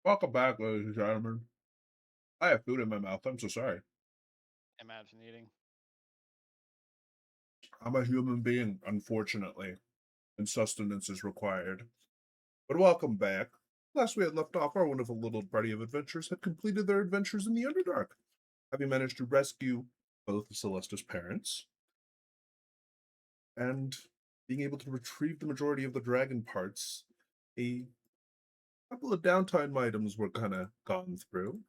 Welcome back, ladies and gentlemen. I have food in my mouth. I'm so sorry. Imagine eating. I'm a human being, unfortunately, and sustenance is required. But welcome back. Last we had left off, our wonderful little party of adventurers had completed their adventures in the Underdark, having managed to rescue both of Celesta's parents and being able to retrieve the majority of the dragon parts. A couple of downtime items were kind of gone through.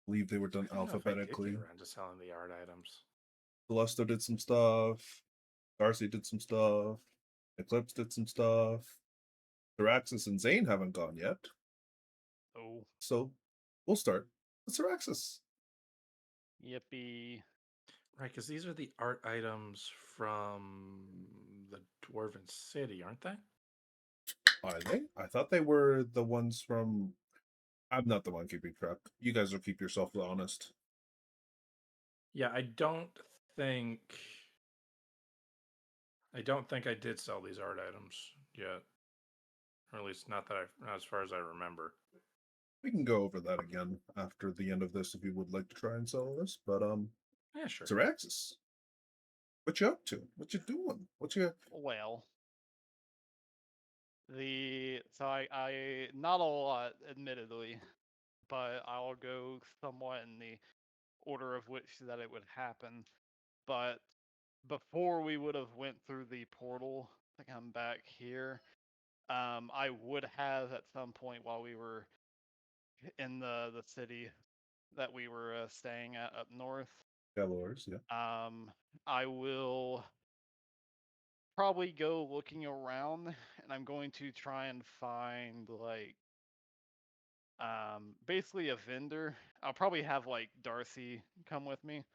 I believe they were I done don't know if I did get alphabetically. around to selling the art items. Celesta did some stuff. Darcy did some stuff. Eclipse did some stuff. Theraxis and Zane haven't gone yet. Oh, So we'll start with Theraxis. yippee. Right, because these are the art items from the Dwarven City, aren't they? Are they? I thought they were the ones from. I'm not the one keeping track. You guys will keep yourself honest. Yeah, think I don't think I did sell these art items yet. Or at least not as far as I remember. We can go over that again after the end of this if you would like to try and sell this. But Yeah, sure. Theraxis, what you up to? What you doing? What you? Well, I not a lot, admittedly, but I'll go somewhat in the order of which that it would happen. But before we would have went through the portal to come back here, I would have at some point while we were in the city that we were staying at up north. Galores, yeah. I will probably go looking around, and I'm going to try and find like basically a vendor. I'll probably have like Darcy come with me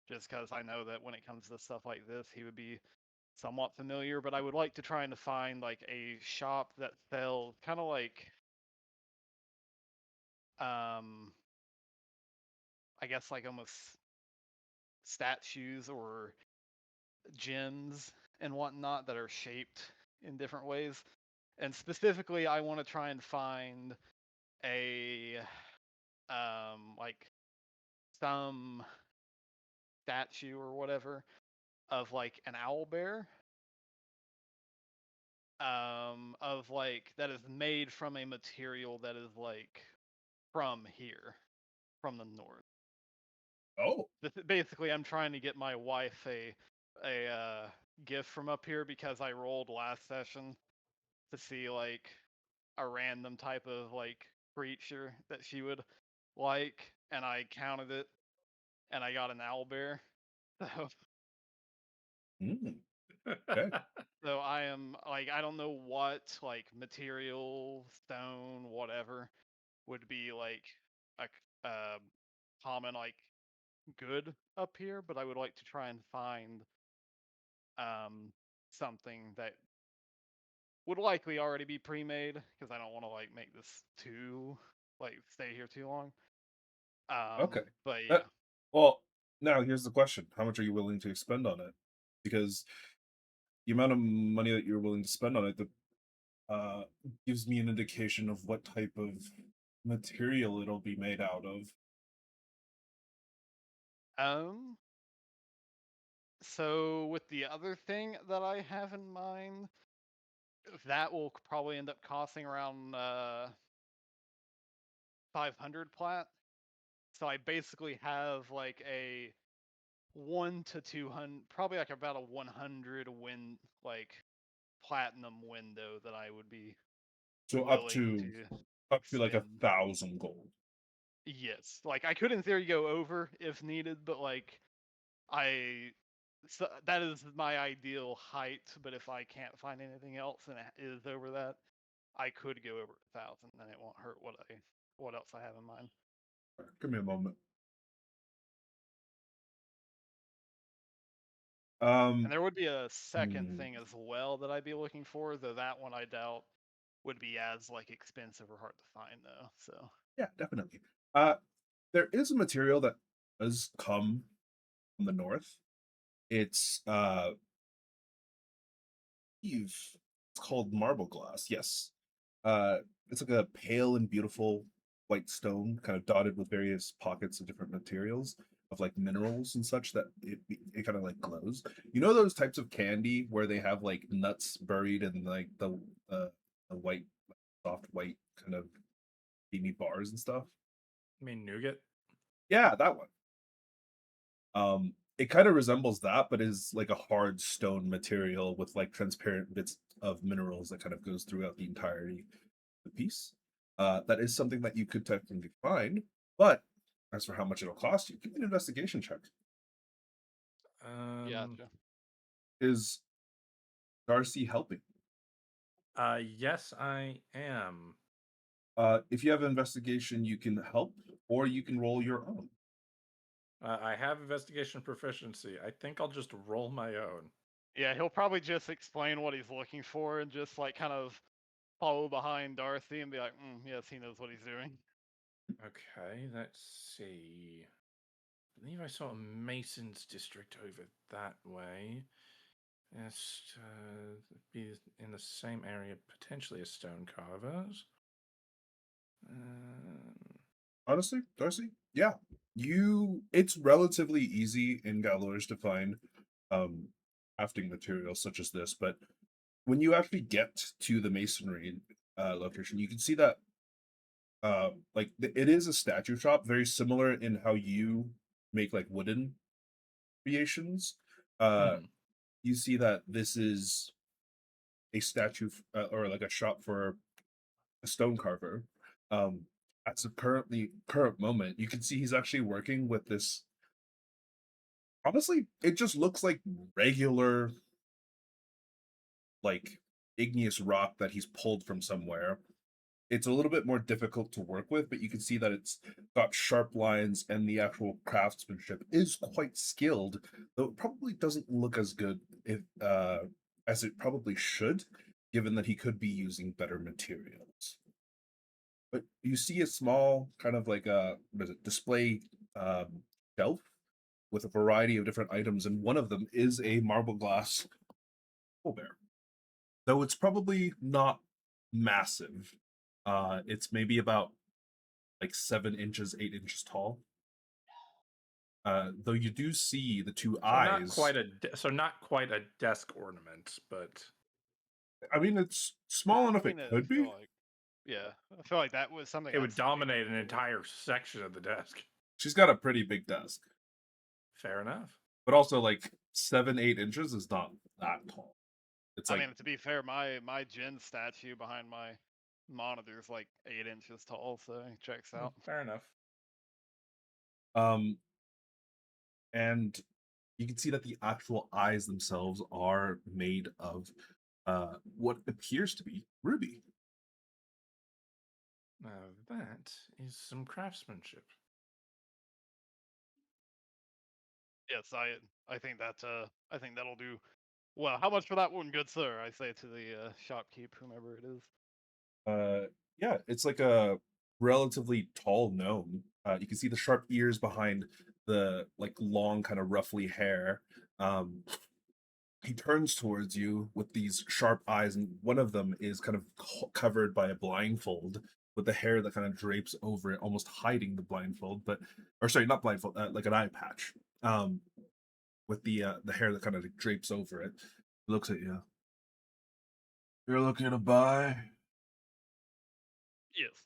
just because I know that when it comes to stuff like this he would be somewhat familiar, but I would like to try and find like a shop that sells kind of like um I guess like almost statues or gems and whatnot that are shaped in different ways. And specifically I want to try and find a like some statue or whatever of like an owl bear of like that is made from a material that is like from here, from the north. Oh, Basically I'm trying to get my wife a gift from up here because I rolled last session to see like a random type of like creature that she would like, and I counted it and I got an owl bear. So mm, okay. so I am like I don't know what like material, stone, whatever would be like a common like good up here, but I would like to try and find um something that would likely already be pre-made because I don't want to like make this too like stay here too long. Okay. But Uh, yeah. well, now here's the question: how much are you willing to expend on it? Because the amount of money that you're willing to spend on it uh, gives me an indication of what type of material it'll be made out of. Um so with the other thing that I have in mind, that will probably end up costing around 500 plat. So I basically have like a 1 to 200, probably like about a 100 win like platinum window that I would be So willing to up to like spend. 1,000 gold. Yes, like I could in theory go over if needed, but like I so that is my ideal height. But if I can't find anything else and it is over that, I could go over 1,000, and it won't hurt what else I have in mind. Give me a moment. And Um, there would be a second hmm, thing as well that I'd be looking for, though that one I doubt would be as like expensive or hard to find though. So yeah, definitely. Uh, there is a material that does come from the north. It's Eve. It's called marble glass. Yes. it's like a pale and beautiful white stone, kind of dotted with various pockets of different materials of like minerals and such that it kind of like glows. You know those types of candy where they have like nuts buried in like the white, soft white kind of creamy bars and stuff. I mean, nougat. Yeah, that one. It kind of resembles that, but is like a hard stone material with like transparent bits of minerals that kind of goes throughout the entirety of the piece. That is something that you could technically find, but as for how much it'll cost you, give me an investigation check. Um, Gotcha. Is Darcy helping? yes, I am. If you have an investigation, you can help, or you can roll your own. I have investigation proficiency. I think I'll just roll my own. Yeah, he'll probably just explain what he's looking for and just like kind of follow behind Dorothy and be like, yes, he knows what he's doing. Okay, let's see. I believe I saw a Mason's district over that way. Yes, be in the same area potentially as stone carvers. Honestly, Darcy, yeah, it's relatively easy in Galores to find um crafting materials such as this, but when you actually get to the masonry location, you can see that it is a statue shop, very similar in how you make like wooden creations. Uh, Mhm. you see that this is a or like a shop for a stone carver. Um, as of current moment, you can see he's actually working with this. Honestly, it just looks like regular like igneous rock that he's pulled from somewhere. It's a little bit more difficult to work with, but you can see that it's got sharp lines and the actual craftsmanship is quite skilled, though it probably doesn't look as good if as it probably should, given that he could be using better materials. But you see a small kind of like a what is it, display shelf with a variety of different items, and one of them is a marble glass bear. Though it's probably not massive. It's maybe about like 7 inches, 8 inches tall. Though you do see the two So not eyes. quite not quite a desk ornament, but I mean, it's small I enough it mean, I could feel be. like, yeah, I feel like that was something it I'd would see people dominate an do. entire section of the desk. She's got a pretty big desk, Fair enough. but also like 7, 8 inches is not that tall. It's I like mean, to be fair, my Jin statue behind my monitor is like 8 inches tall, so it checks out. Fair enough. um, and you can see that the actual eyes themselves are made of what appears to be ruby. Now that is some craftsmanship. Yes, I think that I think that'll do. Well, how much for that one, good sir? I say to the shopkeep, whomever it is. Yeah, it's like a relatively tall gnome. You can see the sharp ears behind the like long, kind of roughly hair. Um, he turns towards you with these sharp eyes, and one of them is kind of covered by a blindfold with the hair that kind of drapes over it, almost hiding the blindfold. But, or sorry, not blindfold, like an eye patch. Um, with the hair that kind of drapes over it. He looks at you. You're looking to buy? Yes.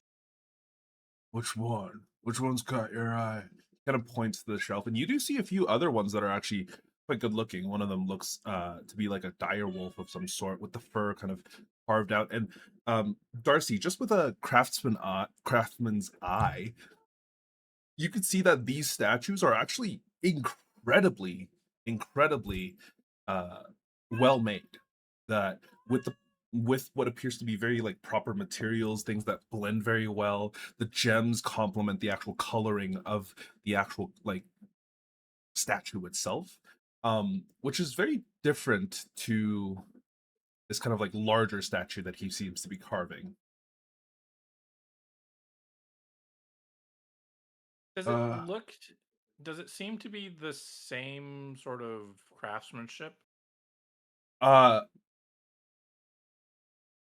Which one? Which one's caught your eye? Kind of points to the shelf, and you do see a few other ones that are actually quite good looking. One of them looks to be like a dire wolf of some sort with the fur kind of carved out. And Darcy, just with a craftsman's eye, you could see that these statues are actually incredibly uh well made. That with what appears to be very like proper materials, things that blend very well. The gems complement the actual coloring of the actual like statue itself, which is very different to this kind of like larger statue that he seems to be carving. Does it uh look? Does it seem to be the same sort of craftsmanship? uh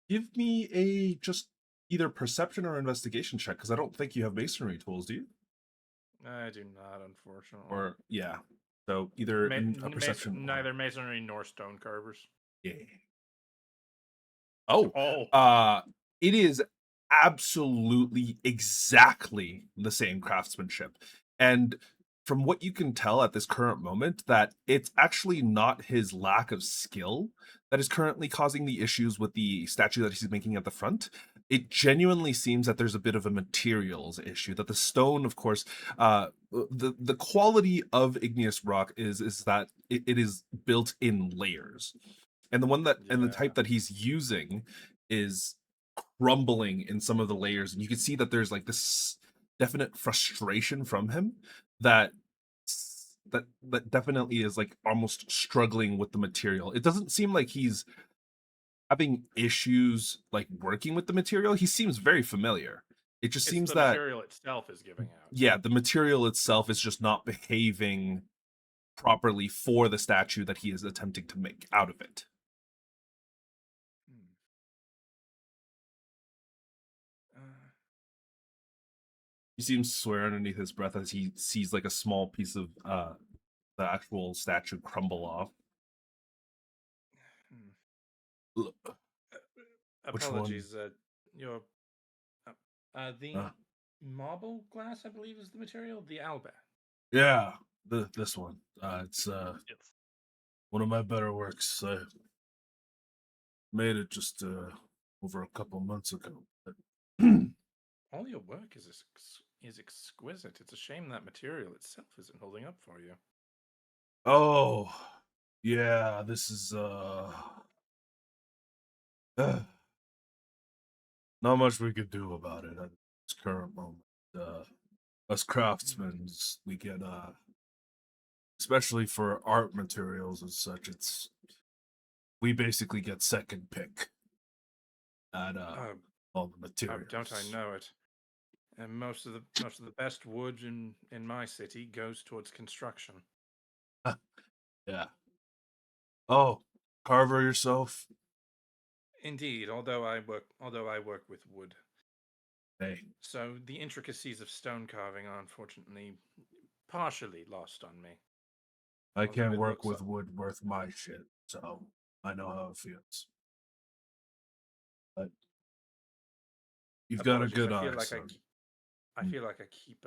give me a just either perception or investigation check, because I don't think you have masonry tools, do you? I do not, unfortunately. Or yeah, so either a perception or neither masonry nor stone carvers. yeah. Oh, Oh, it is absolutely exactly the same craftsmanship. And from what you can tell at this current moment, that it's actually not his lack of skill that is currently causing the issues with the statue that he's making at the front. It genuinely seems that there's a bit of a materials issue. That the stone, of course, the quality of igneous rock is that it is built in layers, and the yeah. type that he's using is crumbling in some of the layers, and you can see that there's like this definite frustration from him that that definitely is like almost struggling with the material. It doesn't seem like he's having issues like working with the material. He seems very familiar. It just It's seems the that material itself is giving out. yeah, the material itself is just not behaving properly for the statue that he is attempting to make out of it. Hmm. Uh, He seems to swear underneath his breath as he sees like a small piece of the actual statue crumble off. hmm. Look, which one? Apologies. Your the Uh, marble glass, I believe, is the material. The albert. yeah, this one. It's Yes. one of my better works. I made it just over a couple months ago. All your work is exquisite. It's a shame that material itself isn't holding up for you. Oh, yeah, this is not much we could do about it at this current moment. Us craftsmen, we get especially for art materials and such, it's we basically get second pick at Oh, all the oh, materials. don't I know it? And most of the best wood in my city goes towards construction. Yeah. Oh, carver yourself? Indeed, although I work with wood, Hey, so the intricacies of stone carving are unfortunately partially lost on me. I Although can't it work looks with wood worth my shit, so I know how it feels. But you've got a apologies. good eye, son. I feel like I keep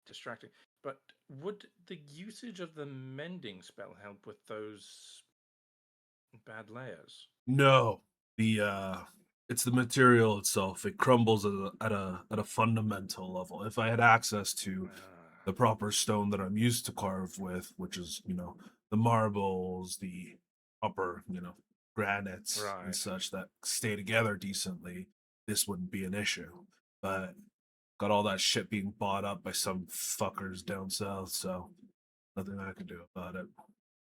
distracting. But would the usage of the mending spell help with those bad layers? No, the it's the material itself. It crumbles at a fundamental level. If I had access to Ah, the proper stone that I'm used to carve with, which is, the marbles, the proper, granites and right. such that stay together decently, this wouldn't be an issue. But got all that shit being bought up by some fuckers down south, so nothing I can do about it.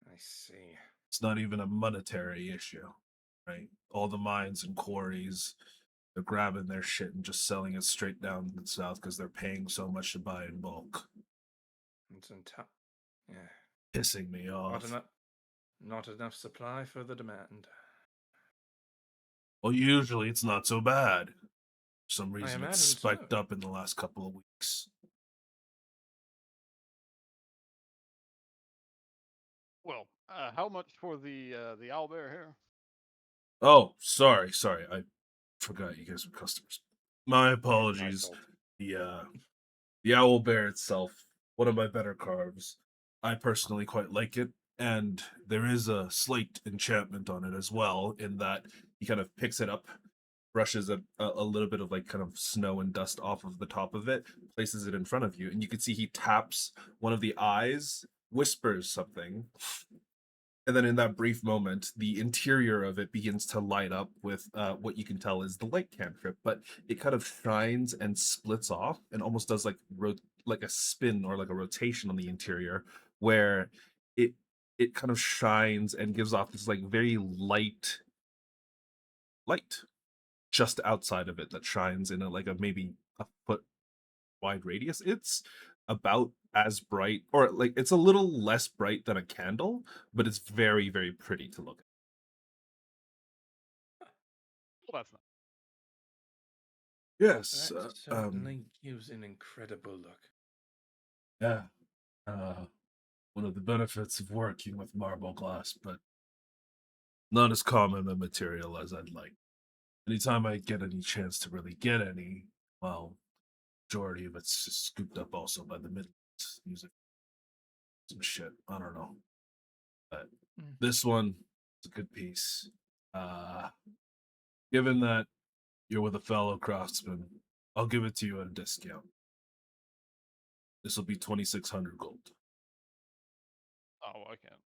I see. It's not even a monetary issue, right? All the mines and quarries, they're grabbing their shit and just selling it straight down the south because they're paying so much to buy in bulk. It's yeah. Pissing me Not off. enough. Not enough supply for the demand. Well, usually it's not so bad. For some I reason it's imagine so. spiked up in the last couple of weeks. Well, how much for the owlbear here? Oh, sorry. I forgot you guys were customers. My My apologies. fault. The owl bear itself, one of my better carves. I personally quite like it, and there is a slight enchantment on it as well, in that he kind of picks it up, brushes a little bit of like kind of snow and dust off of the top of it, places it in front of you, and you can see he taps one of the eyes, whispers something, and then in that brief moment the interior of it begins to light up with what you can tell is the light cantrip, but it kind of shines and splits off and almost does like like a spin or like a rotation on the interior, where it it kind of shines and gives off this like very light just outside of it that shines in a like a maybe a foot wide radius. It's about as bright, or like it's a little less bright than a candle, but it's very, very pretty to look at. Well, that's not. Yes. That certainly gives an incredible look. Yeah. Uh, one of the benefits of working with marble glass, but not as common a material as I'd like. Anytime I get any chance to really get any, well, majority of it's just scooped up also by the Midlands music. Some shit. I don't know. But Mm. this one is a good piece. Uh, given that you're with a fellow craftsman, I'll give it to you at a discount. This will be 2,600 gold. Oh, I can't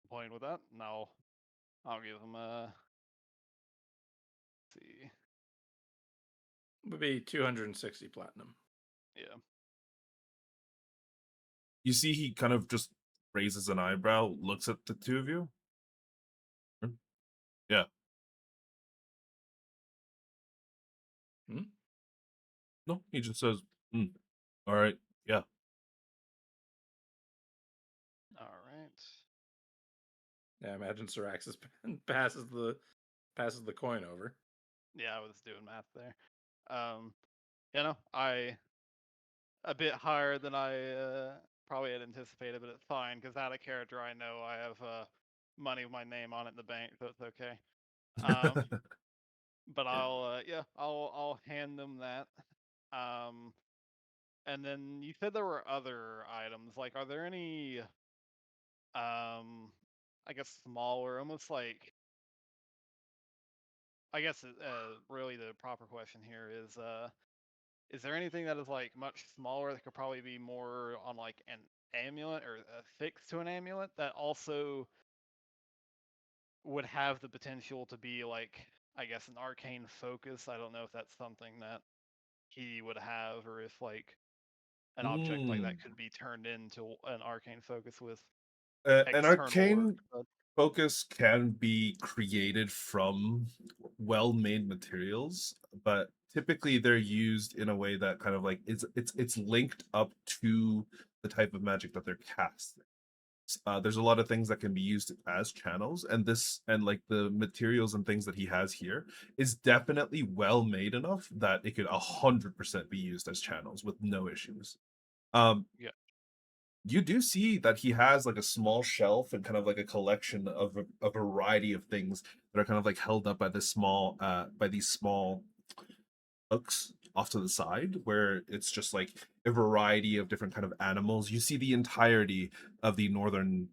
complain with that. No, I'll give him a. See, Would be 260 platinum. yeah. You see, he kind of just raises an eyebrow, looks at the two of you. Yeah. Hmm? No, he just says, all right. Yeah. All right. Yeah, I imagine Syraxis passes the coin over. Yeah, I was doing math there. I a bit higher than I probably had anticipated, but it's fine because out of character, I know I have money with my name on it in the bank, so it's okay. But I'll hand them that. Um, and then you said there were other items. Like, are there any I guess smaller, almost like I guess really the proper question here is there anything that is like much smaller that could probably be more on like an amulet or affixed to an amulet that also would have the potential to be like I guess an arcane focus? I don't know if that's something that he would have or if like an object like that Mm. could be turned into an arcane focus with An external work. arcane focus can be created from well-made materials, but typically they're used in a way that kind of like it's linked up to the type of magic that they're casting. There's a lot of things that can be used as channels, and this and like the materials and things that he has here is definitely well made enough that it could 100% be used as channels with no issues. Um, Yeah. you do see that he has like a small shelf and kind of like a collection of a variety of things that are kind of like held up by this small by these small hooks off to the side where it's just like a variety of different kind of animals. You see the entirety of the northern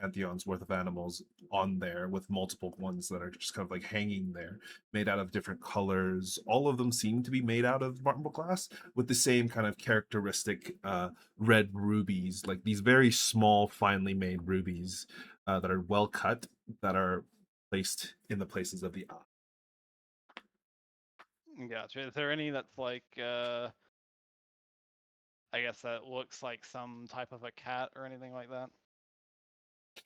pantheon's worth of animals on there with multiple ones that are just kind of like hanging there, made out of different colors. All of them seem to be made out of marble glass with the same kind of characteristic red rubies, like these very small, finely made rubies that are well cut, that are placed in the places of the eye. Gotcha. Is there any that's like I guess that looks like some type of a cat or anything like that?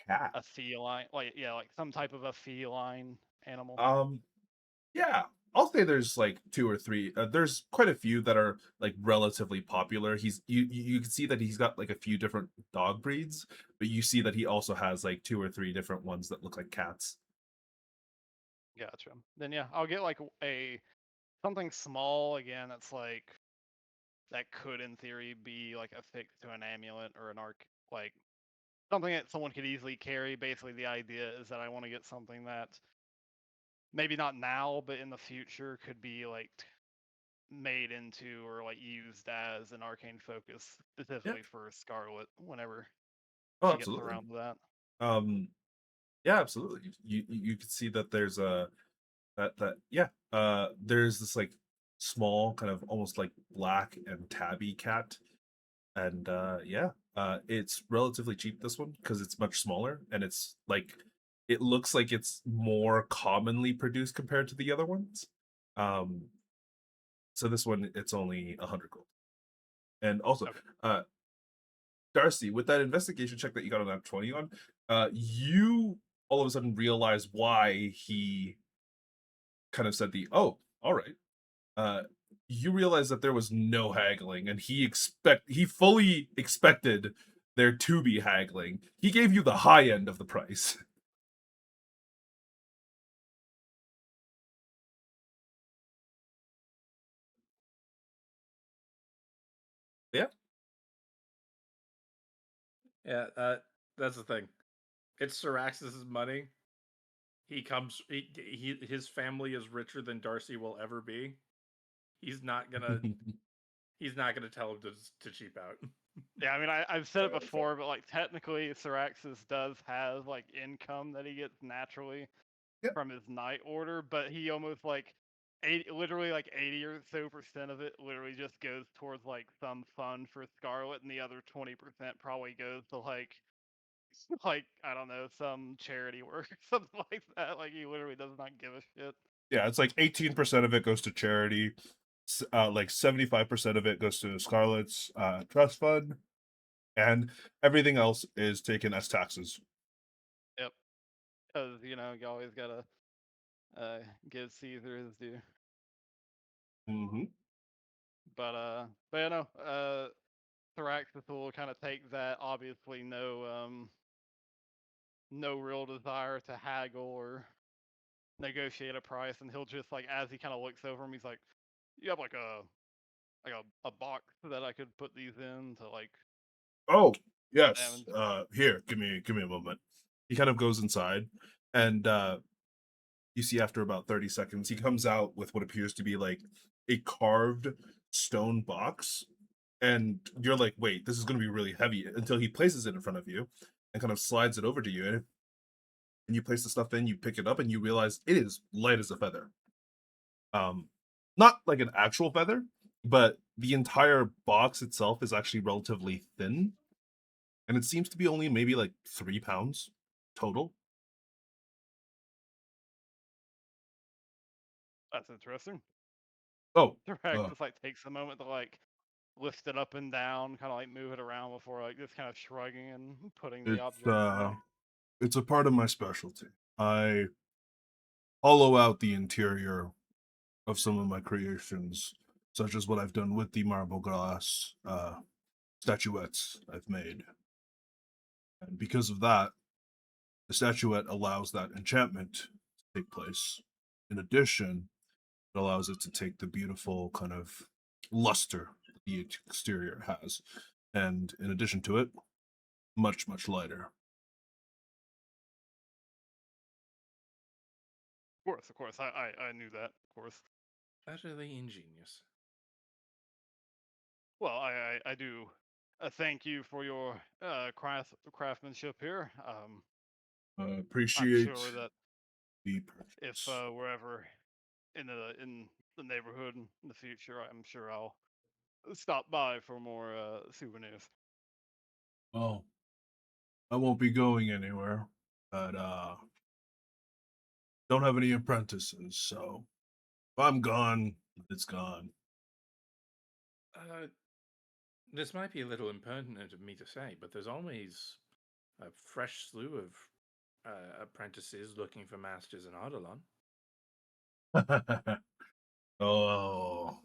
Cat. A feline, like yeah, like some type of a feline animal. Um, Yeah, I'll say there's like two or three. There's quite a few that are like relatively popular. You can see that he's got like a few different dog breeds, but you see that he also has like two or three different ones that look like cats. Gotcha. Then yeah, I'll get like a something small again. That's like that could in theory be like affixed to an amulet or an arc, like something that someone could easily carry. Basically, the idea is that I want to get something that maybe not now, but in the future could be like made into or like used as an arcane focus Yeah. specifically for Scarlet whenever Oh, she gets absolutely. around to that. Um, yeah, absolutely. You can see that there's a that yeah. There's this like small kind of almost like black and tabby cat, and yeah, it's relatively cheap this one because it's much smaller and it's like it looks like it's more commonly produced compared to the other ones. um so this one it's only 100 gold. And also Okay. Darcy, with that investigation check that you got on that 20 on, you all of a sudden realize why he kind of said the oh all right. uh you realize that there was no haggling, and he fully expected there to be haggling. He gave you the high end of the price. Yeah, that's the thing. It's Syrax's money. He comes. His family is richer than Darcy will ever be. He's not gonna. He's not gonna tell him to cheap out. Yeah, I mean, I've said it Fair. before, but like technically, Syraxis does have like income that he gets naturally Yep. from his night order, but he almost like literally like 80 or so percent of it literally just goes towards like some fund for Scarlet, and the other 20% probably goes to like I don't know, some charity work or something like that. Like he literally does not give a shit. Yeah, it's like 18% of it goes to charity. Like 75% of it goes to Scarlet's trust fund, and everything else is taken as taxes. Yep, because you know you always gotta give Caesar his due. Mm-hmm. But you know, Thraxus will kind of take that. Obviously, no real desire to haggle or negotiate a price, and he'll just like as he kind of looks over him, he's like, "You have like a box that I could put these in to like Oh, yes. them." Here, give me a moment. He kind of goes inside, and you see after about 30 seconds, he comes out with what appears to be like a carved stone box. And you're like, wait, this is going to be really heavy until he places it in front of you and kind of slides it over to you. And you place the stuff in, you pick it up, and you realize it is light as a feather. Um, Not like an actual feather, but the entire box itself is actually relatively thin. And it seems to be only maybe like 3 pounds total. That's interesting. Oh, Thraxus like takes a moment to like lift it up and down, kind of like move it around before like just kind of shrugging and putting the it's object away. it's a part of my specialty. I hollow out the interior of some of my creations, such as what I've done with the marble glass statuettes I've made. And because of that, the statuette allows that enchantment to take place. In addition, it allows it to take the beautiful kind of luster the exterior has. And in addition to it, much, much lighter. Of course, I knew that, of course. Utterly ingenious. Well, I do thank you for your craftsmanship here. I'm Appreciate sure that the if purchase. we're ever in the neighborhood in the future, I'm sure I'll stop by for more souvenirs. Well, I won't be going anywhere, but don't have any apprentices, so if I'm gone, it's gone. Uh, this might be a little impertinent of me to say, but there's always a fresh slew of apprentices looking for masters in Ardalon. Oh,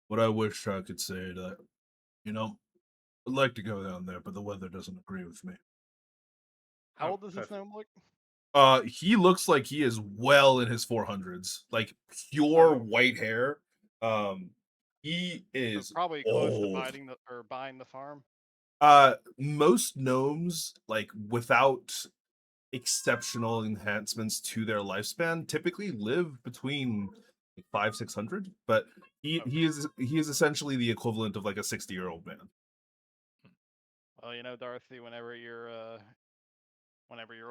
what I wish I could say that, you know, I'd like to go down there, but the weather doesn't agree with me. How Oh, old does this perfect. gnome look? He looks like he is well in his 400s, like pure Okay, white hair. He so is probably close to old. buying the farm. Most gnomes, like without exceptional enhancements to their lifespan, typically live between like 500-600. But Okay. he is essentially the equivalent of like a 60-year-old man. Well, you know, Dorothy, whenever you're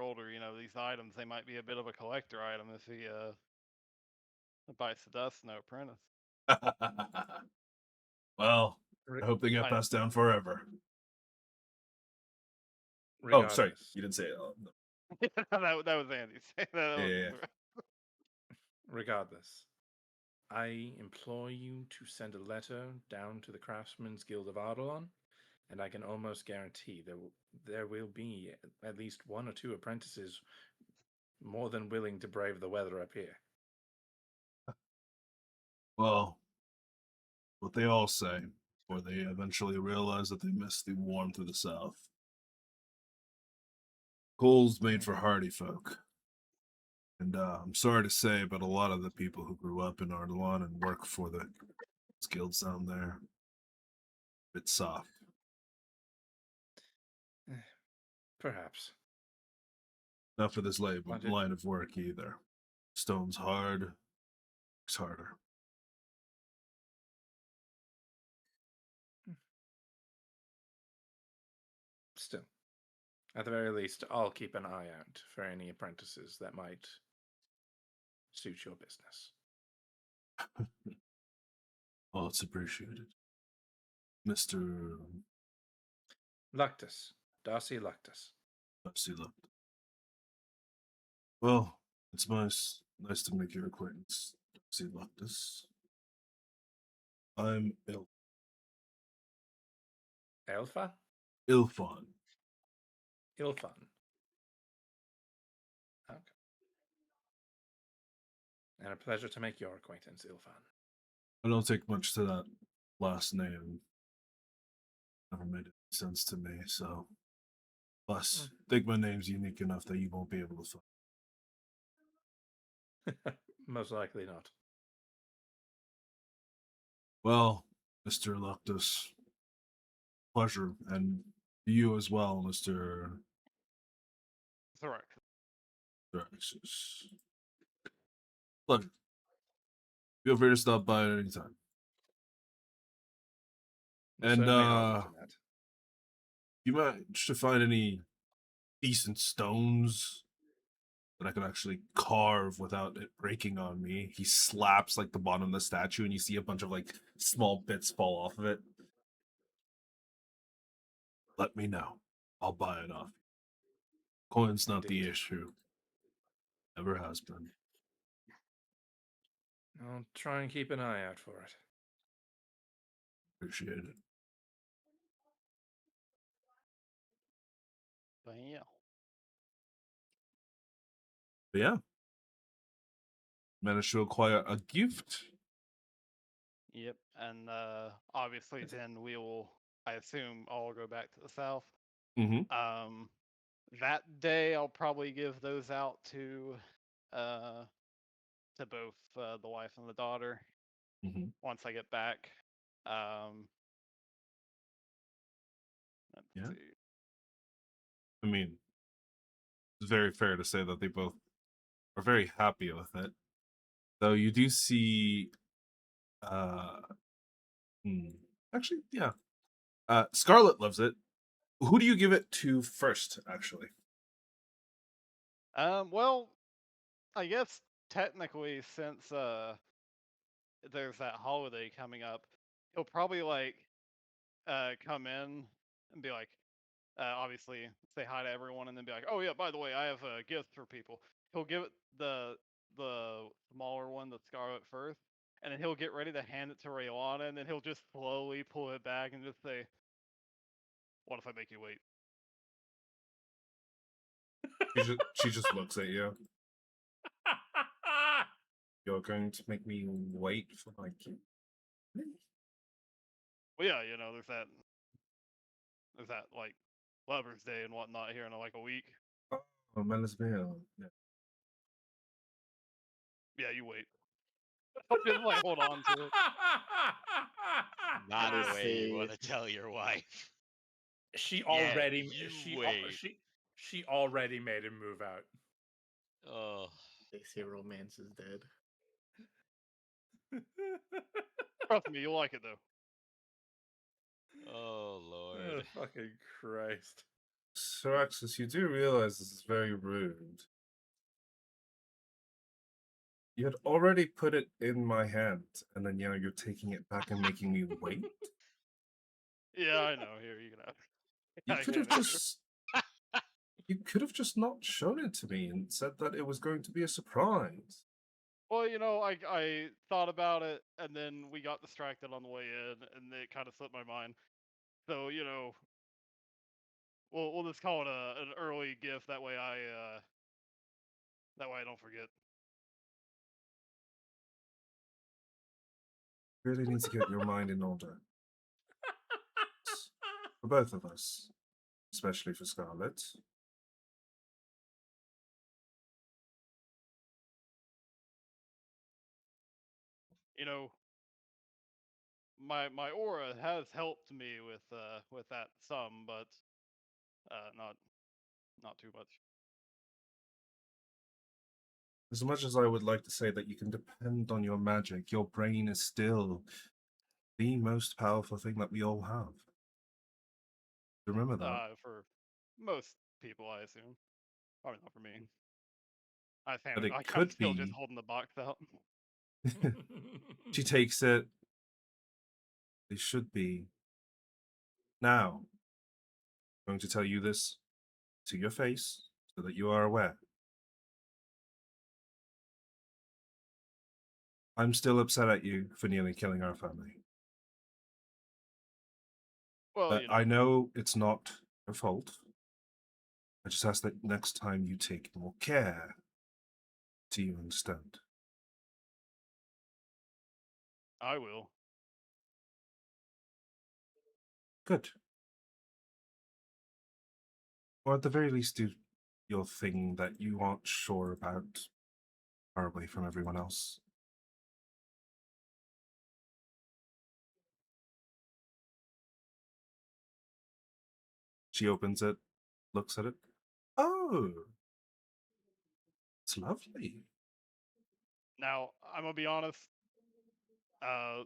older, you know, these items they might be a bit of a collector item if he bites the dust, no apprentice. Well, Re- I hope they get I passed down forever. Oh, sorry, regardless, you didn't say it. that was Andy. That Yeah, was yeah, yeah. regardless, I implore you to send a letter down to the Craftsmen's Guild of Ardalon, and I can almost guarantee there will be at least one or two apprentices more than willing to brave the weather up here. Well, what they all say, or they eventually realize that they missed the warmth of the South. Coal's made for hardy folk. And I'm sorry to say, but a lot of the people who grew up in Ardalan and work for the guilds down there, a bit soft. Perhaps. Not for this Wanted- line of work either. Stone's hard, it's harder. Still, at the very least, I'll keep an eye out for any apprentices that might suit your business. Oh, it's appreciated. Mr. Luctus. Darcy Luctus. Pepsi looked. Well, it's nice to make your acquaintance, Pepsi Luctus. I'm Elfa? Ilfon. Ilfan. Okay. And a pleasure to make your acquaintance, Ilfan. I don't take much to that last name. Never made any sense to me, so. Plus, I think my name's unique enough that you won't be able to find. Most likely not. Well, Mr. Luctus, pleasure, and you as well, Mr. Correct. Draxus. Pleasure. Feel free to stop by at any time. We'll And certainly hold you to that. you managed to find any decent stones that I could actually carve without it breaking on me? He slaps like the bottom of the statue, and you see a bunch of like small bits fall off of it. Let me know. I'll buy it off. Coin's not the Indeed. issue. Never has been. I'll try and keep an eye out for it. Appreciate it. But yeah. But yeah. Managed to acquire a gift. Yep. And obviously then we will, I assume, all go back to the south. Mm-hmm. That day I'll probably give those out to both the wife and the daughter Mm-hmm. once I get back. Let's Yeah. see. I mean, it's very fair to say that they both are very happy with it. Though you do see uh actually, yeah. Scarlet loves it. Who do you give it to first, actually? Well, I guess technically since there's that holiday coming up, he'll probably like come in and be like, obviously say hi to everyone and then be like, oh yeah, by the way, I have a gift for people. He'll give it the smaller one, the Scarlet, first, and then he'll get ready to hand it to Raylana, and then he'll just slowly pull it back and just say, what if I make you wait? She just looks at you. You're going to make me wait for my kid. Well, yeah, you know, there's that like Lover's Day and whatnot here in like a week. Oh, Melisville. Yeah. Yeah, you wait. I'll just like hold on to it. Not the way you say- want to tell your wife. She Yeah, already you she wait. she already made him move out. Oh, They say romance is dead. Trust me, you'll like it though. oh Oh, Lord. fucking Christ. Sir Axis, you do realize this is very rude. You had already put it in my hand, and then you're taking it back and making me wait. Yeah, I know. Here, you can have. You I could have get it. just you could have just not shown it to me and said that it was going to be a surprise. Well, you know, I thought about it, and then we got distracted on the way in, and it kind of slipped my mind. So, you know, we'll just call it an early gift. That way I don't forget. Really need to get your mind in order. For both of us. Especially for Scarlet. You know, my aura has helped me with that some, but not not too much. As much as I would like to say that you can depend on your magic, your brain is still the most powerful thing that we all have. Remember that. For most people, I assume. Probably not for me. But it I'm could still just be. holding the box out. She takes it. It should be. Now, I'm going to tell you this to your face so that you are aware. I'm still upset at you for nearly killing our family. Well, But you know, I know it's not your fault. I just ask that next time you take more care. Do you understand? I will. Good. Or at the very least, do your thing that you aren't sure about far away from everyone else. She opens it, looks at it. Oh, it's lovely. Now, I'm gonna be honest. Uh,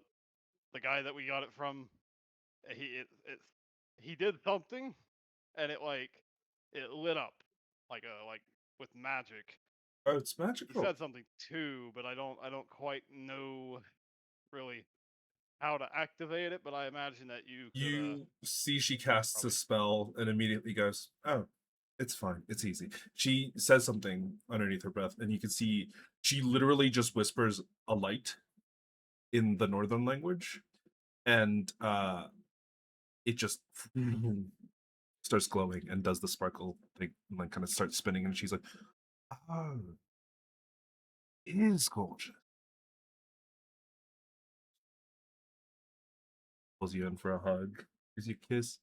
the guy that we got it from, he did something, and it lit up, like with magic. Oh, it's He magical. said something too, but I don't quite know really how to activate it. But I imagine that you could You see she casts a probably. spell and immediately goes, oh, it's fine. It's easy. She says something underneath her breath, and you can see she literally just whispers a light in the northern language, and it just starts glowing and does the sparkle thing and like kind of starts spinning, and she's like, oh, it is gorgeous. Pulls you in for a hug, gives you a kiss.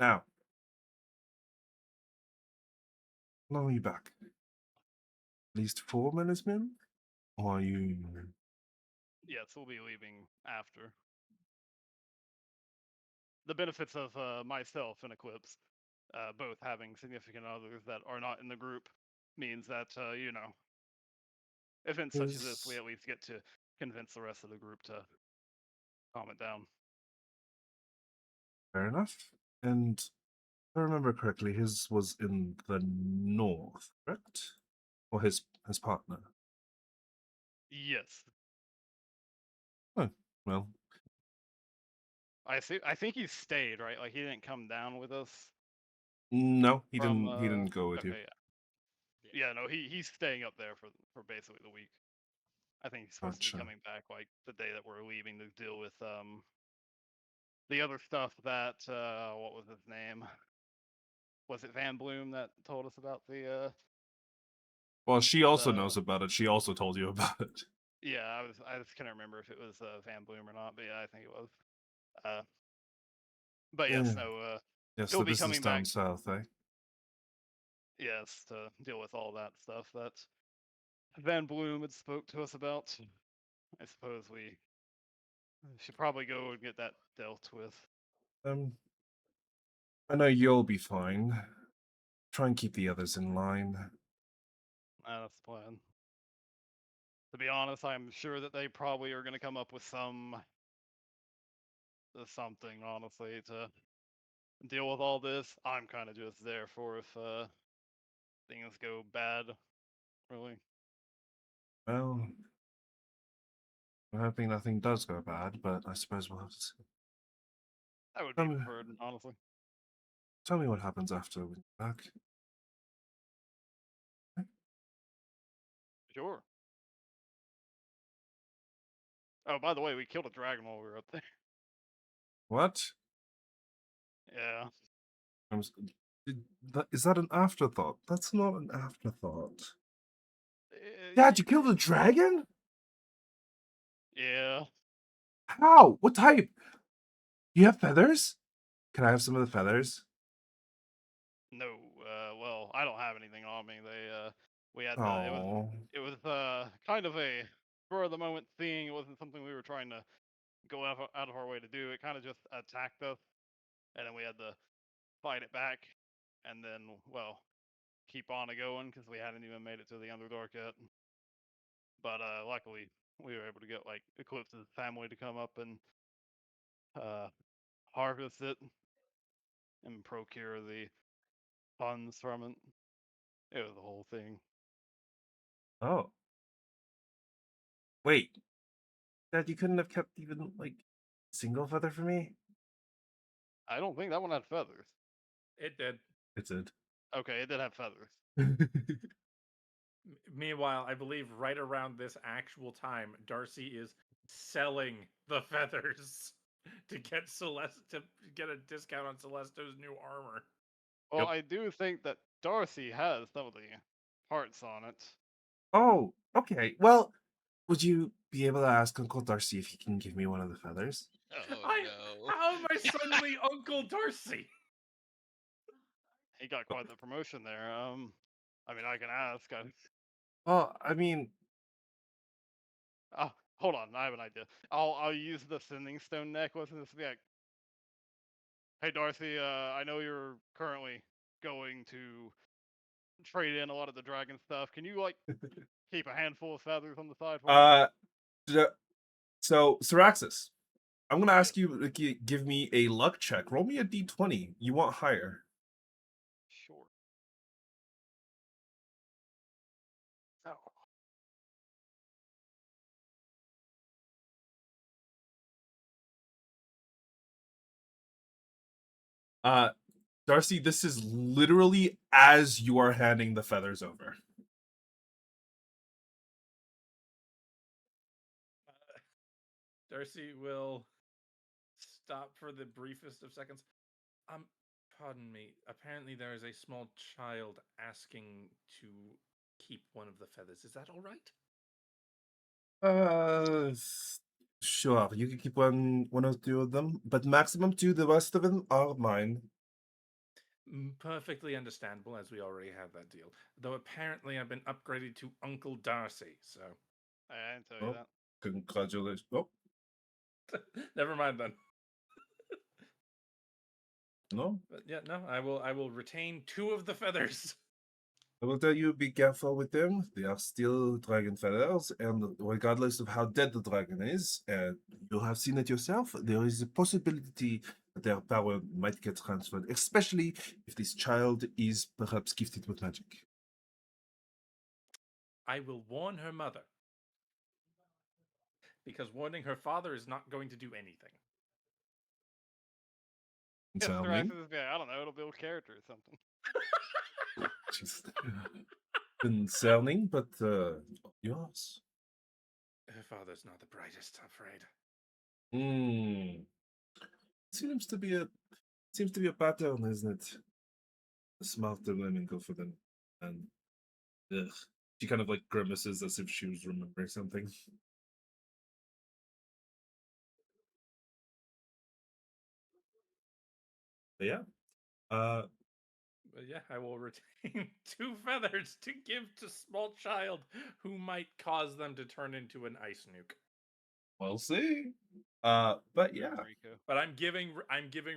Now, how long are you back? At least 4 minutes, man? Or are you... Yes, we'll be leaving after. The benefits of myself and Eclipse, both having significant others that are not in the group, means that events such as this, we Is at least get to convince the rest of the group to calm it down. fair enough. And if I remember correctly, his was in the north, correct? Or his partner? Yes, Oh, well, I think he stayed, right? Like he didn't come down with us no, he from. didn't. He didn't go with you. Okay, yeah, no, he's staying up there for basically the week. I think he's supposed to be Gotcha. coming back like the day that we're leaving to deal with the other stuff that what was his name? Was it Van Bloom that told us about Well, she also the knows about it. She also told you about it. yeah, I just can't remember if it was Van Bloom or not, but yeah, I think it was. Uh, but yes, Yeah. no, Yes, he'll the be business coming down back. south, eh? Yes, to deal with all that stuff that Van Bloom had spoke to us about. I suppose we should probably go and get that dealt with. Um, I know you'll be fine. Try and keep the others in line. That's the plan. To be honest, I'm sure that they probably are going to come up with something, honestly, to deal with all this. I'm kind of just there for if things go bad, really. Well, I'm hoping nothing does go bad, but I suppose we'll have to see. That would be Tell me, preferred, honestly. tell me what happens after we're back. Sure. Oh, by the way, we killed a dragon while we were up there. What? Yeah. I'm s- is that an afterthought? That's not an afterthought. Dad, you killed a dragon? Yeah. How? What type? You have feathers? Can I have some of the feathers? No. Well, I don't have anything on me. We had Oh, it was kind of a spur of the moment thing. It wasn't something we were trying to go out of our way to do. It kind of just attacked us, and then we had to fight it back. and then, well, keep on a going because we hadn't even made it to the Underdark yet. But luckily, we were able to get like Eclipse's family to come up and harvest it and procure the funds from it. It was the whole thing. Oh. Wait. Dad, you couldn't have kept even like a single feather for me? I don't think that one had feathers. It did. It did. Okay, it did have feathers. Meanwhile, I believe right around this actual time, Darcy is selling the feathers to get to get a discount on Celesto's new armor. Well, Yep. I do think that Darcy has some of the parts on it. Oh, okay. Well, would you be able to ask Uncle Darcy if he can give me one of the feathers? Oh no. How am I suddenly Uncle Darcy? He got quite the promotion there. I mean, I can ask. Well, I mean, Oh, hold on, I have an idea. I'll use the sending stone necklace and just be like, "Hey, Darcy, I know you're currently going to trade in a lot of the dragon stuff. Can you like keep a handful of feathers on the side for me?" d- so Syraxis, I'm gonna ask you to give me a luck check. Roll me a d20. You want higher? Sure. Oh. Darcy, this is literally as you are handing the feathers over. Darcy will stop for the briefest of seconds. Pardon me. Apparently, there is a small child asking to keep one of the feathers. Is that all right? Sure. You can keep one or two of them, but maximum two. The rest of them are mine. Perfectly understandable, as we already have that deal. Though apparently, I've been upgraded to Uncle Darcy, so I didn't tell you Oh, that. congratulations. Oh, never mind then. no. But yeah, no, I will retain two of the feathers. I will tell you, be careful with them. They are still dragon feathers, and regardless of how dead the dragon is, and you have seen it yourself, there is a possibility that their power might get transferred, especially if this child is perhaps gifted with magic. I will warn her mother. Because warning her father is not going to do anything. Yes, Concerning. Draxus is like, I don't know, it'll build character or something. Just concerning, but yours. Her father's not the brightest, I'm afraid. Hmm. Seems to be a pattern, isn't it? The smarter women go for them, and ugh. She kind of like grimaces as if she was remembering something. But yeah. But yeah, I will retain two feathers to give to small child who might cause them to turn into an ice nuke. We'll see. But yeah, Rico. But I'm giving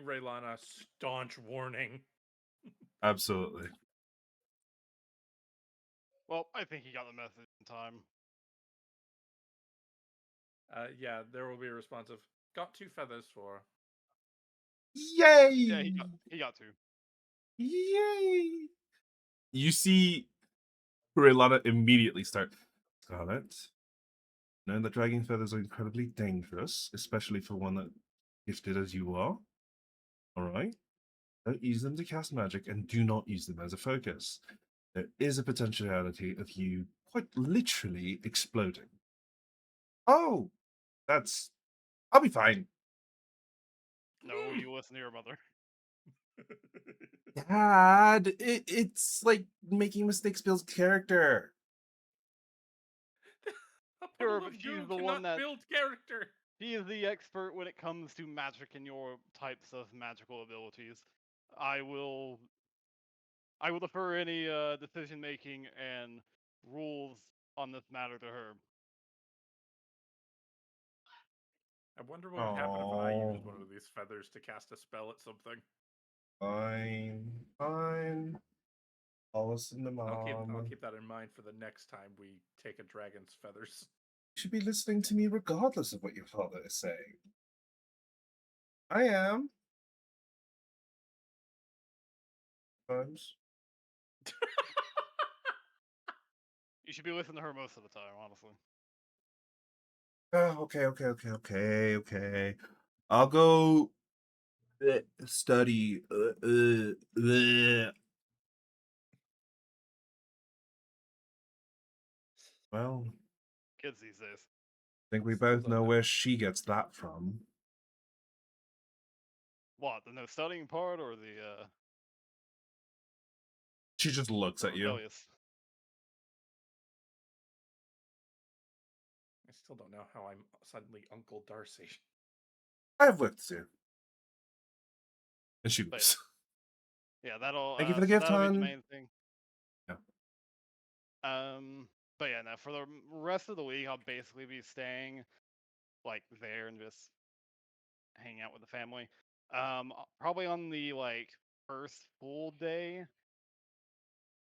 Raylan a staunch warning. absolutely. Well, I think he got the message in time. Yeah, there will be a response of got two feathers for. Yay! Yeah, he got two. Yay! You see Kurilana immediately start. Scarlet, knowing that dragon feathers are incredibly dangerous, especially for one that gifted as you are. Alright? Don't use them to cast magic and do not use them as a focus. There is a potentiality of you quite literally exploding. Oh, that's. I'll be fine. No, you listen to your mother. Dad, it's like making mistakes builds character. A Sure, puddle but of she's goo the cannot one that build character. She is the expert when it comes to magic and your types of magical abilities. I will defer any decision making and rules on this matter to her. I wonder what would happen if I used one Oh. of these feathers to cast a spell at something. Fine, fine. I'll listen to I'll mom. keep that in mind for the next time we take a dragon's feathers. You should be listening to me regardless of what your father is saying. I am. Sometimes. You should be listening to her most of the time, honestly. Okay. I'll go study. Well, Kids these days. I think we Still both don't know know. where she gets that from. What, the no studying part or the She just looks at you. rebellious? I still don't know how I'm suddenly Uncle Darcy. I have work to do. And she But moves. yeah, that'll Thank you for the so gift, that'll be the hon. main thing. Yeah. But yeah, no, for the rest of the week I'll basically be staying like there and just hanging out with the family. Probably on the like first full day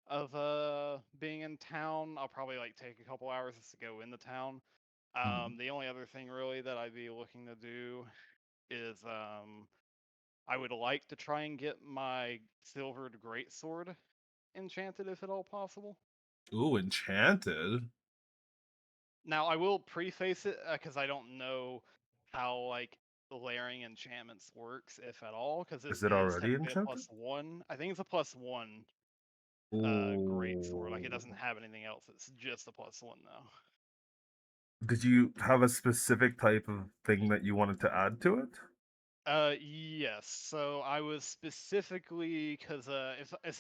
of being in town, I'll probably like take a couple hours just to go into town. The only other thing really that I'd be looking to do is I would like to try and get my silvered greatsword enchanted if at all possible. Ooh, enchanted. Now I will preface it because I don't know how like layering enchantments works, if at all, because this Is it is already technically a enchanted? +1. I think it's a +1 great sword. Like it doesn't Ooh. have anything else. It's just a +1 though. Did you have a specific type of thing that you wanted to add to it? Yes. So I was specifically because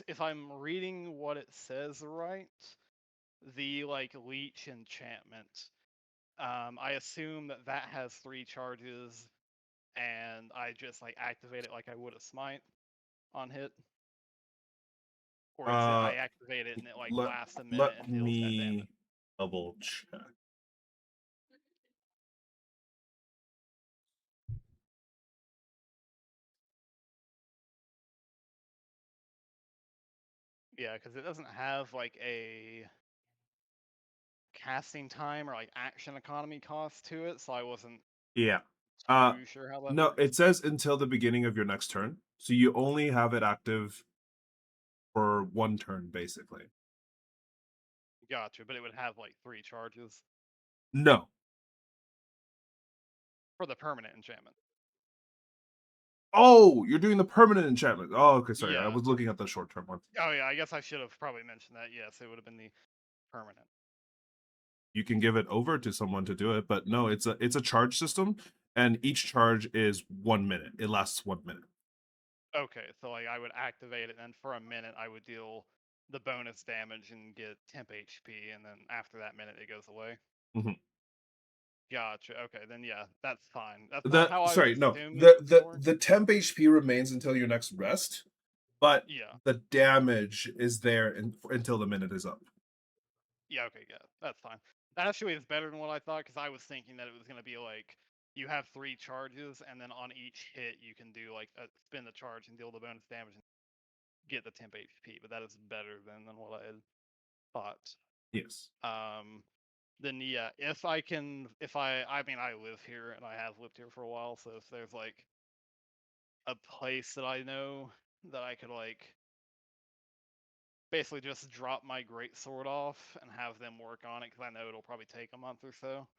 if I'm reading what it says right, the like leech enchantment. I assume that that has 3 charges, and I just like activate it like I would a smite on hit, or is it Uh, I activate it and it like let lasts a minute let and deals that damage? me double check. Yeah, because it doesn't have like a casting time or like action economy cost to it, so I wasn't Yeah. Uh, too sure how that no, works. it says until the beginning of your next turn, so you only have it active for one turn, basically. Gotcha, but it would have like 3 charges No. for the permanent enchantment. Oh, you're doing the permanent enchantment. Oh, okay, sorry. I Yeah. was looking at the short term one. Oh yeah, I guess I should have probably mentioned that. Yes, it would have been the permanent. You can give it over to someone to do it, but no, it's a charge system, and each charge is 1 minute. It lasts 1 minute. Okay, so like I would activate it, and for a minute I would deal the bonus damage and get temp HP, and then after that minute it goes away. Mhm. Gotcha. Okay, then yeah, that's fine. That's The how I sorry, was no, assuming the the before. the temp HP remains until your next rest, but Yeah. the damage is there until the minute is up. Yeah. Okay. Yeah, that's fine. That actually is better than what I thought because I was thinking that it was gonna be like you have 3 charges, and then on each hit you can do like spin the charge and deal the bonus damage and get the temp HP. But that is better than what I had thought. Yes. Then yeah, if I mean I live here and I have lived here for a while, so if there's like a place that I know that I could like basically just drop my great sword off and have them work on it, because I know it'll probably take a month or so.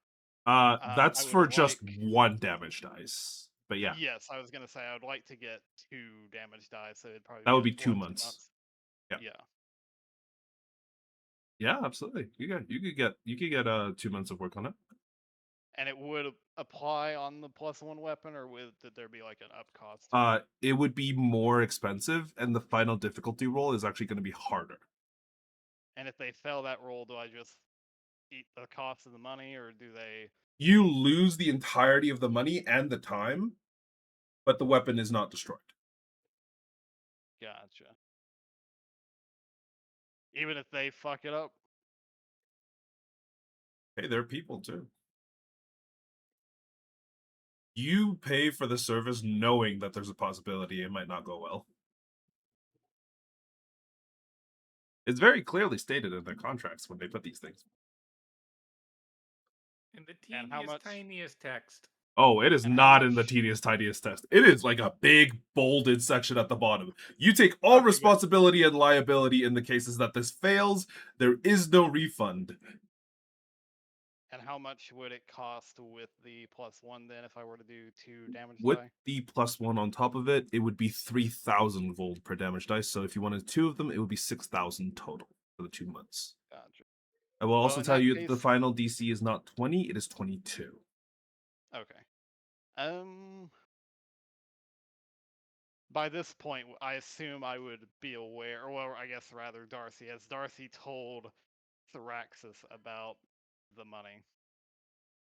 That's I would for just like, one damage dice. But yeah, yes, I was gonna say I would like to get 2 damage dice, so it'd probably that be would a be 2 2 months. months. Yeah. Yeah, Yeah, absolutely. You could get 2 months of work on it. and it would apply on the +1 weapon, or did there be like an up cost to it? It would be more expensive, and the final difficulty roll is actually going to be harder. And if they fail that roll, do I just eat the cost of the money, or do they? You lose the entirety of the money and the time, but the weapon is not destroyed. Gotcha. Even if they fuck it up? Hey, they're people too. You pay for the service knowing that there's a possibility it might not go well. It's very clearly stated in their contracts when they put these things. In the And how teeniest, much- tiniest text. Oh, it is And how not in the much- teeniest, tiniest text. It is like a big, bolded section at the bottom. You take all Okay, but- responsibility and liability in the cases that this fails. There is no refund. And how much would it cost with the +1 then if I were to do 2 damage With die? the +1 on top of it, it would be 3,000 gold per damage dice. So if you wanted 2 of them, it would be 6,000 total for the 2 months. Gotcha. I will Well, also in tell that you that the case- final DC is not 20, it is 22. Okay. By this point, I assume I would be aware, or well, I guess rather Darcy, has Darcy told Thraxis about the money?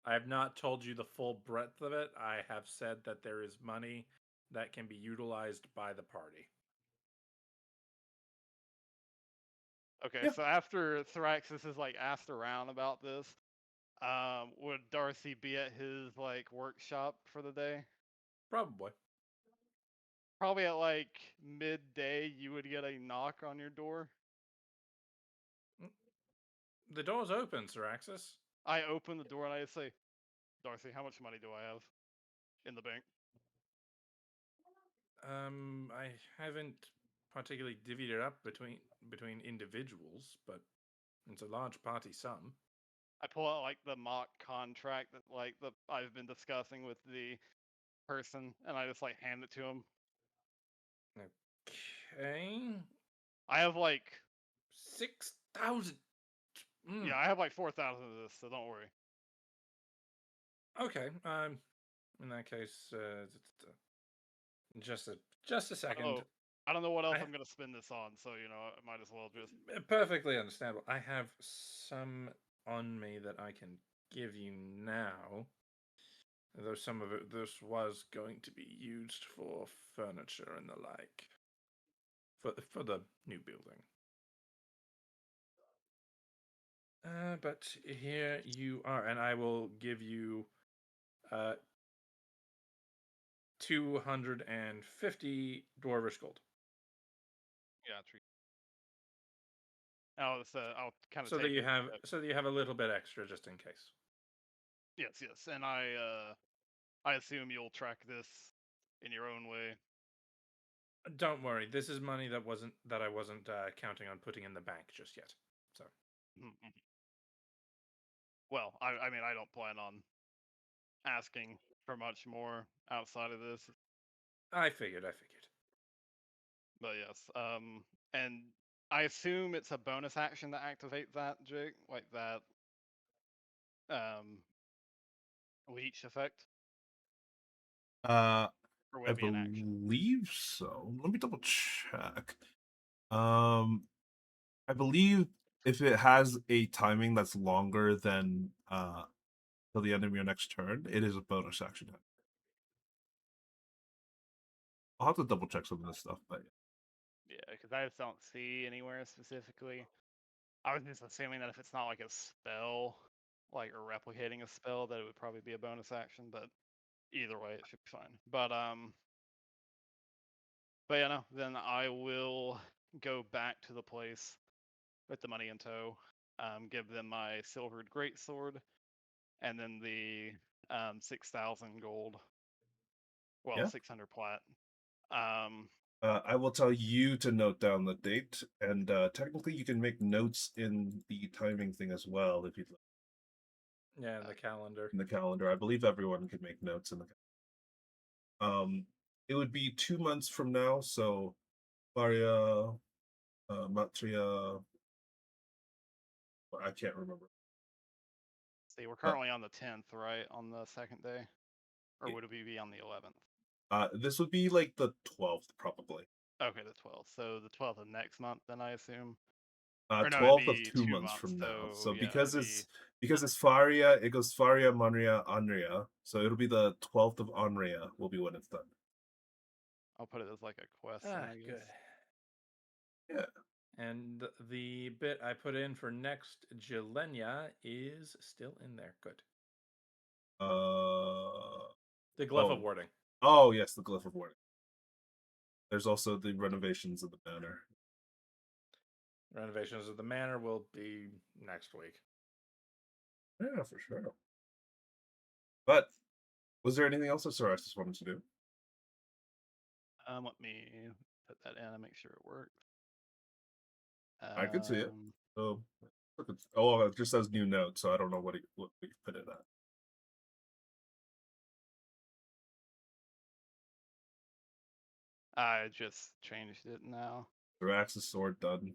I have not told you the full breadth of it. I have said that there is money that can be utilized by the party. Okay, Yeah. so after Thraxis is like asked around about this, would Darcy be at his like workshop for the day? Probably. Probably at like midday, you would get a knock on your door. The door's open, Syraxis. I open the door and I say, Darcy, how much money do I have in the bank? I haven't particularly divvied it up between individuals, but it's a large party sum. I pull out like the mock contract that like I've been discussing with the person, and I just like hand it to him. Okay. I have like 6,000. yeah, I have like 4,000 of this, so don't worry. Okay. In that case, just a second. I don't know what else I- I'm gonna spend this on, so you know, I might as well just. Perfectly understandable. I have some on me that I can give you now. Though some of it, this was going to be used for furniture and the like. For the new building. But here you are, and I will give you 250 dwarvish gold. Yeah, true. I'll kind of So that you have it. so that you have a little bit extra just in case. Yes, and I assume you'll track this in your own way. Don't worry, this is money that I wasn't counting on putting in the bank just yet. So Mhm. Well, I mean, I don't plan on asking for much more outside of this, I figured. but yes. And I assume it's a bonus action to activate that, Jake, like that. Leech effect, or would I it be an action? believe so. Let me double check. I believe if it has a timing that's longer than till the end of your next turn, it is a bonus action. I'll have to double check some of this stuff, but Yeah, because I just don't see anywhere specifically. I was just assuming that if it's not like a spell, like or replicating a spell, that it would probably be a bonus action. But either way, it should be fine. But yeah, no. Then I will go back to the place with the money in tow. Give them my silvered greatsword, and then the 6,000 gold. Well, Yeah. 600 plat. I will tell you to note down the date, and technically you can make notes in the timing thing as well if you'd like. Yeah, the calendar. In the calendar. I believe everyone can make notes in the. It would be 2 months from now, so Varia, Matria. I can't remember. See, we're currently on the 10th, right? On the second day, or Yeah. would it be on the 11th? This would be like the 12th, probably. Okay, the 12th. So the 12th of next month, then I assume. Or no, it'd 12th of be 2 2 months months, from now. so So yeah, because it'd it's Faria, it goes Faria, Manria, Anria. So it'll be the 12th of Anria will be when it's done. I'll put it as like a quest. Then, I guess. Good. Yeah. And the bit I put in for next Jelenia is still in there. Good. The glyph of warding. Oh yes, the glyph of warding. There's also the renovations of the banner. Renovations of the manor will be next week. Yeah, for sure. But was there anything else that Psoriasis wanted to do? Let me put that in and make sure it works. I could see it. Um, Oh, oh, it just says new note, so I don't know what he put it at. I just changed it now. Psoriasis sword done.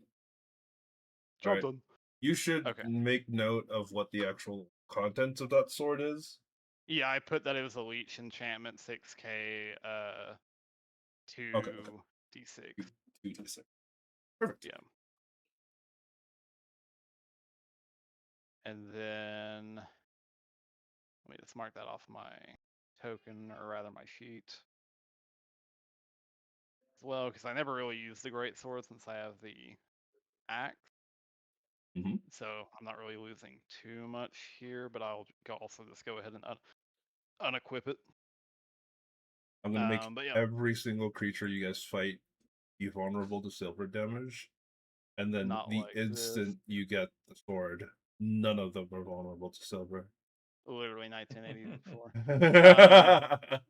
Job Alright. done. You should Okay. make note of what the actual contents of that sword is. Yeah, I put that it was a leech enchantment 6k 2d6. 2d6. Perfect. Yeah. And then let me just mark that off my token, or rather my sheet. As well, because I never really use the great sword since I have the axe. Mhm. So I'm not really losing too much here, but I'll also just go ahead and unequip it. I'm gonna make But yeah, every single creature you guys fight be vulnerable to silver damage, and then not the like instant you get the sword, none of them are vulnerable to silver. literally 1984. um,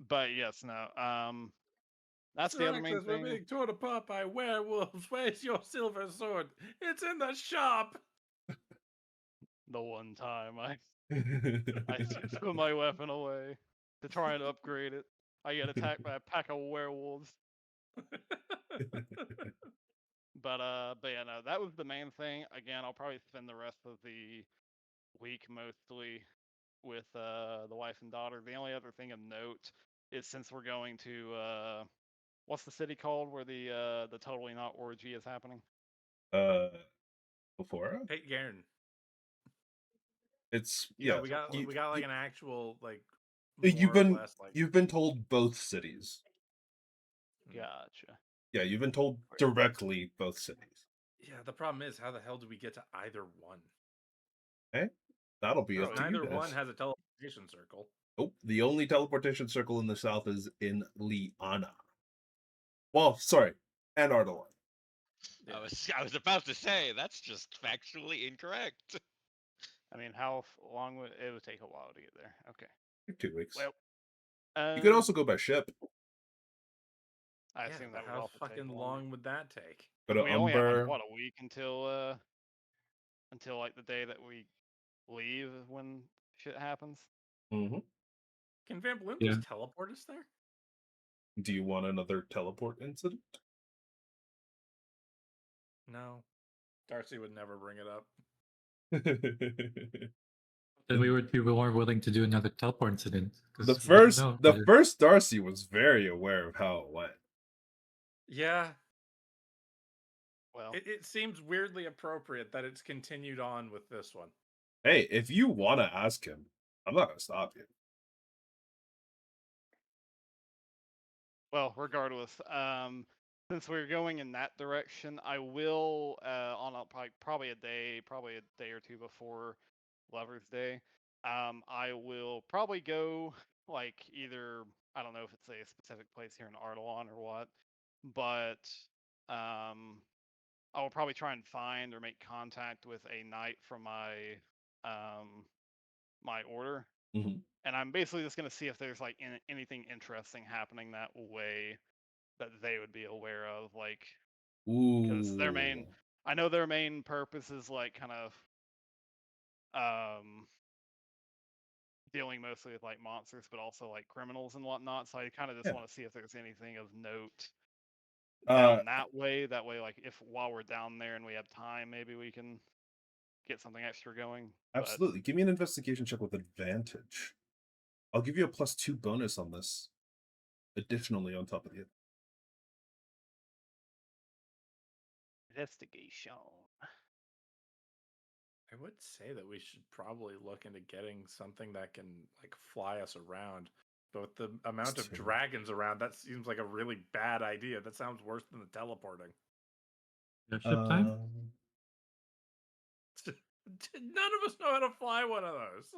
But yes, no. That's the other main We're thing. being torn apart by werewolves. Where's your silver sword? It's in the shop. The one time I threw my weapon away to try and upgrade it, I get attacked by a pack of werewolves. But yeah, no, that was the main thing. Again, I'll probably spend the rest of the week mostly with the wife and daughter. The only other thing of note is, since we're going to what's the city called where the totally not orgy is happening? Before Pate Garen. it's Yeah, yeah. we got like an actual like You've more or been less like you've been told both cities. Gotcha. Yeah, you've been told directly both cities. Yeah, the problem is, how the hell do we get to either one? Okay, that'll be up Oh, to you Neither guys. one has a teleportation circle. Nope, the only teleportation circle in the south is in Liana. Well, sorry, and Ardalon. Yeah. I was about to say that's just factually incorrect. I mean, how long would it would take a while to get there? Okay. Like 2 weeks. Well, You could also go by ship. I Yeah, assume but that would how also take fucking longer. long would that take? Go to We only have Umber. what, a week until like the day that we leave when shit happens. Mm-hmm. Can Van Bloom Yeah. just teleport us there? Do you want another teleport incident? No. Darcy would never bring it up. Then we were willing to do another teleport incident. 'cause the we didn't first know the that- first Darcy was very aware of how it went. Yeah, Well, it seems weirdly appropriate that it's continued on with this one. Hey, if you want to ask him, I'm not gonna stop you. well, regardless, since we're going in that direction, I will on probably a day or two before Lover's Day, I will probably go like either, I don't know if it's a specific place here in Ardalon or what, but I will probably try and find or make contact with a knight from my my order, Mhm. and I'm basically just gonna see if there's like anything interesting happening that way that they would be aware of, like, because Ooh. I know their main purpose is like kind of um dealing mostly with like monsters, but also like criminals and whatnot. So I kind of just Yeah. want to see if there's anything of note Uh, down that way. That way, like if while we're down there and we have time, maybe we can get something extra going. absolutely. Give me an investigation check with advantage. I'll give you a +2 bonus on this. Additionally, on top of the Investigation. I would say that we should probably look into getting something that can like fly us around. But with the amount of Two. dragons around, that seems like a really bad idea. That sounds worse than the teleporting. Ship time? None of us know how to fly one of those.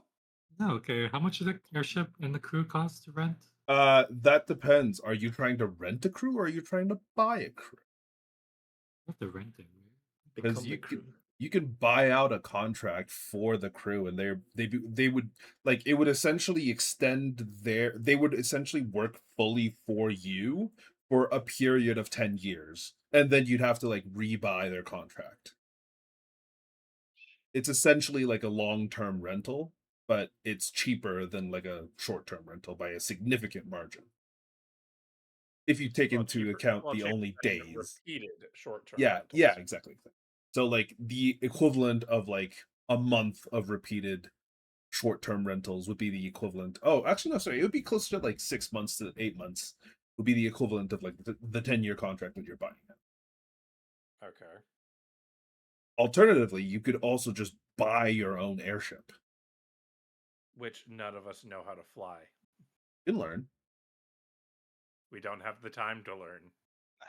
No, okay. How much does the airship and the crew cost to rent? That depends. Are you trying to rent a crew or are you trying to buy a crew? What the renting? Because Become the crew. you can buy out a contract for the crew, and they would like it would essentially they would essentially work fully for you for a period of 10 years, and then you'd have to like rebuy their contract. It's essentially like a long-term rental, but it's cheaper than like a short-term rental by a significant margin. If you take into account the cheaper only than days. repeated short-term Yeah, rentals. yeah, exactly. So like the equivalent of like a month of repeated short-term rentals would be the equivalent. Oh, actually no, sorry, it would be closer to like 6 months to 8 months would be the equivalent of like the 10-year contract that you're buying. Okay. Alternatively, you could also just buy your own airship. Which none of us know how to fly. You can learn. We don't have the time to learn.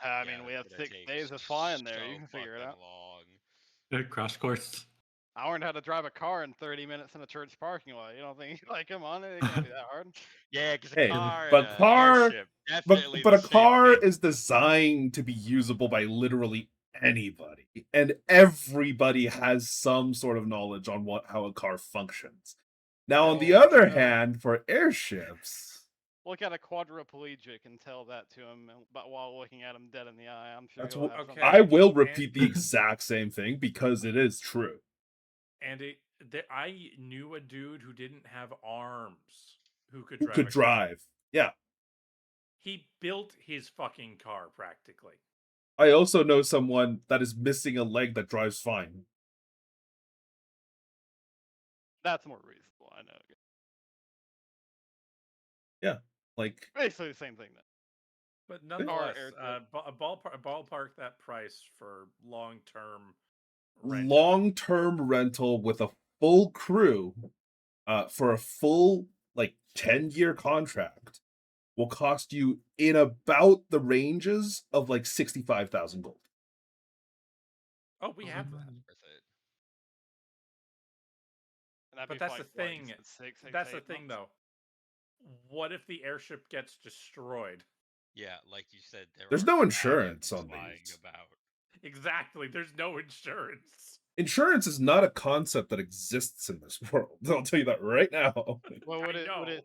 I Yeah, mean, we have it's gonna 6 take days of flying there. You so can figure it fucking out. long. Crash course. I learned how to drive a car in 30 minutes in a church parking lot. You don't think, like, come on, it can't be that hard. Yeah, because a Hey, car but and car- airship, But definitely but the a same car thing. is designed to be usable by literally anybody, and everybody has some sort of knowledge on how a car functions. Now, on the Well, other hand, for airships, Look at a quadriplegic and tell that to him, but while looking at him dead in the eye, I'm sure that's he'll what have something. Okay. I will repeat the exact same thing because it is true. And I knew a dude who didn't have arms who could Who drive. could drive? Yeah. He built his fucking car practically. I also know someone that is missing a leg that drives fine. That's more reasonable. I know. Yeah, like Basically the same thing then. But nonetheless, air ballpark that price for long-term long-term rental with a full crew, for a full like 10-year contract will cost you in about the ranges of like 65,000 gold. Oh, we have that. Worth it. And that'd But be that's fine the for, like, thing. six That's to the 8 thing, months. though. What if the airship gets destroyed? Yeah, like you said, There's are no bad insurance ends on flying these. about. Exactly. There's no insurance. Insurance is not a concept that exists in this world. I'll tell you that right now. Well, I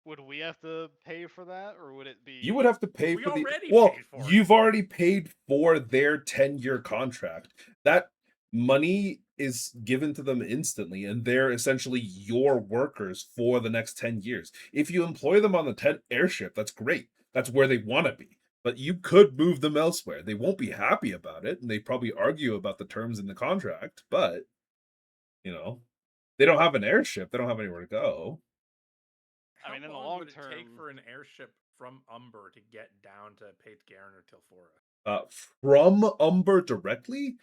would we have to pay for that, or would it be? You would have to pay We for the already well. paid for it. You've already paid for their 10-year contract. That money is given to them instantly, and they're essentially your workers for the next 10 years. If you employ them on the 10 airship, that's great. That's where they want to be. But you could move them elsewhere. They won't be happy about it, and they probably argue about the terms in the contract, but you know, they don't have an airship, they don't have anywhere to go. How in the long long would it take term- for an airship from Umber to get down to Pate Garen or Tilfora? From Umber directly,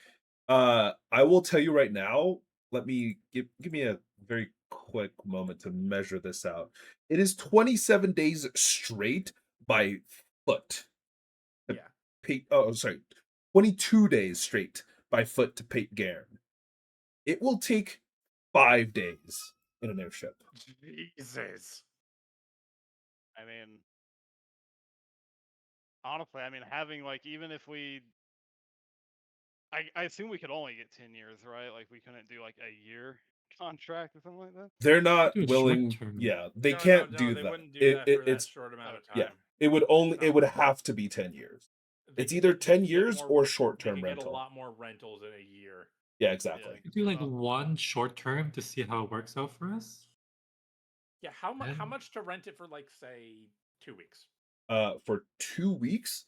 I will tell you right now. Let me give me a very quick moment to measure this out. It is 27 days straight by foot. Yeah. Oh, sorry, 22 days straight by foot to Pate Garen. It will take 5 days in an airship. Jesus. I mean, honestly, having, like, even if we, I assume we could only get 10 years, right? Like, we couldn't do like a year contract or something like that. They're not Do it willing. short-term. Yeah, they No, can't no, do they that. wouldn't do that for that It's short amount of time. yeah. It would only. It's It not- would have to be 10 years. They It's could either get- they 10 could get years more- or they short-term could get rental. a lot more rentals in a year. Yeah, exactly. We do like one short term to see how it works out for us. Yeah, how And- much to rent it for, like, say, 2 weeks? For 2 weeks,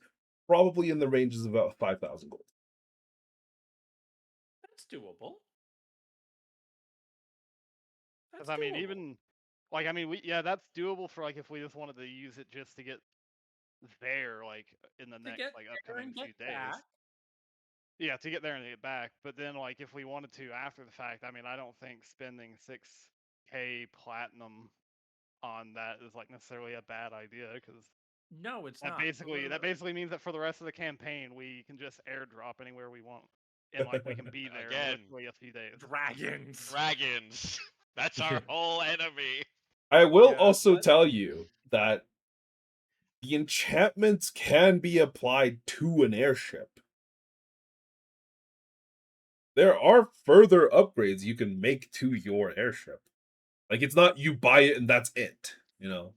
probably in the ranges of about 5,000 gold. That's doable. Because That's doable. even, like, that's doable for, like, if we just wanted to use it just to get there, like, in the To next, get like, there upcoming and few get days. back. Yeah, to get there and get back. But then, like, if we wanted to after the fact, I don't think spending 6K platinum on that is, like, necessarily a bad idea, because No, it's that not. basically means that for the rest of the campaign we can just airdrop anywhere we want, and, like, we can be there Again. in literally a few days. Dragons. Dragons. That's our whole enemy. I will Yeah, also but- tell you that the enchantments can be applied to an airship. there are further upgrades you can make to your airship. Like it's not you buy it and that's it, you know.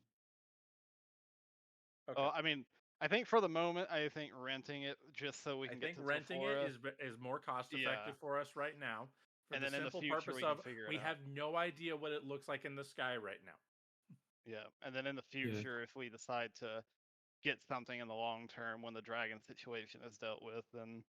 Okay. I mean, I think for the moment, I think renting it just so we I can think get to renting Sephora. it is more cost effective Yeah. for us right now. For And the then in the simple future, purpose we can of figure it we out. have no idea what it looks like in the sky right now. Yeah, and then in the future, if we decide to get something in the long term when the dragon situation is dealt with, then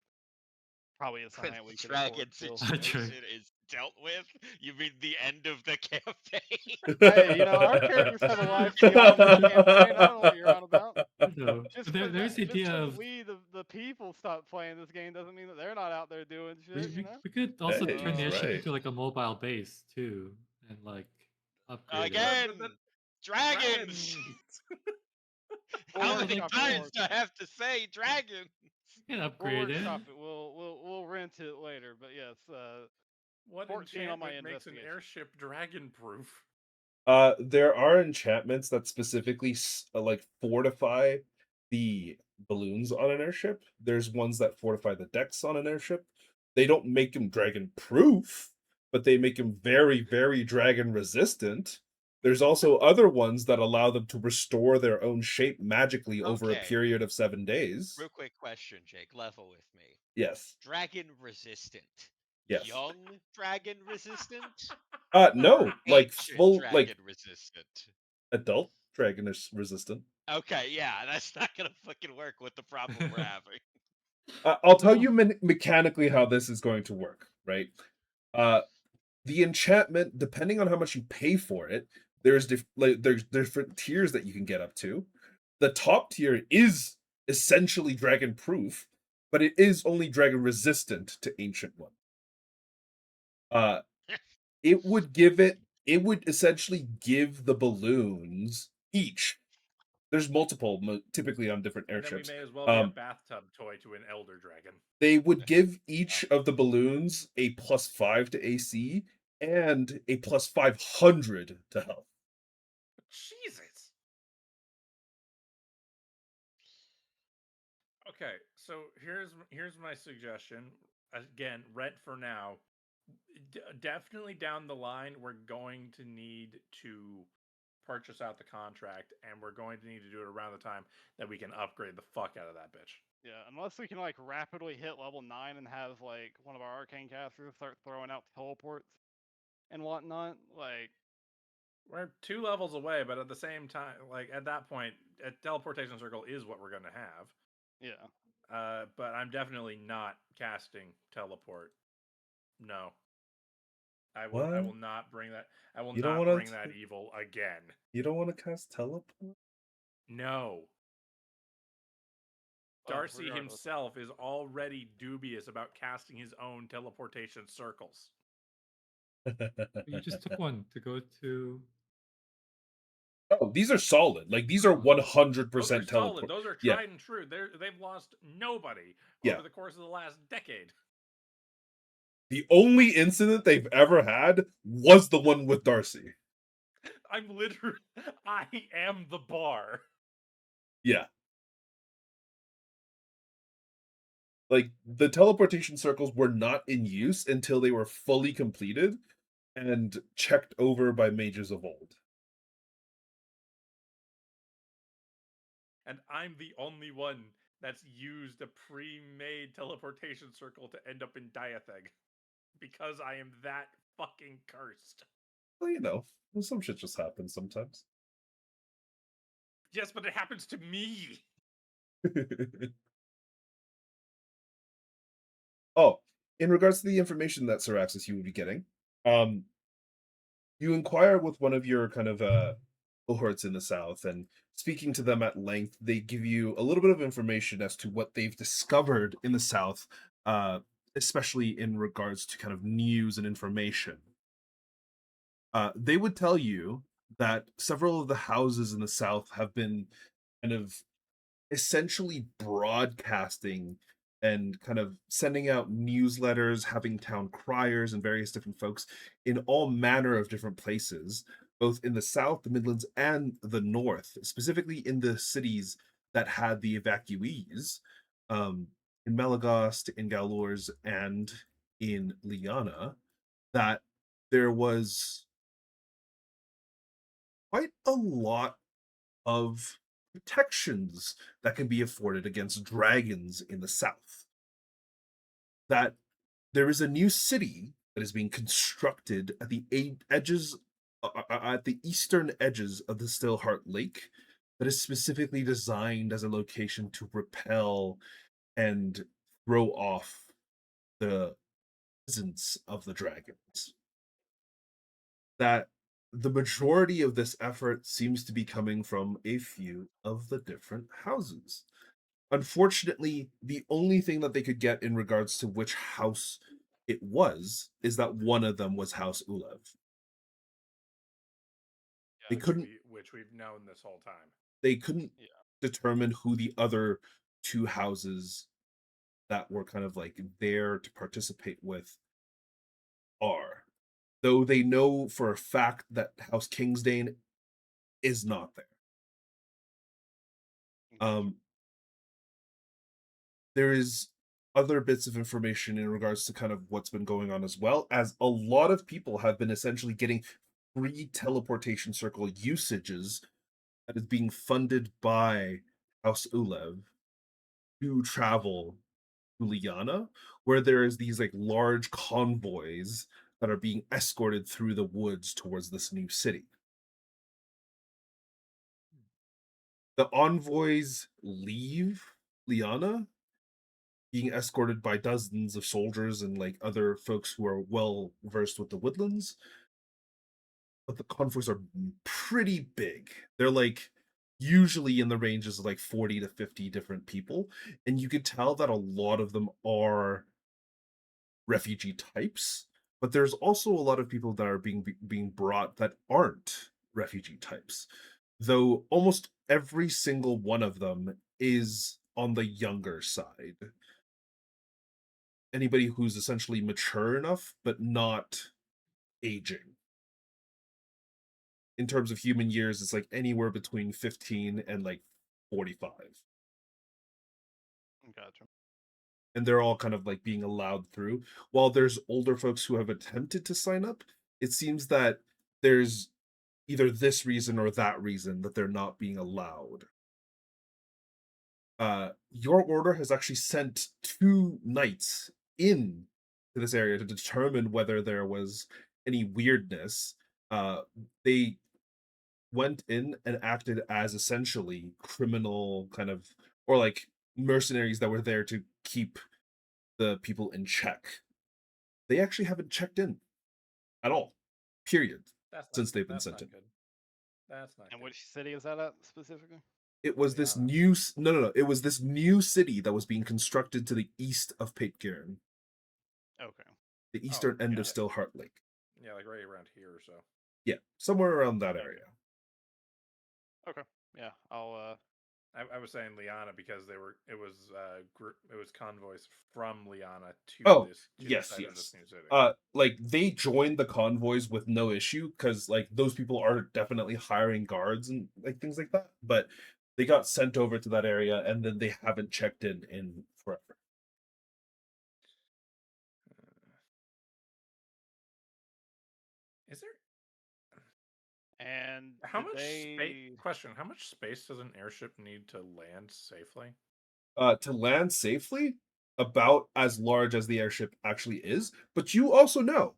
probably it's When something that the we could dragon afford still. situation is dealt with, you mean the end of the campaign? Hey, our characters have a life beyond this campaign. I don't know what you're on about. No. Just There, there's the idea of we, the people, stop playing this game doesn't mean that they're not out there doing we, shit. we, we could also Hey, turn the he's airship right. into like a mobile base too, and like upgrade it. Again, Dragons! dragons. We'll How Well, many like, workshop it. times do I have to say dragons? you can We'll upgrade it. workshop it. We'll rent it later. But yes, What 14 on my enchantment makes an investigation. airship dragon proof? There are enchantments that specifically like fortify the balloons on an airship. There's ones that fortify the decks on an airship. They don't make them dragon proof, but they make them very, very dragon resistant. There's also other ones that allow them to restore their own shape magically over a Okay. period of 7 days. Real quick question, Jake. Level with me. Yes. Dragon resistant. Yes. Young dragon resistant? No, like Ancient full dragon resistant. adult dragon is resistant. Okay, yeah, that's not gonna fucking work with the problem we're having. I'll tell you mechanically how this is going to work, right? The enchantment, depending on how much you pay for it, there's there's different tiers that you can get up to. The top tier is essentially dragon proof, but it is only dragon resistant to ancient one. It would essentially give the balloons each. There's multiple, typically on different And then we airships. may as well be a bathtub toy to an elder dragon. They would give each of the balloons a +5 to AC and a +500 to health. Jesus. Okay, so here's my suggestion. Again, rent for now. Definitely down the line, we're going to need to purchase out the contract, and we're going to need to do it around the time that we can upgrade the fuck out of that bitch. Yeah, unless we can like rapidly hit level 9 and have like one of our arcane casters start throwing out teleports and whatnot. Like, we're 2 levels away, but at the same time, like at that point, a teleportation circle is what we're going to have. yeah. But I'm definitely not casting teleport. No. I will not bring that. I will not bring that evil again. You don't want to cast teleport? No. Darcy regardless. himself is already dubious about casting his own teleportation circles. You just took one to go to. Oh, these are solid. Like these are 100% Those are teleport. solid. Those are tried and true. They've lost nobody over the course of the last decade. The only incident they've ever had was the one with Darcy. I am the bar. Yeah. Like the teleportation circles were not in use until they were fully completed and checked over by mages of old. And I'm the only one that's used a pre-made teleportation circle to end up in Diatheg. Because I am that fucking cursed. Well, some shit just happens sometimes. Yes, but it happens to me. Oh, in regards to the information that Syraxis you would be getting, you inquire with one of your kind of cohorts in the south, and speaking to them at length, they give you a little bit of information as to what they've discovered in the south, especially in regards to kind of news and information. They would tell you that several of the houses in the south have been kind of essentially broadcasting and kind of sending out newsletters, having town criers and various different folks in all manner of different places, both in the south, the Midlands, and the north, specifically in the cities that had the evacuees, in Melagast, in Galors, and in Liana that there was quite a lot of protections that can be afforded against dragons in the south. That there is a new city that is being constructed at the edges, at the eastern edges of the Stillheart Lake, that is specifically designed as a location to repel and throw off the presence of the dragons. That the majority of this effort seems to be coming from a few of the different houses. Unfortunately, the only thing that they could get in regards to which house it was is that one of them was House Ulev. They couldn't which we've known this whole time. they couldn't Yeah. determine who the other two houses that were kind of like there to participate with are. Though they know for a fact that House Kingsdane is not there. Gotcha. There is other bits of information in regards to kind of what's been going on as well, as a lot of people have been essentially getting free teleportation circle usages that is being funded by House Ulev to travel to Liana, where there is these like large convoys that are being escorted through the woods towards this new city. The envoys leave Liana being escorted by dozens of soldiers and like other folks who are well versed with the woodlands. But the convoys are pretty big. They're like usually in the ranges of like 40 to 50 different people. And you could tell that a lot of them are refugee types, but there's also a lot of people that are being brought that aren't refugee types. Though almost every single one of them is on the younger side. Anybody who's essentially mature enough but not aging. In terms of human years, it's like anywhere between 15 and like 45. Gotcha. And they're all kind of like being allowed through. While there's older folks who have attempted to sign up, it seems that there's either this reason or that reason that they're not being allowed. Your order has actually sent 2 knights in to this area to determine whether there was any weirdness. They went in and acted as essentially criminal kind of, or like mercenaries that were there to keep the people in check. They actually haven't checked in at all, period, since they've been sent in. Good. That's not And good. which city is that at specifically? It was this Liana. new no, it was this new city that was being constructed to the east of Pategirin, Okay. the eastern end of yeah. Stillheart Lake. Yeah, like right around here or so. Yeah, somewhere around that area. Okay. Yeah. I'll I was saying Liana because it was convoys from Liana to Oh, this yes, side of yes. this new city. Like they joined the convoys with no issue because like those people are definitely hiring guards and like things like that. But they got sent over to that area and then they haven't checked in forever. Is there and how did much they space? Question: how much space does an airship need to land safely? To land safely, about as large as the airship actually is. But you also know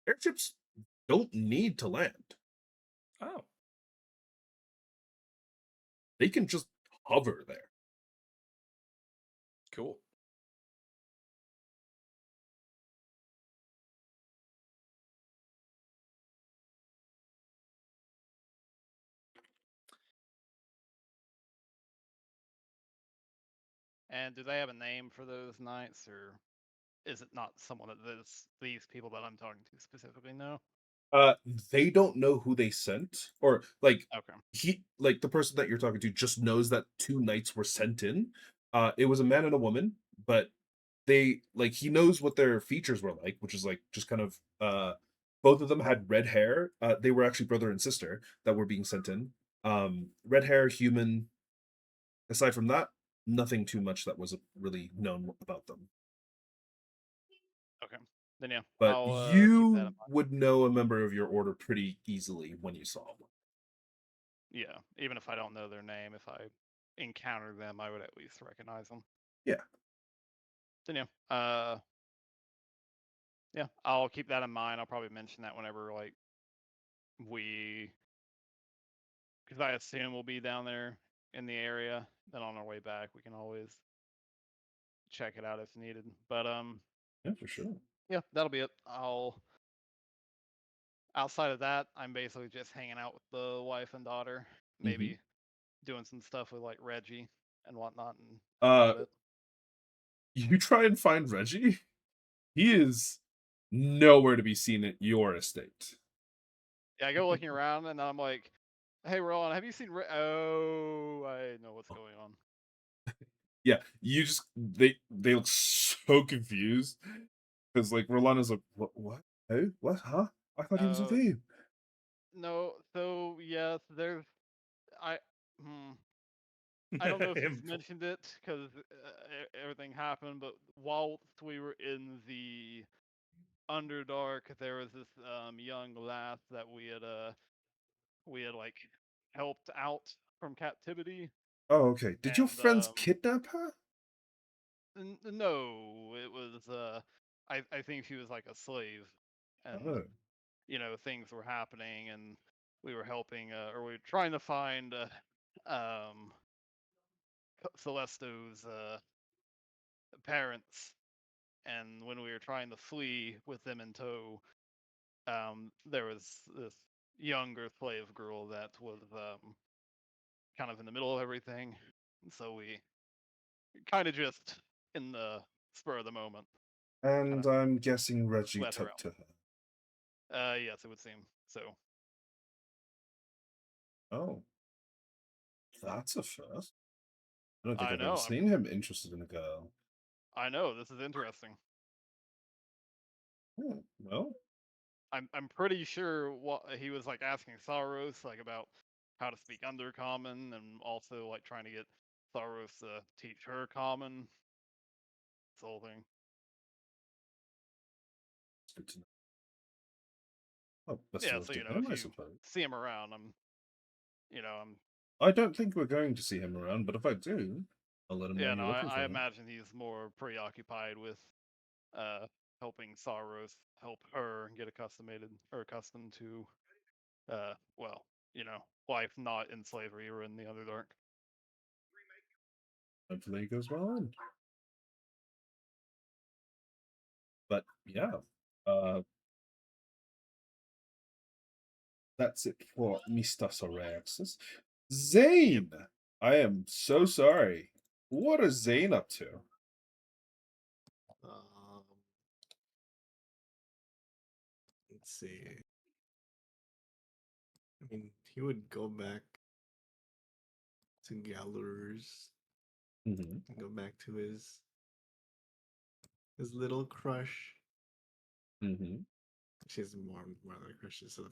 airships don't need to land. Oh, They can just hover there. cool. and do they have a name for those knights, or is it not someone that these people that I'm talking to specifically know? Uh, they don't know who they sent, or like Okay. like the person that you're talking to just knows that 2 knights were sent in. It was a man and a woman, but they like he knows what their features were like, which is like just kind of both of them had red hair. They were actually brother and sister that were being sent in. Red hair, human. Aside from that, nothing too much that was really known about them. Okay. Then yeah, But I'll keep that in you mind. would know a member of your order pretty easily when you saw one. Yeah, even if I don't know their name, if I encounter them, I would at least recognize them. Yeah. Then yeah, I'll keep that in mind. I'll probably mention that whenever like because I assume we'll be down there in the area. Then on our way back, we can always check it out if needed. But Yeah, for sure. yeah, that'll be it. Outside of that, I'm basically just hanging out with the wife and daughter, maybe doing some stuff with like Reggie and whatnot, and that's about it. You try and find Reggie. He is nowhere to be seen at your estate. Yeah, I go looking around and I'm like, "Hey, Roland, have you seen? Oh, I know what's going on." Yeah, you just they look so confused because like Rolana's like, what? Who? What? Huh? I thought he was with Oh, you. no. So yes, there's I. Hmm, I don't know if he's mentioned it because everything happened, but whilst we were in the Underdark, there was this young lass that we had like helped out from captivity, Oh, okay. Did your and friends kidnap her? no, it was I think she was like a slave, and Oh. things were happening, and we were helping or we were trying to find um Celesto's parents, and when we were trying to flee with them in tow, there was this younger slave girl that was kind of in the middle of everything. So we kind of just in the spur of the moment kind And of I'm guessing Reggie let her took out. to her. Yes, it would seem so. Oh, that's a first. I don't think I I've ever know. seen him interested in a girl. I know. This is interesting. Oh, well, I'm pretty sure what he was like asking Saros like about how to speak Undercommon, and also like trying to get Saros to teach her Common. This whole thing. it's good to know. Oh, best Yeah. of luck So to him, if I you suppose. see him around, I'm I don't think we're going to see him around, but if I do, I'll let him know yeah. No, you're looking for I him. imagine he's more preoccupied with uh helping Saros help her get accustomed to well, life not in slavery or in the Underdark. Hopefully it goes well. But yeah, uh, that's it for Mr. Soraxis. Zane! I am so sorry. What is Zane up to? Um, let's see. I mean, he would go back to Gallows Mm-hmm. and go back to his little crush. Mm-hmm. She's more than a crush. She's a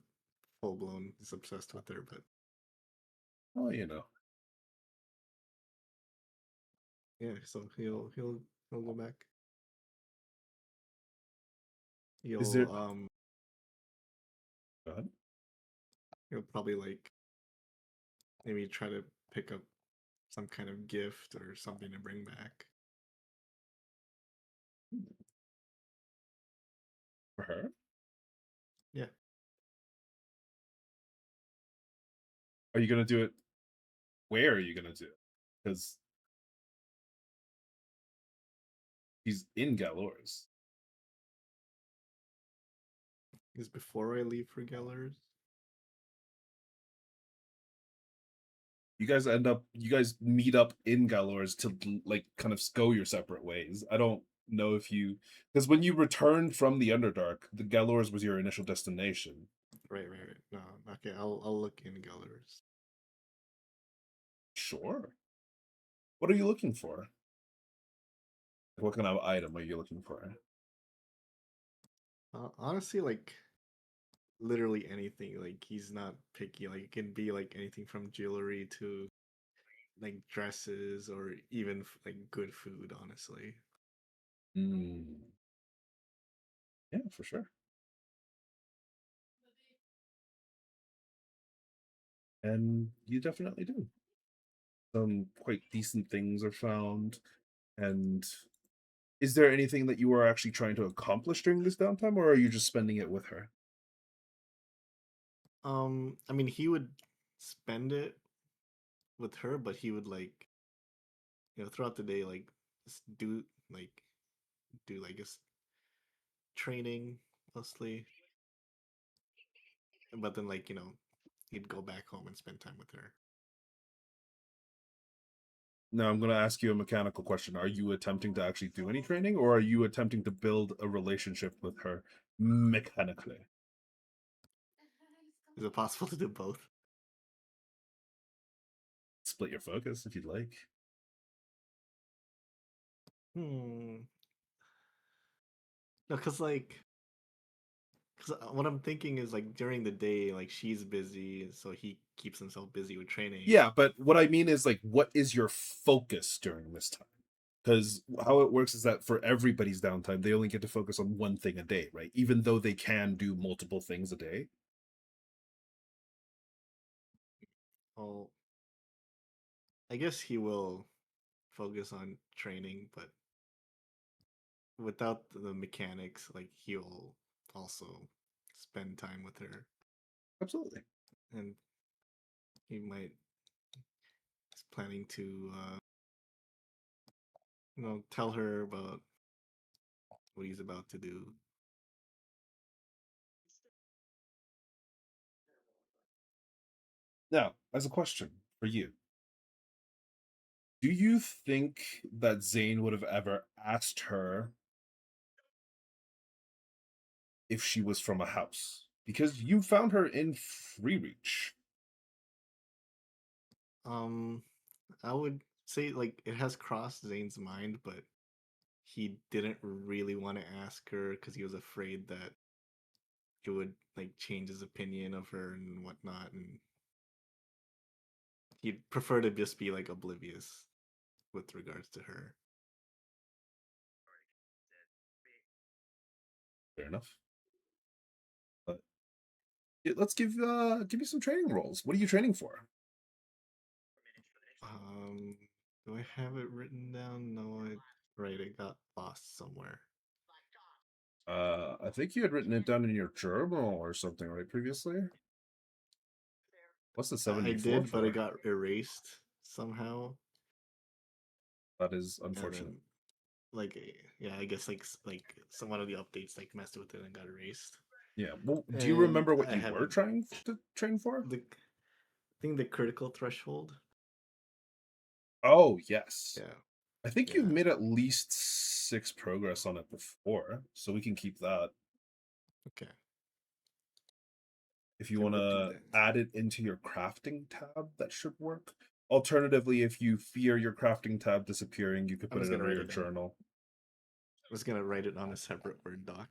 full blown. He's obsessed with her, but Oh, you know. yeah. So he'll go back. Is there... Go ahead. He'll probably like maybe try to pick up some kind of gift or something to bring back. For her? Yeah. Are you gonna do it? Where are you gonna do it? Because he's in Galores. Is before I leave for Gellers. You guys meet up in Galores to like kind of go your separate ways. I don't know if you, because when you returned from the Underdark, the Galores was your initial destination. Right. No, okay. I'll look in Gellers. Sure. What are you looking for? What kind of item are you looking for? Honestly, like literally anything. Like he's not picky. Like it can be like anything from jewelry to like dresses or even like good food. Honestly. Hmm. Yeah, for sure. And you definitely do. Some quite decent things are found. And is there anything that you are actually trying to accomplish during this downtime, or are you just spending it with her? I mean, he would spend it with her, but he would like, throughout the day, like like do like his training mostly, but then like he'd go back home and spend time with her. Now, I'm going to ask you a mechanical question. Are you attempting to actually do any training, or are you attempting to build a relationship with her mechanically? Is it possible to do both? Split your focus if you'd like. No, because what I'm thinking is like during the day, like she's busy, so he keeps himself busy with training. Yeah, but what I mean is, like, what is your focus during this time? Because how it works is that for everybody's downtime, they only get to focus on one thing a day, right? Even though they can do multiple things a day. Well, I guess he will focus on training, but without the mechanics, like he'll also spend time with her, Absolutely. and he might is planning to tell her about what he's about to do. Now, as a question for you, do you think that Zane would have ever asked her if she was from a house? Because you found her in Free Reach. I would say like it has crossed Zane's mind, but he didn't really want to ask her because he was afraid that it would like change his opinion of her and whatnot, and he'd prefer to just be like oblivious with regards to her. Fair enough. But yeah, let's give me some training roles. What are you training for? Do I have it written down? No, right, it got lost somewhere. I think you had written it down in your journal or something, right? Previously. What's the I 74 did, but it for? got erased somehow. That is And unfortunate. then, like, yeah, I guess like some one of the updates like messed with it and got erased. Yeah. Well, do you And remember what I you were haven't trying to train for? I think the critical threshold. Oh, yes. Yeah, I think you've yeah. made at least 6 progress on it before, so we can keep that. Okay. If you I want would do to that. add it into your crafting tab, that should work. Alternatively, if you fear your crafting tab disappearing, you could I'm put just it gonna under write your it down. journal. I was gonna write it on a separate Word doc.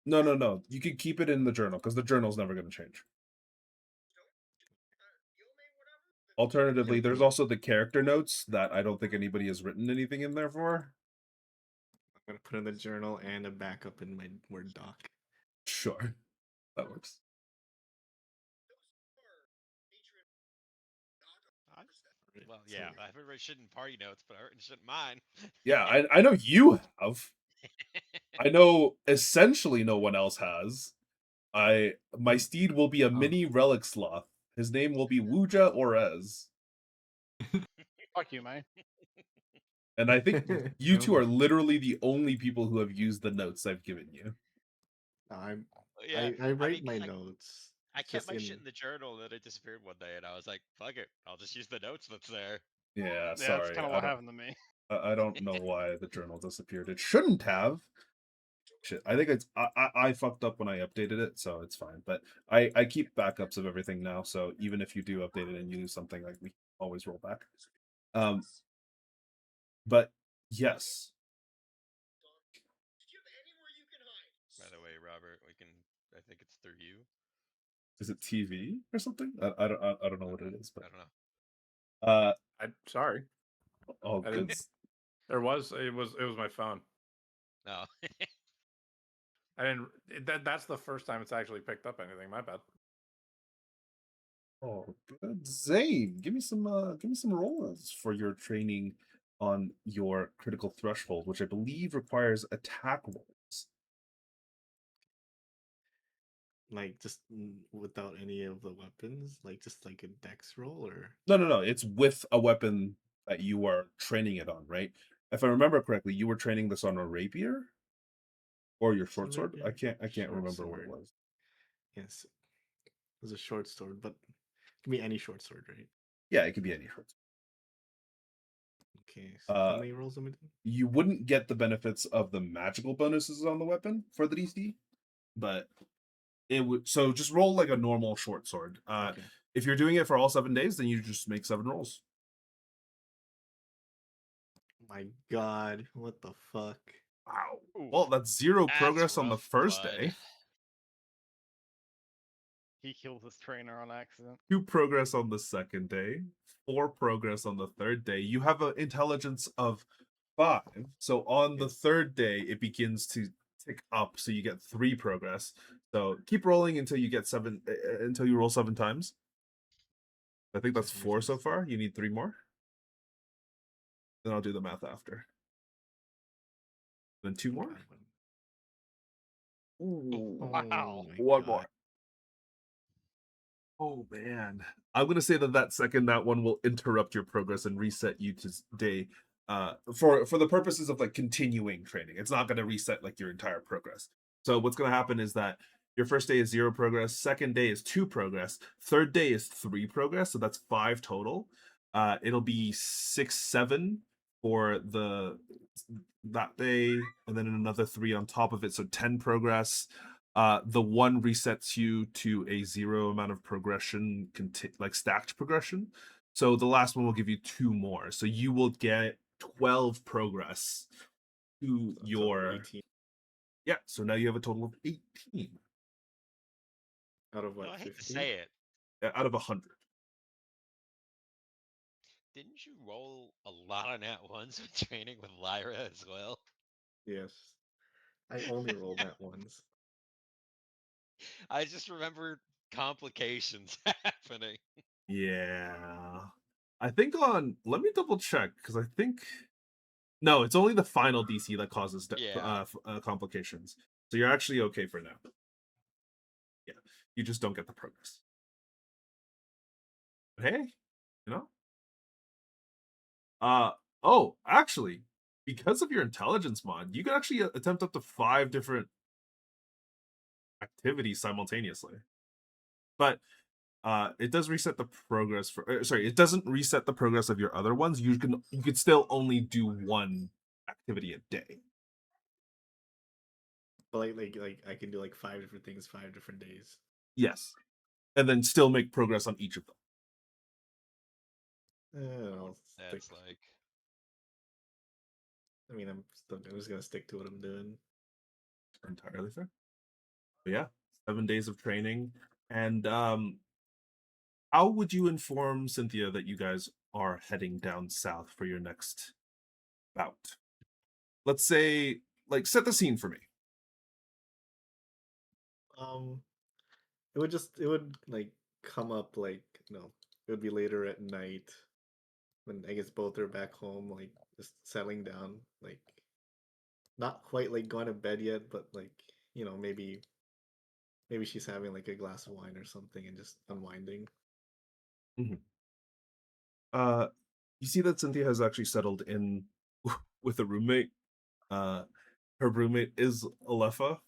No. You can keep it in the journal because the journal's never going to change. Alternatively, there's Okay. also the character notes that I don't think anybody has written anything in there for. I'm gonna put in the journal and a backup in my Word doc. Sure, that works. Well, yeah, I haven't written shit in party notes, but I written shit in mine. Yeah, I know you have. I know essentially no one else has. My steed will be a mini relic sloth. His name will be Wuja Orez. Fuck you, man. And I think you two No, are literally the only people who have used the notes I've given you. Yeah, I I write mean, my 'cause notes. I It's kept just my in shit in the journal, and then it disappeared one day, and I was like, "Fuck it, I'll just use the notes that's there." Yeah, Yeah, that's sorry. kind of what happened to me. I don't know why the journal disappeared. It shouldn't have. Shit. I think it's I fucked up when I updated it, so it's fine. But I keep backups of everything now, so even if you do update it and you do something, like, we always roll back. But yes. By the way, Robert, we can. I think it's through you. Is it TV or something? I don't know what it is, but I don't know. I'm sorry. all I good. didn't. There was it was my phone. No. I didn't. That's the first time it's actually picked up anything. My bad. Oh, good. Zane, give me some rolls for your training on your critical threshold, which I believe requires attack rolls. Like just without any of the weapons, like just like a dex roll, or No. It's with a weapon that you are training it on, right? If I remember correctly, you were training this on a rapier or your It's a short sword. I rapier? can't Short remember what it sword. was. Yes, it was a short sword, but it can be any short sword, right? Yeah, it could be any short Okay, so sword. how many rolls am I doing? You wouldn't get the benefits of the magical bonuses on the weapon for the DC, but it would. So just roll like a normal short sword. Okay. If you're doing it for all 7 days, then you just make 7 rolls. My God, what the fuck? Wow. Ooh, Well, that's 0 that's progress on the rough, first bud. day, He kills his trainer on accident. 2 progress on the second day, 4 progress on the third day. You have an intelligence of 5. So on the Yes. third day, it begins to tick up. So you get 3 progress. So keep rolling until you get 7, until you roll 7 times. I think that's 4 so far. You need 3 more. Then I'll do the math after. Then 2 more. God, Ooh, oh Wow. my one God. more. Oh man, I'm gonna say that one will interrupt your progress and reset you to day. For the purposes of like continuing training, it's not gonna reset like your entire progress. So what's gonna happen is that your first day is 0 progress, second day is 2 progress, third day is 3 progress, so that's 5 total. It'll be 6, 7 for that day, and then another 3 on top of it, so 10 progress. The one resets you to a 0 amount of progression, like stacked progression. So the last one will give you 2 more. So you will get 12 progress to So your 18 yeah. So now you have a total of 18 out of No, what, I hate to 50? say it. out of 100. Didn't you roll a lot on that ones with training with Lyra as well? Yes. I only rolled that once. I just remember complications happening. Yeah, I think on. Let me double check because I think no, it's only the final DC that causes Yeah. complications. So you're actually okay for now. Yeah, you just don't get the progress. But hey, you know. Uh oh, actually, because of your intelligence mod, you can actually attempt up to 5 different activities simultaneously. But it does reset the progress for sorry, it doesn't reset the progress of your other ones. You could still only do 1 activity a day. But like I can do like 5 different things, 5 different days. Yes. And then still make progress on each of them. I wonder I'll what stick. that's like. I mean, I'm just gonna stick to what I'm doing. Entirely fair. But yeah, 7 days of training. And how would you inform Cynthia that you guys are heading down south for your next bout? Let's say, like, set the scene for me. Um, it would like come up like it would be later at night when I guess both are back home, like just settling down, like not quite like going to bed yet, but like maybe she's having like a glass of wine or something and just unwinding. Mhm. You see that Cynthia has actually settled in with a roommate. Her roommate is Alepha,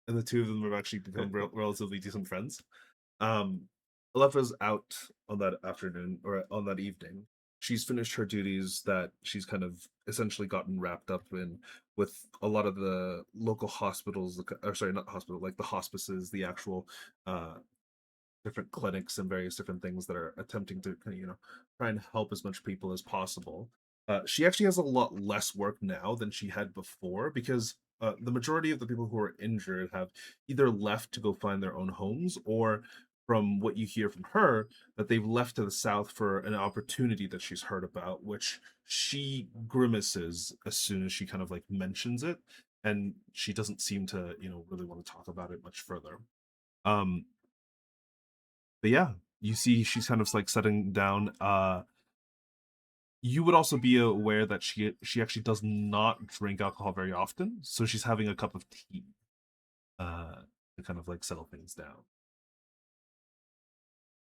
and the two of them have actually become relatively decent friends. Um, Alepha's out on that afternoon or on that evening. She's finished her duties that she's kind of essentially gotten wrapped up in with a lot of the local hospitals, or sorry, not hospital, like the hospices, the actual different clinics and various different things that are attempting to try and help as much people as possible. She actually has a lot less work now than she had before because the majority of the people who are injured have either left to go find their own homes, or from what you hear from her, that they've left to the south for an opportunity that she's heard about, which she grimaces as soon as she kind of like mentions it. and she doesn't seem to, really want to talk about it much further. Um, but yeah, you see she's kind of like setting down. You would also be aware that she actually does not drink alcohol very often, so she's having a cup of tea to kind of like settle things down.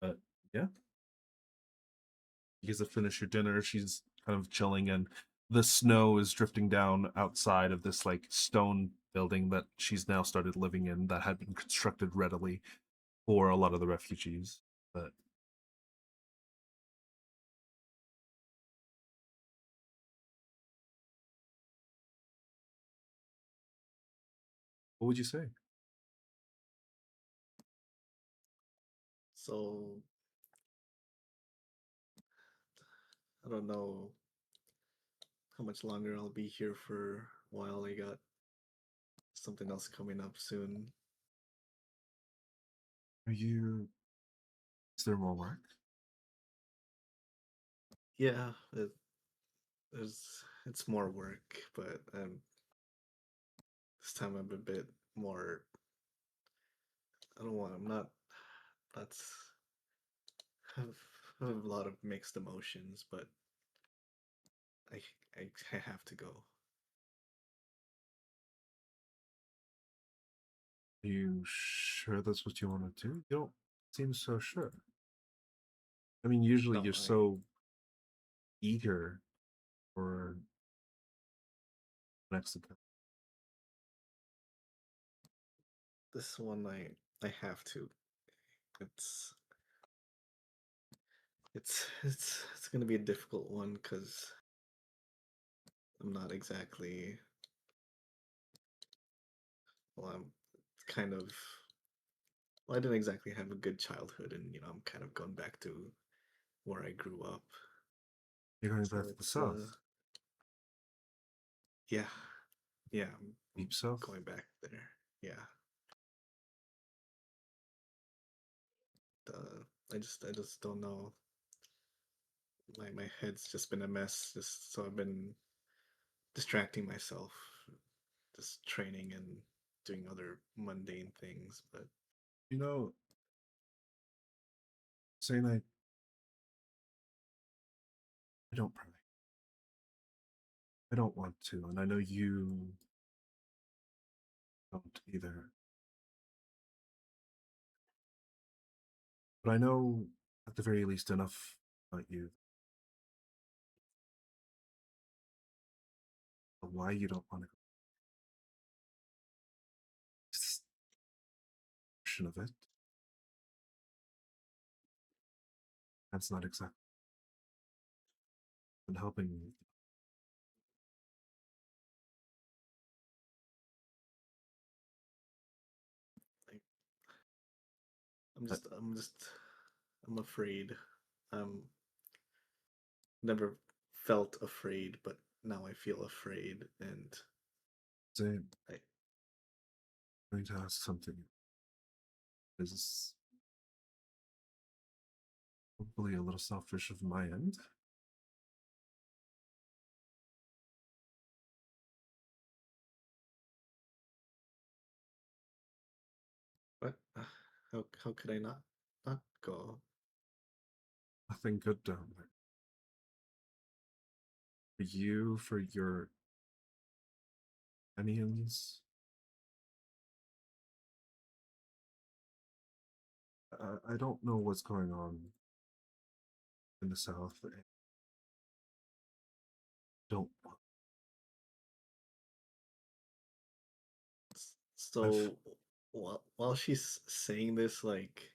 But yeah, you guys have finished your dinner. She's kind of chilling, and the snow is drifting down outside of this like stone building that she's now started living in that had been constructed readily for a lot of the refugees. But what would you say? So I don't know how much longer I'll be here for a while. I got something else coming up soon. Are you? Is there more work? Yeah, it's more work, but this time I'm a bit more. I don't want. I'm not. That's have have a lot of mixed emotions, but I I have to go. Are you sure that's what you want to do? You don't seem so sure. I mean, usually No, you're so eager for Mexico. this one I have to. It's it's gonna be a difficult one because I'm not exactly. Well, I'm kind of. Well, I didn't exactly have a good childhood, and I'm kind of going back to where I grew up. You're going So back to the it's south, yeah, yeah, I'm deep south. going back there. Yeah. I just don't know. My head's just been a mess. Just so I've been distracting myself, just training and doing other mundane things. But You know, saying I don't pray. I don't want to, and I know you don't either. But I know at the very least enough about you, why you don't want to go. This portion of it. That's not exactly been helping me. like, I'm But just I'm just I'm afraid. I'm never felt afraid, but now I feel afraid, and I'm I going to ask something. Is probably a little selfish of my end. what how could I not go? Nothing good down there. For you, for your onions. I don't know what's going on in the south. I don't. I've So while she's saying this, like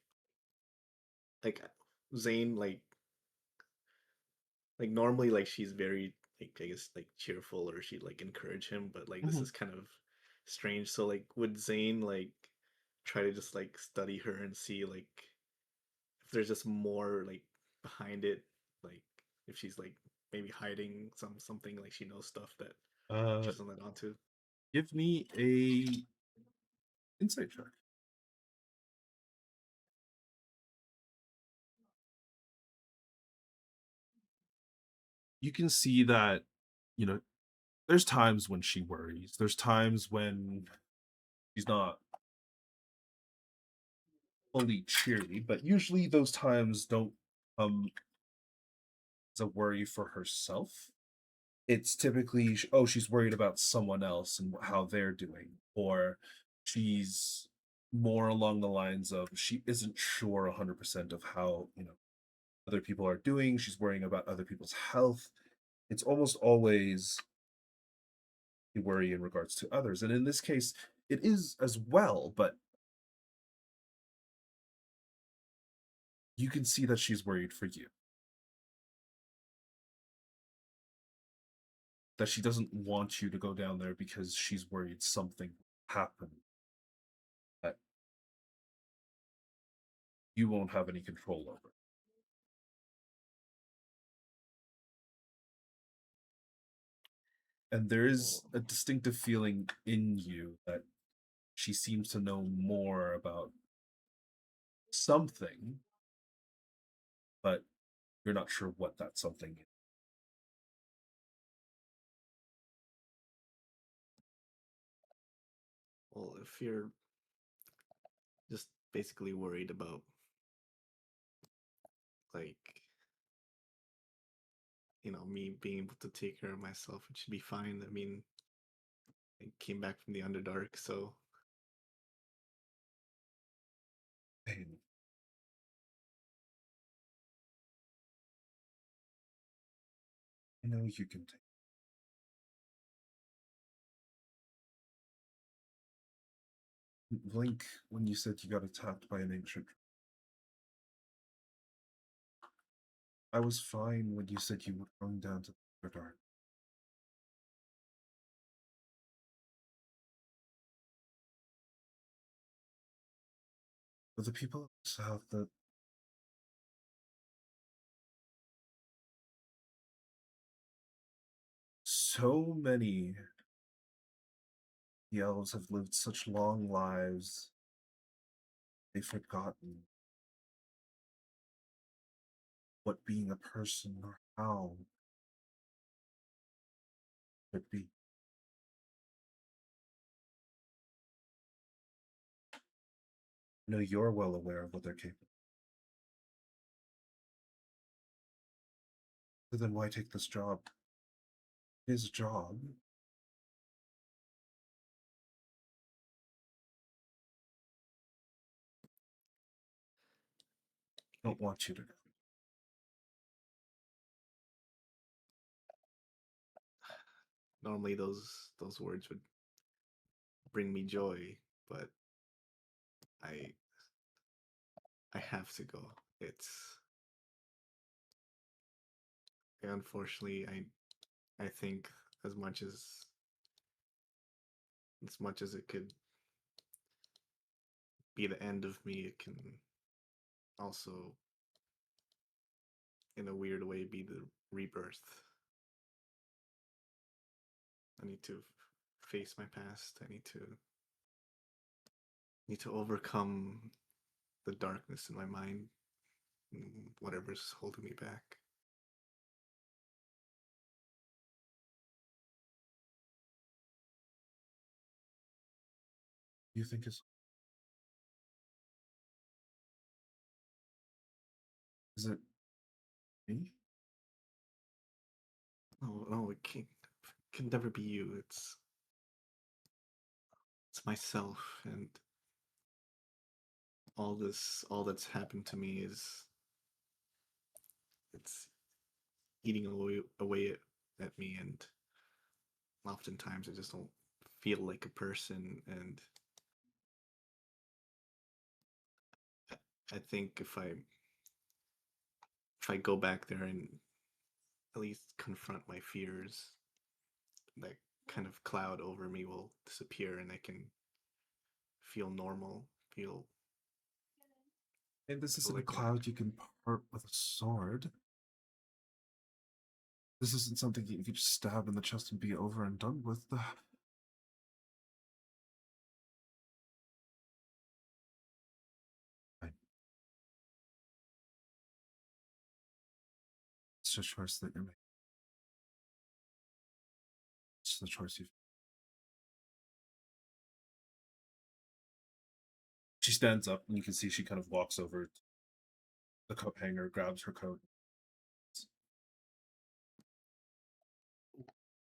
Zane, like normally, like she's very, like, I guess, like cheerful, or she'd like encourage him, but like this Mhm. is kind of strange. So like would Zane like try to just like study her and see like if there's just more like behind it, like if she's like maybe hiding something, like she knows stuff that she Uh, doesn't let on to. give me a insight check. You can see that, you know, there's times when she worries. There's times when she's not fully cheery, but usually those times don't come as a worry for herself. It's typically, oh, she's worried about someone else and how they're doing, or she's more along the lines of she isn't sure 100% of how, other people are doing. She's worrying about other people's health. It's almost always a worry in regards to others. And in this case, it is as well, but you can see that she's worried for you. That she doesn't want you to go down there because she's worried something will happen that you won't have any control over. And there is a distinctive feeling in you that she seems to know more about something, but you're not sure what that something is. Well, if you're just basically worried about, like, me being able to take care of myself, it should be fine. I mean, I came back from the Underdark, so Pain. I know you can take. Blink when you said you got attacked by an ancient. I was fine when you said you were going down to the dark. But the people of the South that so many the elves have lived such long lives, they've forgotten what being a person or how could be. I know you're well aware of what they're capable of. So then why take this job? It is a job. I don't want you to go. normally those words would bring me joy, but I I have to go. It's unfortunately I think as much as it could be the end of me, it can also in a weird way be the rebirth. I need to face my past. I need to overcome the darkness in my mind, whatever's holding me back. You think is it me? No, it can never be you. It's myself, and all that's happened to me is it's eating away at me, and oftentimes I just don't feel like a person. And I think if I go back there and at least confront my fears, that kind of cloud over me will disappear, and I can feel normal, And this feel isn't a like cloud you can part with a sword. This isn't something you could just stab in the chest and be over and done with. It's a choice that you're making. the choice you. She stands up, and you can see she kind of walks over to the coat hanger, grabs her coat.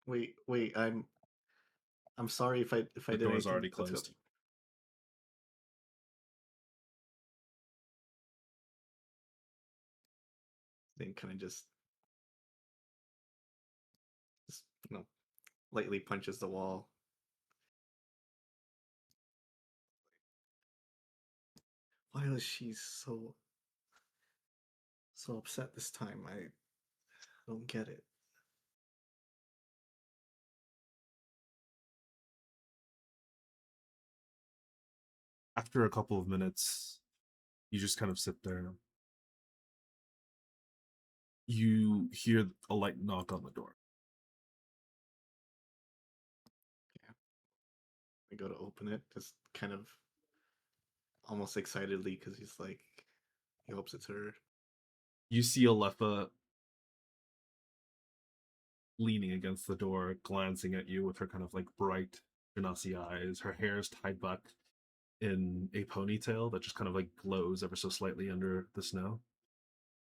Wait. I'm sorry if I The did door's anything already to closed. then kind of just lightly punches the wall. Why was she so upset this time? I don't get it. After a couple of minutes, you just kind of sit there. You hear a light knock on the door. I go to open it, just kind of almost excitedly because he hopes it's her. You see Alepha leaning against the door, glancing at you with her kind of like bright Genasi eyes. Her hair is tied back in a ponytail that just kind of like glows ever so slightly under the snow.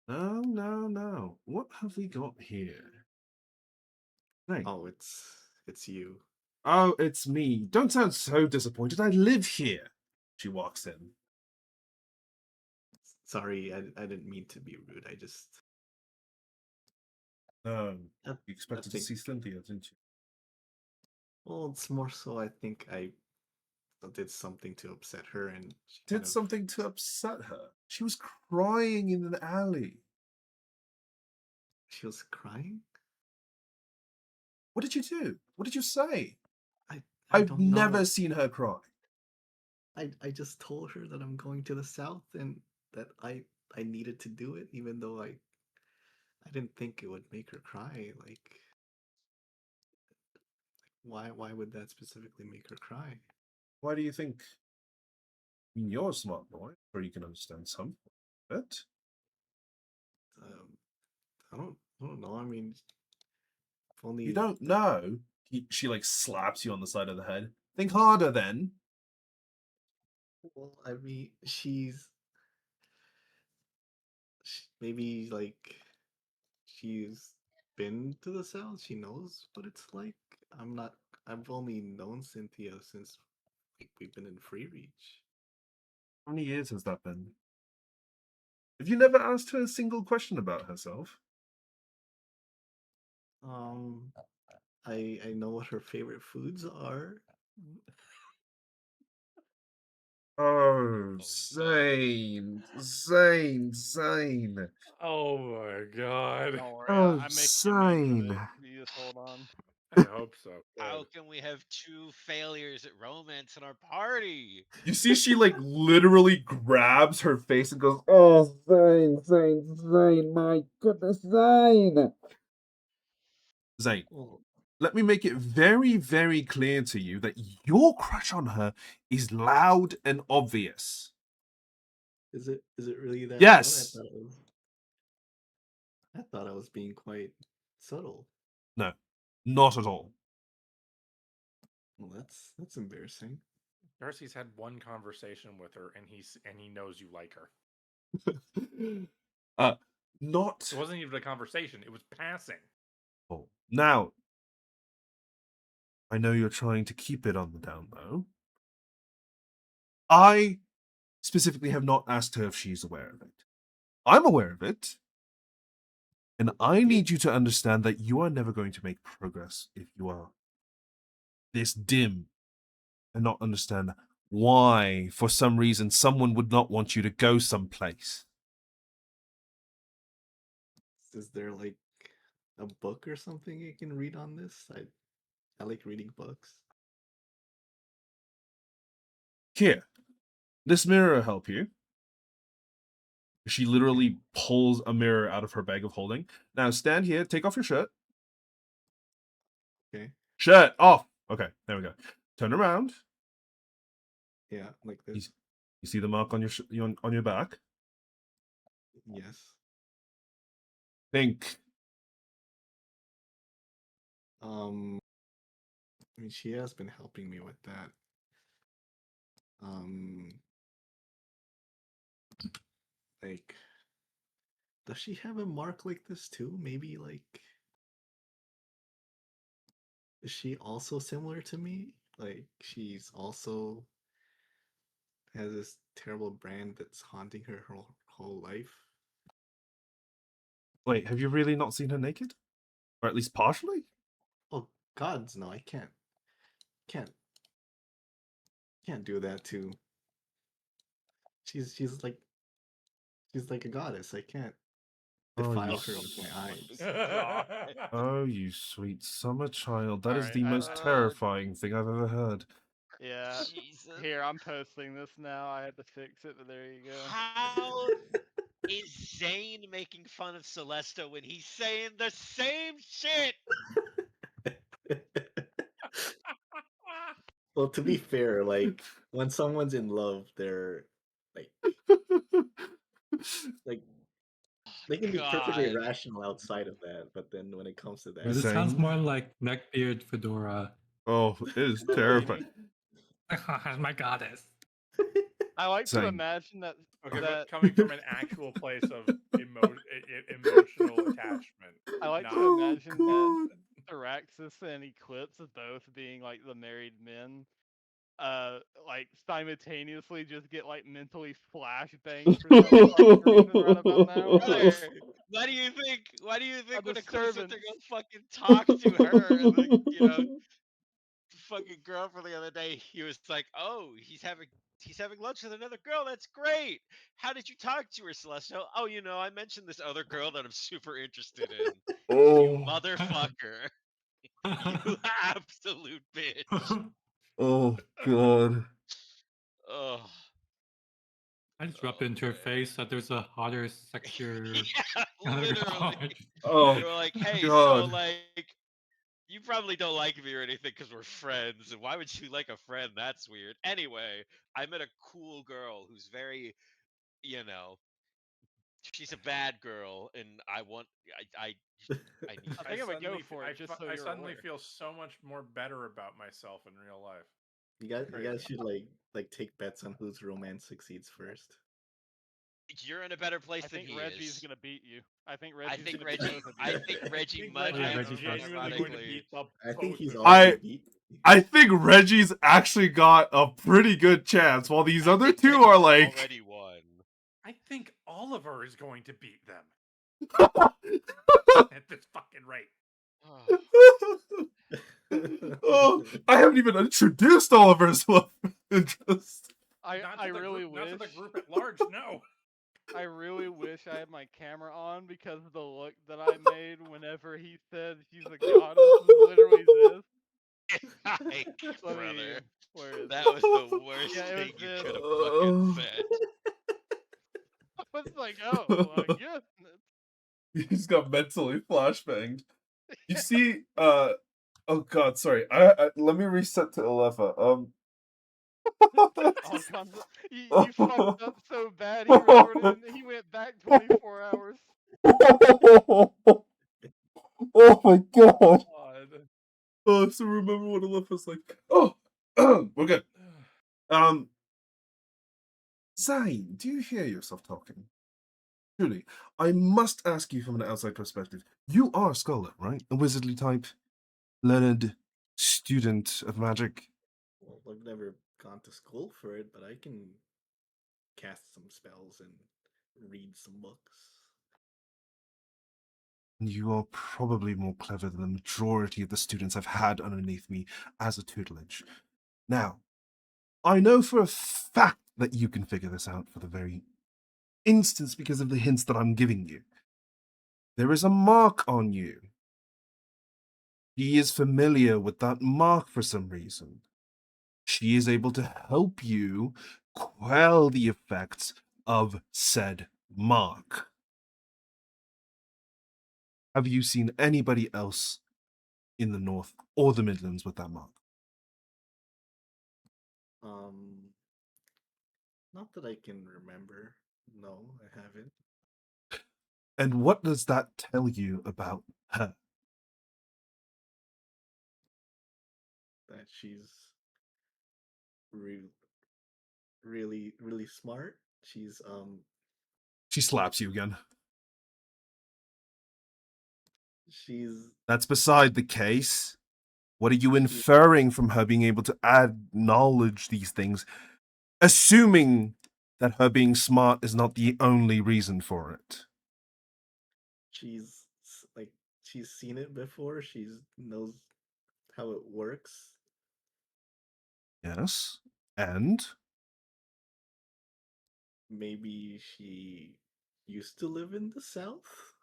No. What have we got here? Right. Oh, it's you. Oh, it's me. Don't sound so disappointed. I live here. She walks in. Sorry, I didn't mean to be rude. I just You I expected to think see Cynthia, didn't you? well, it's more so I think I did something to upset her, and she kind Did of something to upset her. She was crying in an alley. she was crying. What did you do? What did you say? I I've don't know. never seen her cry. I just told her that I'm going to the south and that I needed to do it, even though I didn't think it would make her cry. Like why would that specifically make her cry? Why do you think? I mean, you're a smart boy, or you can understand some of it. Um, I don't know. I mean, if only You don't know. She like slaps you on the side of the head. Think harder, then. well, I mean, maybe she's been to the south. She knows what it's like. I'm not. I've only known Cynthia since we've been in Free Reach. How many years has that been? Have you never asked her a single question about herself? Um, I know what her favorite foods are. Oh, Oh, Zane. Oh my god. Don't worry, Oh, I make you mean to Zane. it. You just hold on. I hope so. How Good. can we have two failures at romance in our party? You see, she like literally grabs her face and goes, "Oh, Zane, my goodness, Zane." Zane, Well, let me make it very, very clear to you that your crush on her is loud and obvious. is it really that loud? Yes. I thought I was being quite subtle. No, not at all. Well, that's embarrassing. Darcy's had one conversation with her, and he knows you like her. Not. It wasn't even a conversation; it was passing. Oh. Now, I know you're trying to keep it on the down low. I specifically have not asked her if she's aware of it. I'm aware of it. And I Do you- need you to understand that you are never going to make progress if you are this dim and not understand why, for some reason, someone would not want you to go someplace. Is there like a book or something you can read on this? I like reading books. Here, this mirror will help you. She literally pulls a mirror out of her bag of holding. Now stand here, take off your shirt. Okay. Shirt off. Okay, there we go. Turn around. Yeah, like You, this. you see the mark on on your back? Yes. Think. Um, I mean, she has been helping me with that. Like, does she have a mark like this too? Maybe like, is she also similar to me? Like, she's also has this terrible brand that's haunting her whole life. Wait, have you really not seen her naked? Or at least partially? Oh gods, no! I can't, can't do that too. She's like a goddess. I can't Oh, you defile her with my eyes. God. Oh, you sweet summer child. That is Alright, the most terrifying thing I've ever heard. Yeah. Jesus. Here, I'm posting this now. I had to fix it, but there you go. How is Zane making fun of Celesta when he's saying the same shit? Well, to be fair, like when someone's in love, they're like like they can be perfectly God. rational outside of that, but then when it comes to Yeah, that, this sounds Zane? more like neckbeard fedora. Oh, it is terrifying. As my goddess. I like to Zane. imagine that Okay, that but coming from an actual place of emotional attachment. I like not- to imagine that God. Theraxis and Eclipse both being like the married men, like simultaneously just get like mentally flashbanged for some fucking reason right about now. Brother, why do you think A when Eclipse went disturbance. to go fucking talk to her and the fucking girlfriend the other day, he was like, "Oh, he's having lunch with another girl. That's great. How did you talk to her, Celestial? Oh, I mentioned this other girl that I'm super interested in. You Oh, motherfucker. You absolute bitch. oh, God. Oh, I just rubbed oh into her man. face that there's a hotter, sexier Yeah, other literally. girl. Oh, They were like, "Hey, so God. you probably don't like me or anything because we're friends. And why would you like a friend? That's weird. Anyway, I met a cool girl who's very, you know, she's a bad girl, and I need I you." think I would go for it, just so I you're suddenly aware. feel so much more better about myself in real life. you guys Crazy. should like take bets on whose romance succeeds first. You're in a better place I than think he Reggie's is. gonna beat you. I think I Reggie's think gonna beat Reggie. both of I you. think Reggie think might yeah, Reggie Reggie is first. genuinely going to unironically. beat the I think he's both of already I- beat. I think Reggie's actually got a pretty good chance, while these I other think two are Reggie's like. already won. I think Oliver is going to beat them at this fucking rate. Oh, I haven't even introduced Oliver's love interest. I really Not to wish. the group at large. No. I really wish I had my camera on because the look that I made whenever he said she's a goddess was literally this. Like, Let me. brother, Where is that it? was the worst Yeah, it thing was you this. could have fucking said. I was like, oh, I guess. He's got mentally flashbanged. You see, oh God, sorry. I let me reset to Alefa. All kinds of, you fucked up so bad. He resorted. And he went back 24 hours. Oh my God. God. Oh, so remember what Alefa's like. Oh, we're good. Zane, do you hear yourself talking? Truly, I must ask you from an outside perspective. You are a scholar, right? A wizardly type, learned student of magic. Well, I've never gone to school for it, but I can cast some spells and read some books. You are probably more clever than the majority of the students I've had underneath me as a tutelage. Now, I know for a fact that you can figure this out for the very instance because of the hints that I'm giving you. There is a mark on you. He is familiar with that mark for some reason. She is able to help you quell the effects of said mark. Have you seen anybody else in the North or the Midlands with that mark? Not that I can remember. No, I haven't. And what does that tell you about her? she's re- really smart. She slaps you again. She's That's beside the case. What are you She- inferring from her being able to acknowledge these things, assuming that her being smart is not the only reason for it? she's like she's seen it before. She's knows how it works. Yes. And Maybe she used to live in the South.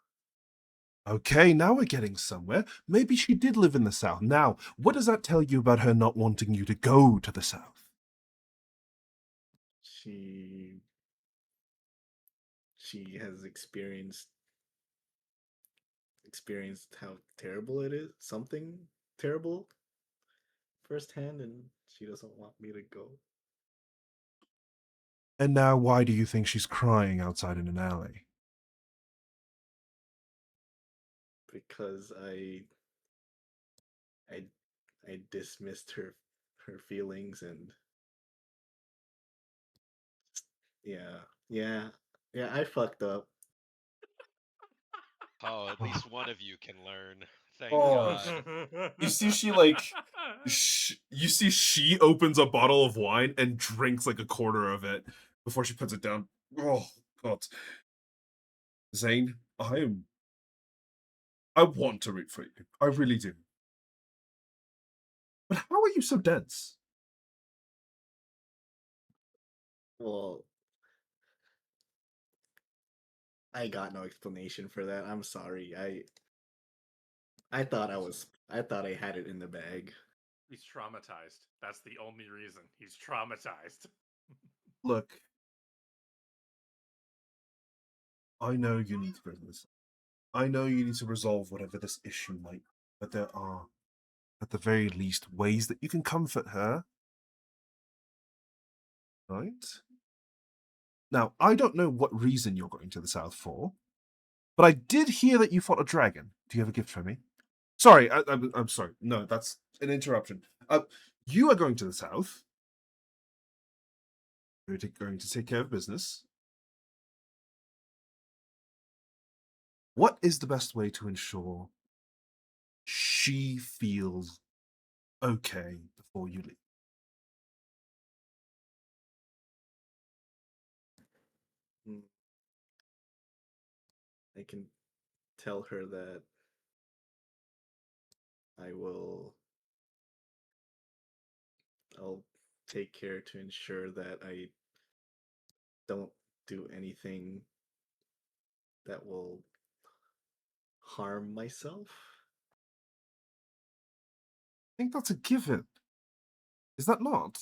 okay, now we're getting somewhere. Maybe she did live in the South. Now, what does that tell you about her not wanting you to go to the South? She has experienced how terrible it is, something terrible firsthand, and she doesn't want me to go. And now, why do you think she's crying outside in an alley? Because I I dismissed her feelings, and yeah, I fucked up. Oh, at least one of you can learn. Thank Oh, God. You see, you see, she opens a bottle of wine and drinks like a quarter of it before she puts it down. Oh God, Zane, I want to root for you. I really do. But how are you so dense? Well, I got no explanation for that. I'm sorry. I thought I had it in the bag. He's traumatized. That's the only reason. He's traumatized. Look, I know you need to bring this. I know you need to resolve whatever this issue might be, but there are, at the very least, ways that you can comfort her. Right? Now, I don't know what reason you're going to the South for, but I did hear that you fought a dragon. Do you have a gift for me? Sorry, I'm sorry. No, that's an interruption. You are going to the South. You're going to take care of business. What is the best way to ensure she feels okay before you leave? Mm. I can tell her that I will I'll take care to ensure that I don't do anything that will harm myself. I think that's a given. Is that not?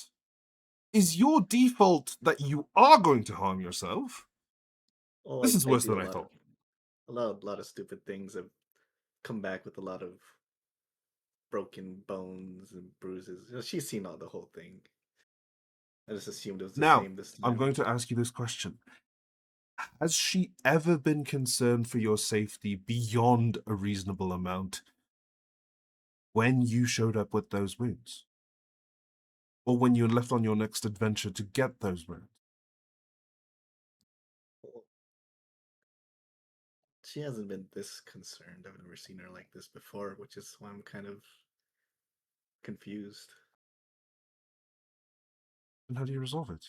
Is your default that you are going to harm yourself? Oh, This is I worse do than I thought. a lot of stupid things. I've come back with a lot of broken bones and bruises. She's seen all the whole thing. I just assumed it was the Now, same this time. I'm going to ask you this question. Has she ever been concerned for your safety beyond a reasonable amount when you showed up with those wounds? Or when you left on your next adventure to get those wounds? She hasn't been this concerned. I've never seen her like this before, which is why I'm kind of confused. And how do you resolve it?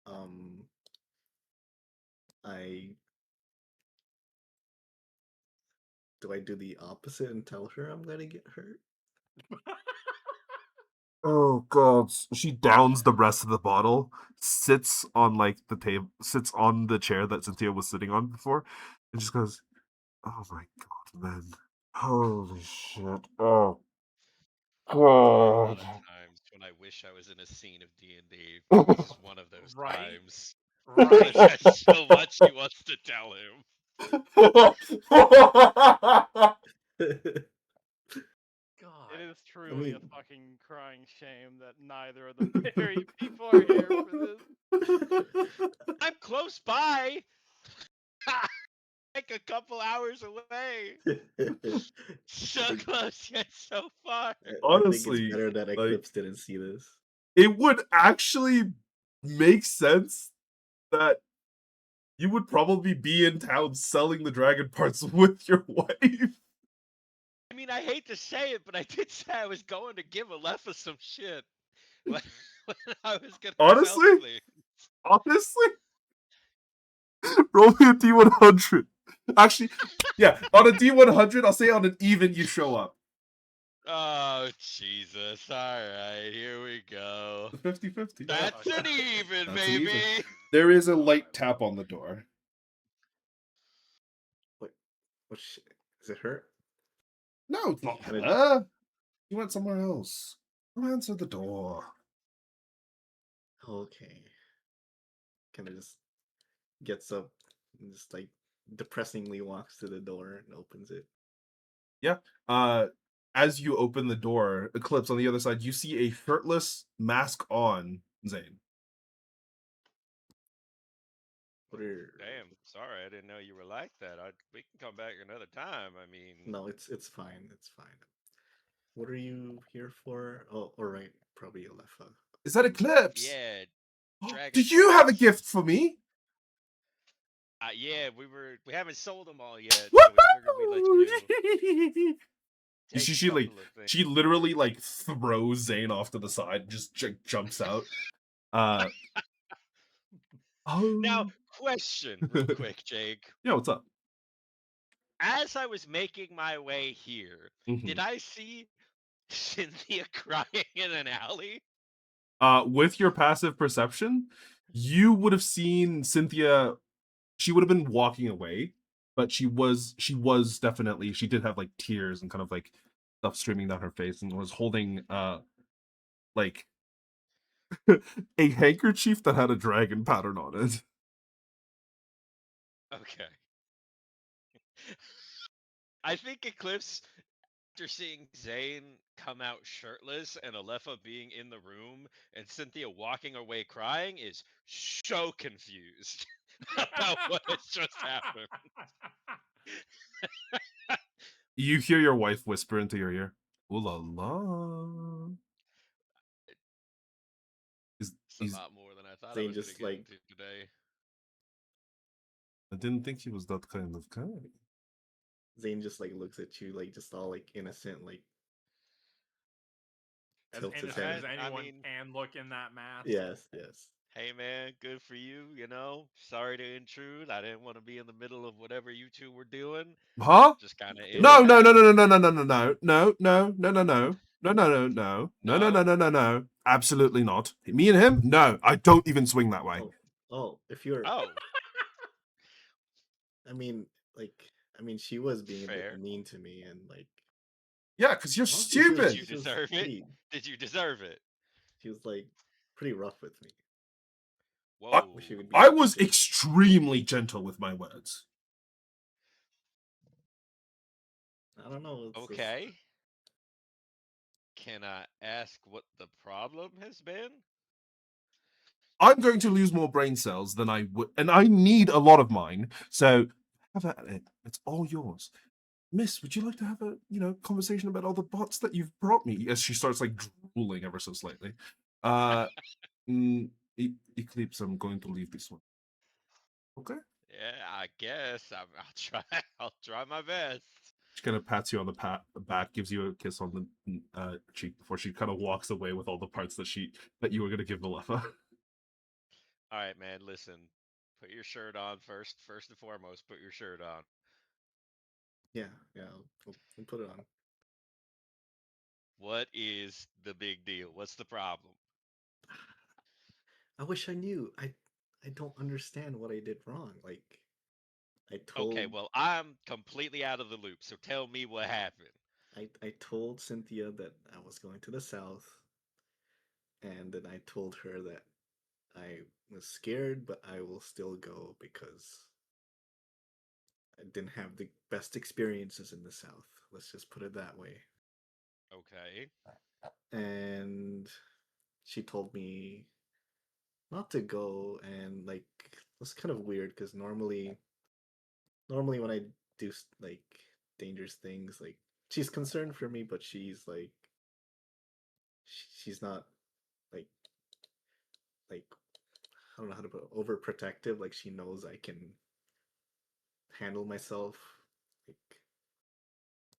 Um, I do I do the opposite and tell her I'm gonna get hurt? Oh God. She downs the rest of the bottle, sits on like the table, sits on the chair that Cynthia was sitting on before, and just goes, "Oh my God, man. Holy shit. Oh There are a lot God." of times when I wish I was in a scene of D&D. This is one of those Right? times. Right? There's so much he wants to tell him. God. It is truly a mean- fucking crying shame that neither of the very people are here for this. I'm close by. like a couple hours away. So think- close yet so far. I think it's Honestly, better that like Eclipse didn't see this. it would actually make sense that you would probably be in town selling the dragon parts with your wife. I mean, I hate to say it, but I did say I was going to give Alepha some shit when, when I was gonna sell Honestly, things. honestly, roll me a D100. Actually, yeah, on a D100, I'll say on an even, you show up. Oh Jesus! All right, here we go. 50-50. That's an even, That's an even. baby. There is a light tap on the door. What is it her? No, it's not Kinda- her. You went somewhere else. Who answered the door? Okay. Kind of just gets up and just like depressingly walks to the door and opens it. Yeah. As you open the door, Eclipse on the other side, you see a shirtless, mask on Zane. What are Damn, sorry, I didn't know you were like that. We can come back another time. I mean, No, it's fine. It's fine. What are you here for? Oh, all right, probably Alepha. Is that Eclipse? yeah, dragon Do you have a parts. gift for me? Yeah, we haven't sold them all yet, so we figured we'd let you take she a like couple of things. she literally like throws Zane off to the side and just jumps out. Now, Oh question, real quick, Jake. yeah, what's up? As I was making my way here, Mhm. did I see Cynthia crying in an alley? With your passive perception, you would have seen Cynthia. She would have been walking away, but she was definitely, she did have like tears and kind of like stuff streaming down her face, and was holding like a handkerchief that had a dragon pattern on it. Okay. I think Eclipse, after seeing Zane come out shirtless and Alepha being in the room and Cynthia walking away crying, is so confused about what has just happened. You hear your wife whisper into your ear, "Ooh la la." It's a Is lot more than I thought I Zane was going to just get like into today. I didn't think he was that kind of guy. Zane just like looks at you like just all like innocent, like As tilts his innocent head. as I anyone mean, can look in that mask. Yes, yes. hey man, good for you, you know. Sorry to intrude. I didn't want to be in the middle of whatever you two were doing. Huh? Just kind of in No, and no, no, out. no, no, no, no, no, no, no, no, no, no, no, no, no, no, no, no, no, no, no, No? no, no, no. Absolutely not. Me and him? No, I don't even swing that way. Oh, if you're Oh, I mean, like she was being a bit fair. mean to me and like Yeah, because you're honestly, she was Did stupid. you she was deserve it? pretty Did you deserve it? she was like pretty rough with me. Whoa. Wish she would be I was gentle. extremely gentle with my words. I don't know. It's just, Okay. Can I ask what the problem has been? I'm going to lose more brain cells than I would, and I need a lot of mine. So have at it. It's all yours. Miss, would you like to have a conversation about all the bots that you've brought me? As she starts like drooling ever so slightly. Mm, Eclipse, I'm going to leave this one. Okay. Yeah, I guess I'll try. I'll try my best. She kind of pats you on the back, gives you a kiss on the cheek before she kind of walks away with all the parts that you were going to give Malefa. All right, man. Listen, put your shirt on first. First and foremost, put your shirt on. yeah. We'll put it on. What is the big deal? What's the problem? I wish I knew. I don't understand what I did wrong. Like I told Okay, well, I'm completely out of the loop. So tell me what happened. I told Cynthia that I was going to the south, and then I told her that I was scared, but I will still go because I didn't have the best experiences in the south. Let's just put it that way. Okay. And she told me not to go, and like it was kind of weird because normally normally when I do like dangerous things, like she's concerned for me, but she's like she's not like like I don't know how to put it, overprotective. Like she knows I can handle myself. Like,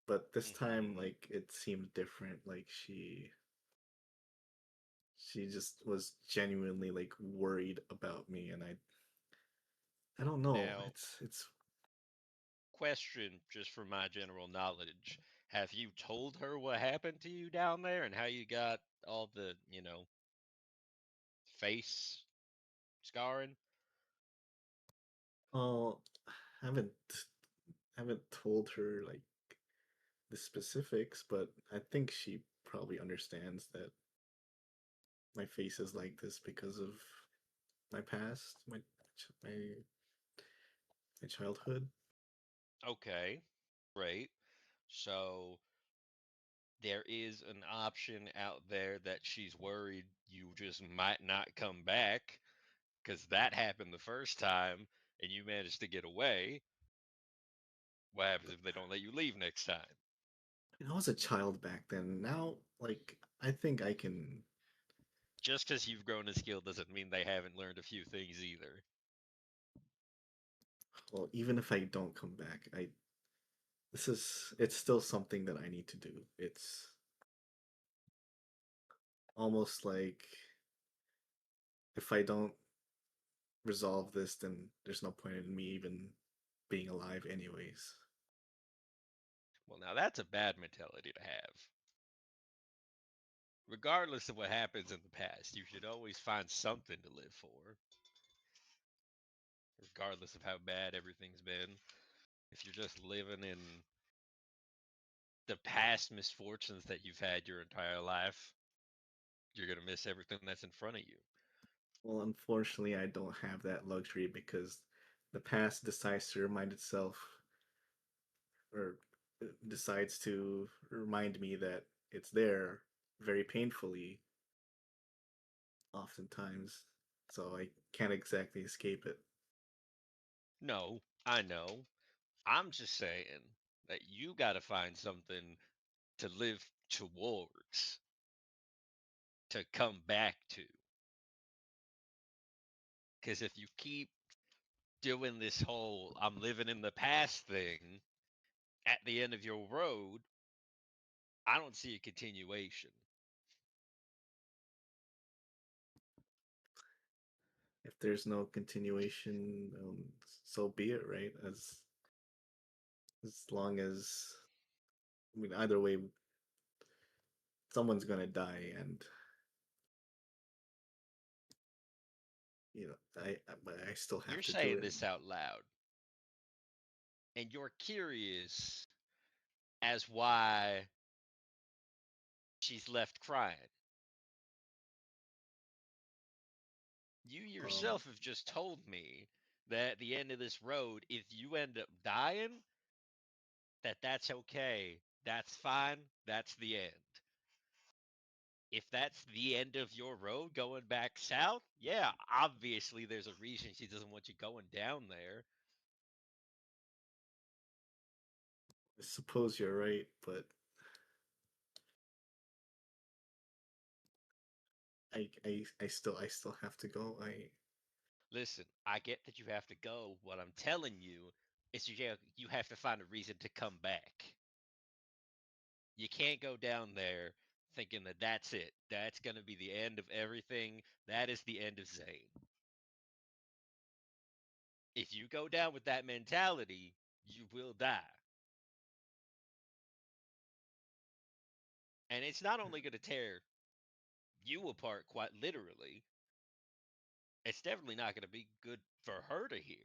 but this time, Mhm. like it seemed different. Like she just was genuinely like worried about me, and I don't know. Now, It's question just for my general knowledge. Have you told her what happened to you down there and how you got all the, face scarring? oh, haven't haven't told her like the specifics, but I think she probably understands that my face is like this because of my past, my my childhood. Okay, great. So there is an option out there that she's worried you just might not come back because that happened the first time and you managed to get away. What happens if they don't let you leave next time? I was a child back then. Now, like, I think I can. Just because you've grown in skill doesn't mean they haven't learned a few things either. Well, even if I don't come back, it's still something that I need to do. It's almost like if I don't resolve this, then there's no point in me even being alive, anyways. Well, now that's a bad mentality to have. Regardless of what happens in the past, you should always find something to live for, regardless of how bad everything's been. If you're just living in the past misfortunes that you've had your entire life, you're going to miss everything that's in front of you. Well, unfortunately, I don't have that luxury because the past decides to remind itself or decides to remind me that it's there very painfully oftentimes, so I can't exactly escape it. No, I know. I'm just saying that you got to find something to live towards, to come back to. Because if you keep doing this whole I'm living in the past thing at the end of your road, I don't see a continuation. If there's no continuation, so be it, right? As long as I mean, either way, someone's gonna die, and but I still You're have to do saying it. this out loud, and you're curious as why she's left crying. You Um, yourself have just told me that at the end of this road, if you end up dying, that's okay. That's fine. That's the end. If that's the end of your road going back south, yeah, obviously there's a reason she doesn't want you going down there. I suppose you're right, but I still have to go. Listen, I get that you have to go. What I'm telling you is you have to find a reason to come back. You can't go down there thinking that that's it. That's going to be the end of everything. That is the end of Zane. If you go down with that mentality, you will die. And it's not only going to tear you apart, quite literally, it's definitely not going to be good for her to hear.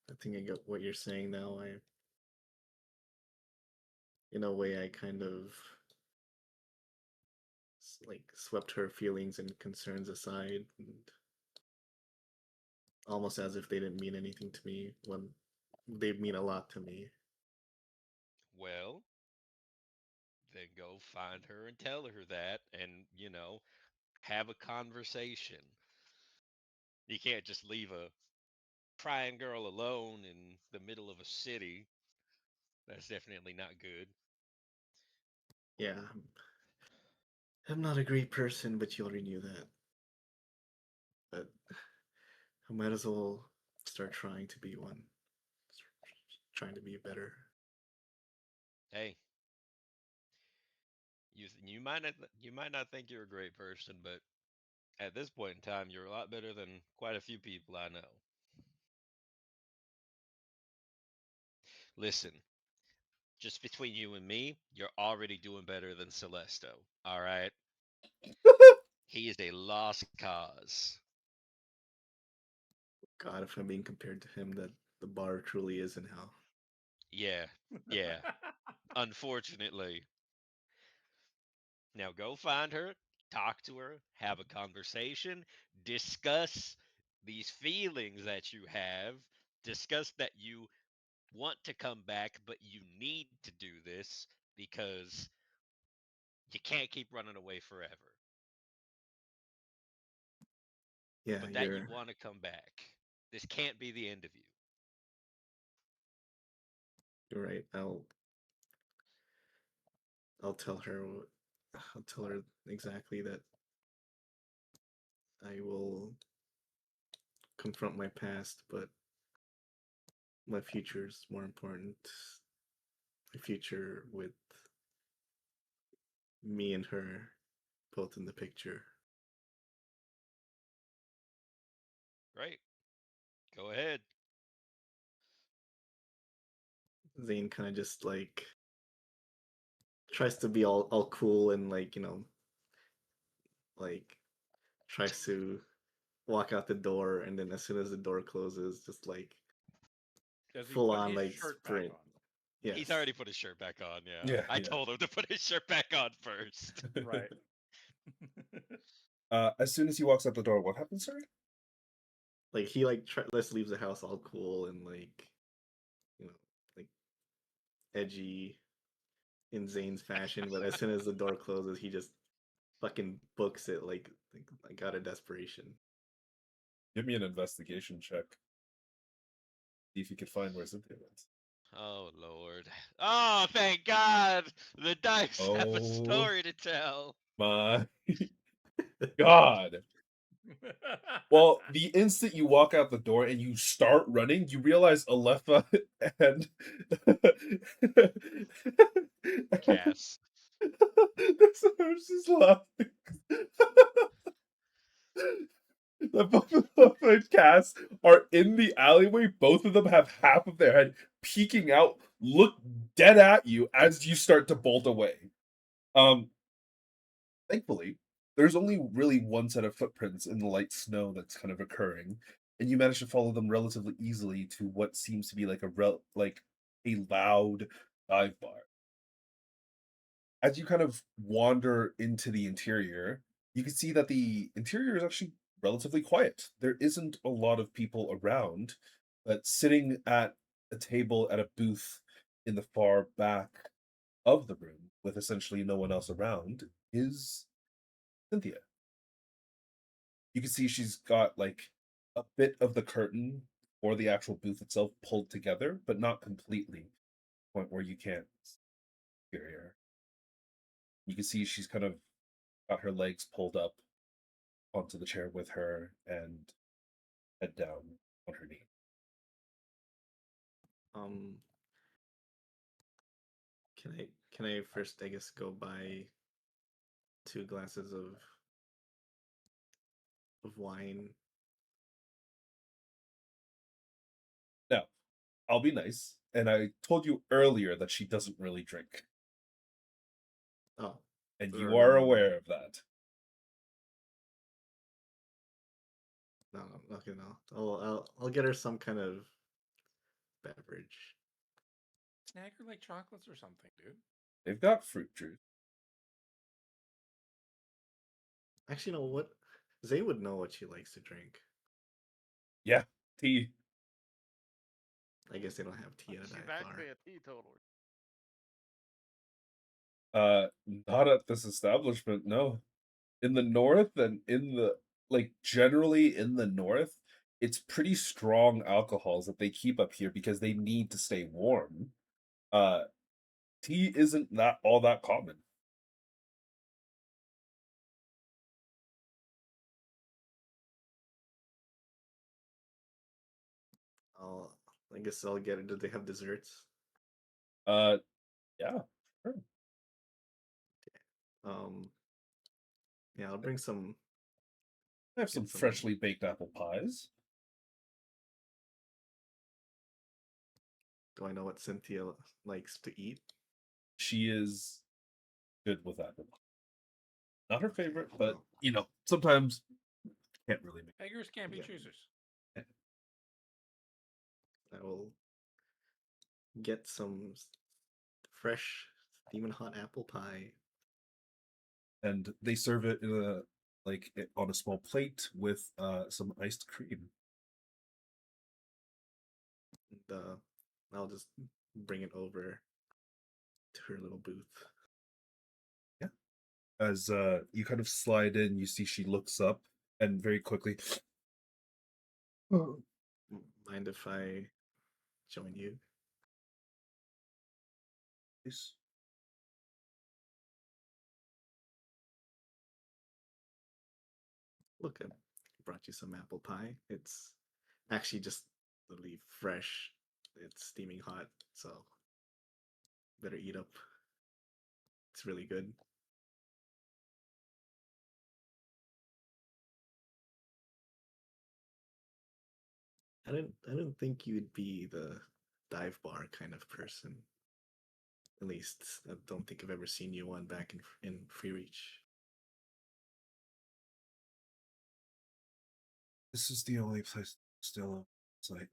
I think I get what you're saying now. In a way, I kind of like swept her feelings and concerns aside, and almost as if they didn't mean anything to me when they mean a lot to me. Well, then go find her and tell her that, and, have a conversation. You can't just leave a crying girl alone in the middle of a city. That's definitely not good. Yeah, I'm not a great person, but you already knew that. But I might as well start trying to be one. Trying to be better. Hey, you might not think you're a great person, but at this point in time, you're a lot better than quite a few people I know. Listen, just between you and me, you're already doing better than Celesto. All right, he is a lost cause. God, if I'm being compared to him, that the bar truly is in hell. Yeah, yeah. Unfortunately, now go find her, talk to her, have a conversation, discuss these feelings that you have, discuss that you want to come back, but you need to do this because you can't keep running away forever. Yeah, But that you you're want to come back. This can't be the end of you. you're right. I'll tell her. I'll tell her exactly that I will confront my past, but my future is more important. My future with me and her both in the picture. Great. Go ahead. Zane kind of just like tries to be all cool and like like tries to walk out the door, and then as soon as the door closes, just like Does he full put on his like shirt back sprint. on? He's Yes. already put his shirt back on, yeah. Yeah, I yeah. told him to put his shirt back on first. Right. As soon as he walks out the door, what happens, sorry? Like he like let's leaves the house all cool and like you know like edgy in Zane's fashion, but as soon as the door closes, he just fucking books it like out of desperation. Give me an investigation check. See if you can find where Cynthia went. Oh Lord. Oh, thank God. The dice have a Oh. story to tell. My God. Well, the instant you walk out the door and you start running, you realize Alepha and Cass. So I was just laughing. The both Alepha and Cass are in the alleyway. Both of them have half of their head peeking out, look dead at you as you start to bolt away. Um, Thankfully, there's only really one set of footprints in the light snow that's kind of occurring, and you manage to follow them relatively easily to what seems to be like a loud dive bar. As you kind of wander into the interior, you can see that the interior is actually relatively quiet. There isn't a lot of people around, but sitting at a table at a booth in the far back of the room, with essentially no one else around, is Cynthia. You can see she's got like a bit of the curtain or the actual booth itself pulled together, but not completely, to the point where you can't hear her. You can see she's kind of got her legs pulled up onto the chair with her and head down on her knee. Um, can I first I guess go buy 2 glasses of wine? Now, I'll be nice, and I told you earlier that she doesn't really drink, Oh, and or you no, are no, no, aware of that. no, okay, no. I'll get her some kind of beverage. Snag her like chocolates or something, dude. They've got fruit juice. Actually, you know what? Zay would know what she likes to drink. Yeah, tea. I guess they don't have tea at a She's dive bar. actually a teetotaler. Not at this establishment, no. in the north and in the like generally in the north, it's pretty strong alcohols that they keep up here because they need to stay warm. Uh, tea isn't that all that common. I'll, I guess I'll get it. Do they have desserts? Yeah, sure. Um, yeah, I'll bring some. I have some Get some. freshly baked apple pies. Do I know what Cynthia likes to eat? She is good with apple pie. Not her favorite, but Well, you know, sometimes can't really make. Beggars can't be Yeah. choosers. I will get some fresh steaming hot apple pie. And they serve it in a on a small plate with some iced cream. And I'll just bring it over to her little booth. Yeah. As you kind of slide in, you see she looks up and very quickly. Mind if I join you? Please. Look, I brought you some apple pie. It's actually just literally fresh. It's steaming hot, so better eat up. It's really good. I didn't think you'd be the dive bar kind of person. At least I don't think I've ever seen you one back in Free Reach. This is the only place still on site.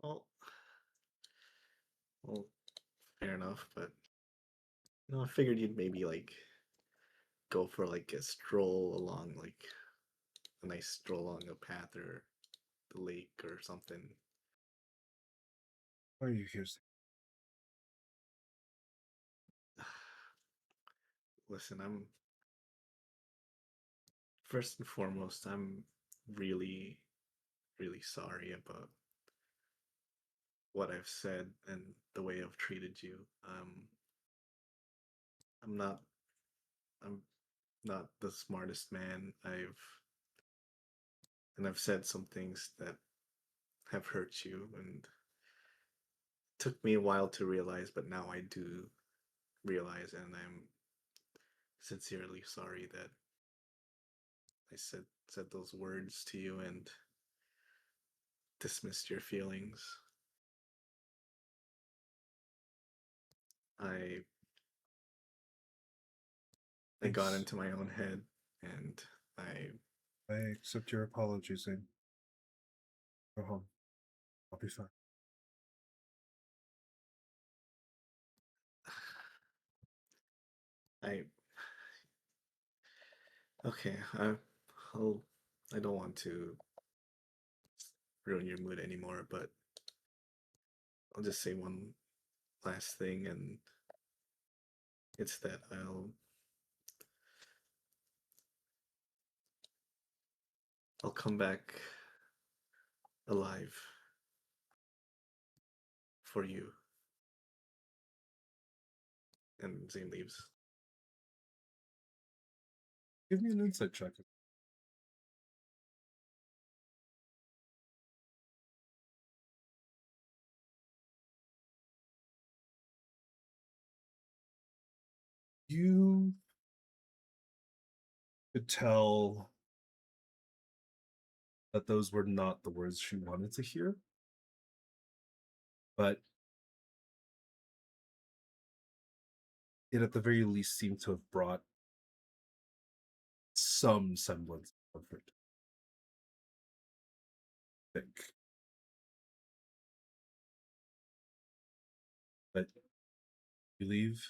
Well, well, fair enough, but I figured you'd maybe like go for like a stroll along like a nice stroll along a path or the lake or something. Why are you here? Listen, I'm first and foremost, I'm really, really sorry about what I've said and the way I've treated you. I'm not I'm not the smartest man. I've said some things that have hurt you and it took me a while to realize, but now I do realize and I'm sincerely sorry that I said those words to you and dismissed your feelings. I got Thanks. into my own head and I accept your apologies, Zane. Go home. I'll be fine. I okay, I'll I don't want to ruin your mood anymore, but I'll just say one last thing and it's that I'll come back alive for you. And Zane leaves. Give me an insight check. You could tell that those were not the words she wanted to hear, but it at the very least seemed to have brought some semblance of comfort. I think. But you leave,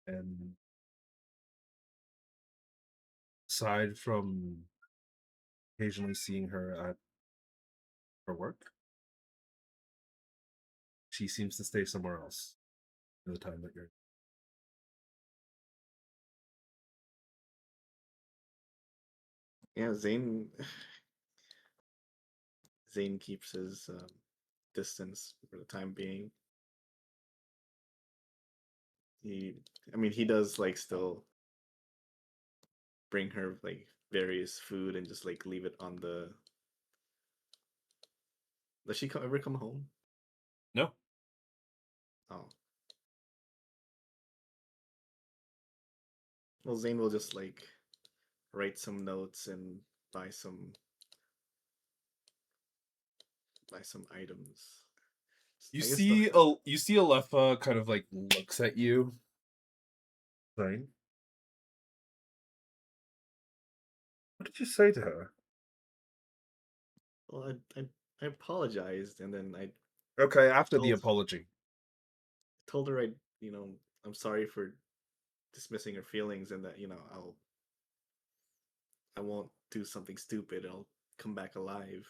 and aside from occasionally seeing her at her work, she seems to stay somewhere else. the time that you're. Yeah, Zane keeps his distance for the time being. He does like still bring her like various food and just like leave it on the. Does she ever come home? No. Oh. Well, Zane will just like write some notes and buy some items. You I guess stuff see like you see Alepha kind of like looks at you. Saying, what did you say to her? well, I apologized and then I Okay, after the told apology. told her I'm sorry for dismissing her feelings and that I won't do something stupid. I'll come back alive.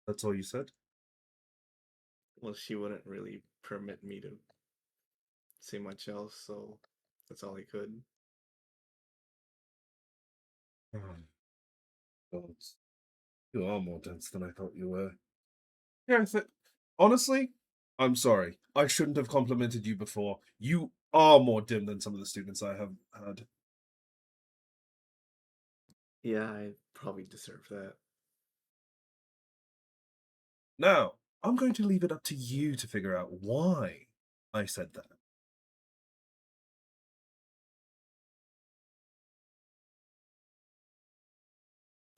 That's all you said? Well, she wouldn't really permit me to say much else, so that's all I could. Oh, God. You are more dense than I thought you were. Yeah, honestly, I'm sorry. I shouldn't have complimented you before. You are more dim than some of the students I have had. Yeah, I probably deserve that. Now, I'm going to leave it up to you to figure out why I said that.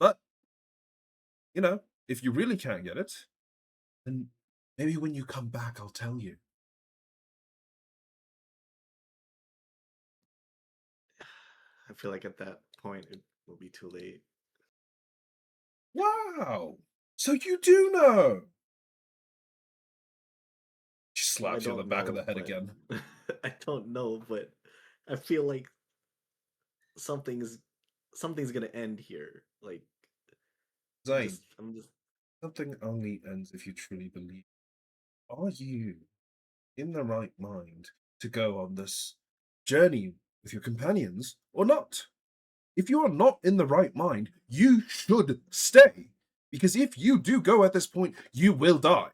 But, if you really can't get it, then maybe when you come back, I'll tell you. I feel like at that point it will be too late. Wow! So you do know! She Well, I slaps you on the don't back of know, the head but again. I don't know, but I feel like something's something's gonna end here. Like Zane, I'm just something only ends if you truly believe. Are you in the right mind to go on this journey with your companions or not? If you are not in the right mind, you should stay. Because if you do go at this point, you will die.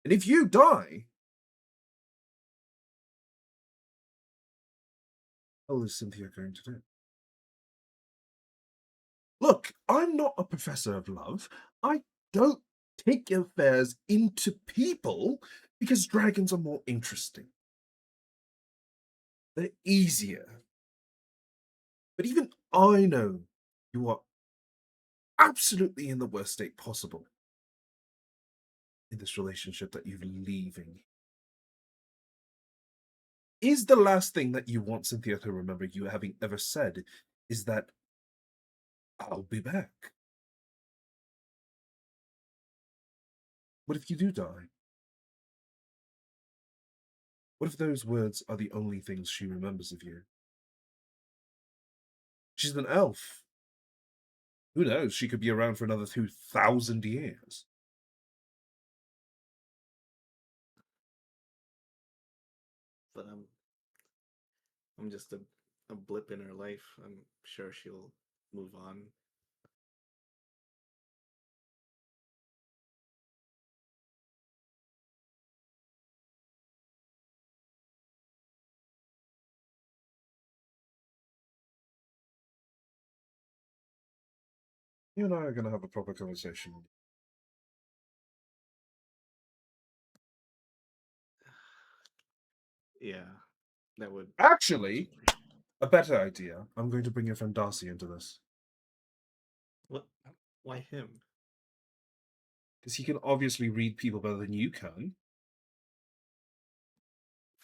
And if you die, what is Cynthia going to do? Look, I'm not a professor of love. I don't take affairs into people because dragons are more interesting. They're easier. But even I know you are absolutely in the worst state possible in this relationship that you're leaving. Is the last thing that you want Cynthia to remember you having ever said is that I'll be back? What if you do die? What if those words are the only things she remembers of you? She's an elf. Who knows? She could be around for another 2,000 years. but I'm just a blip in her life. I'm sure she'll move on. You and I are going to have a proper conversation. Yeah, that would Actually, a better idea. I'm going to bring your friend Darcy into this. what? Why him? Because he can obviously read people better than you can.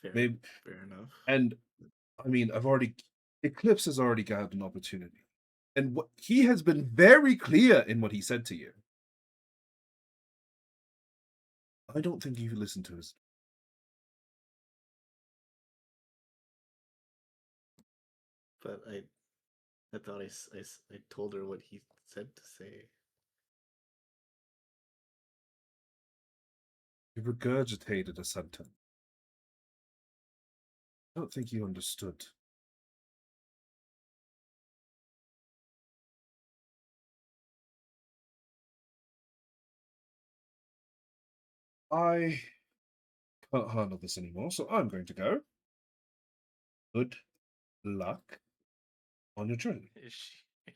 Fair, Maybe, fair enough. and I mean, Eclipse has already got an opportunity. And he has been very clear in what he said to you. I don't think you listened to us. But I thought I told her what he said to say. You regurgitated a sentence. I don't think you understood. I can't handle this anymore, so I'm going to go. Good luck on your journey. Is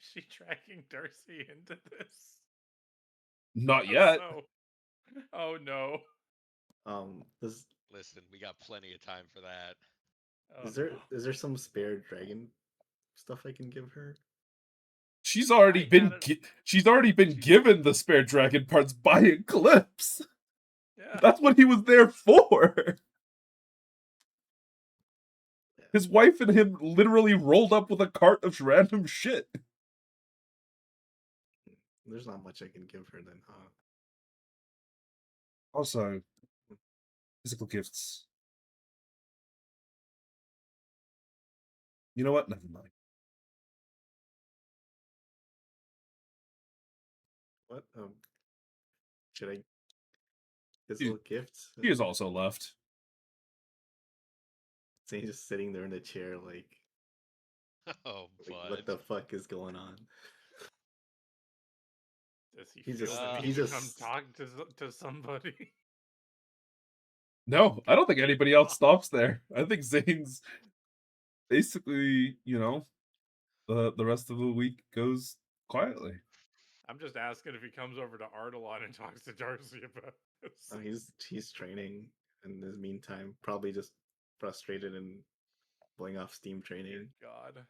she dragging Darcy into this? Not How yet. so? Oh no. Does Listen, we got plenty of time for that. Oh, is there no. is there some spare dragon stuff I can give her? She's already I been gotta- she's already been given the spare dragon parts by Eclipse. Yeah. That's what he was there for. His wife and him literally rolled up with a cart of random shit. There's not much I can give her then, huh? Also, physical gifts. You know what? Never mind. What? Should I physical gifts? He is also left. Zane's just sitting there in the chair, like Oh, what the fuck is going on? Does he He's feel just- the need he's to just- come talk to somebody? No, I don't think anybody else stops there. I think Zane's basically, the rest of the week goes quietly. I'm just asking if he comes over to Ardalan and talks to Darcy about this. Oh, he's training in the meantime, probably just frustrated and blowing off steam training. Dear God.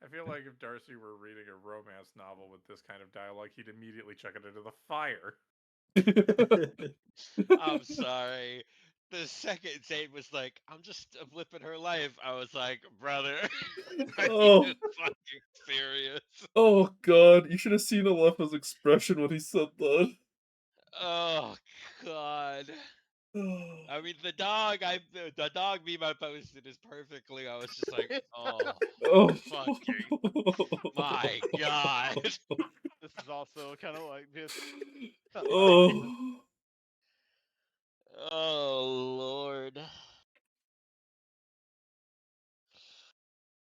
I feel like if Darcy were reading a romance novel with this kind of dialogue, he'd immediately chuck it into the fire. I'm sorry. The second Zane was like, I'm just flipping her life. I was like, brother, are Oh. you fucking serious? Oh god, you should have seen Alepha's expression when he said that. Oh God. I mean, the dog meme I posted is perfectly. I was just like, oh, Oh. fucking my God. This is also kind of like just. Oh. Oh Lord.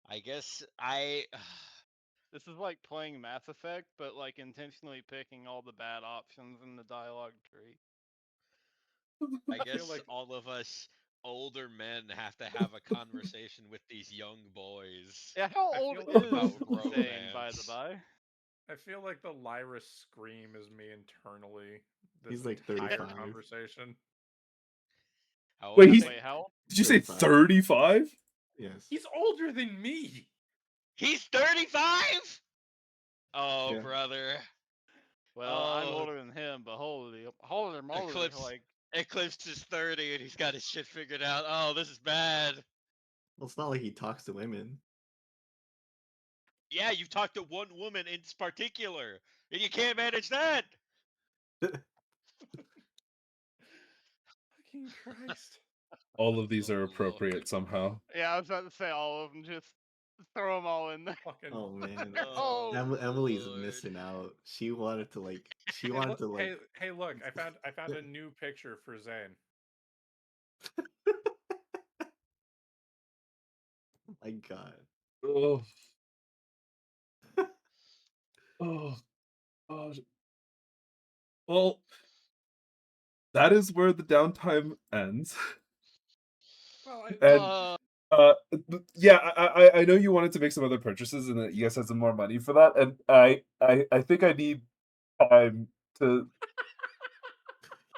I guess This is like playing Mass Effect, but like intentionally picking all the bad options in the dialogue tree. I feel guess like- all of us older men have to have a conversation with these young boys. Yeah, how I old feel is about Zane, by the romance. by? I feel like the Lyra scream is me internally. This He's like entire 35. conversation. How Wait, old he's- is Wait, how old? Did you say 35. 35? Yes. He's older than me. He's 35? Oh, Yeah. brother. Well, I'm Oh. older than him, but holy moly, Eclipse. like Eclipse is 30 and he's got his shit figured out. Oh, this is bad. Well, it's not like he talks to women. Yeah, you've talked to one woman in particular, and you can't manage that. Fucking Christ. All of these Oh, are Lord. appropriate somehow. yeah, I was about to say all of them. Just throw them all in there. Fucking. Oh man, Oh, Emily's Lord. missing out. She wanted to like. She Hey, wanted look, to like. hey, look! I found a new picture for Zane. My God. Oh. Oh. God. Well, that is where the downtime ends. Well, And Uh, yeah, I know you wanted to make some other purchases and that you guys had some more money for that, and I think I need time to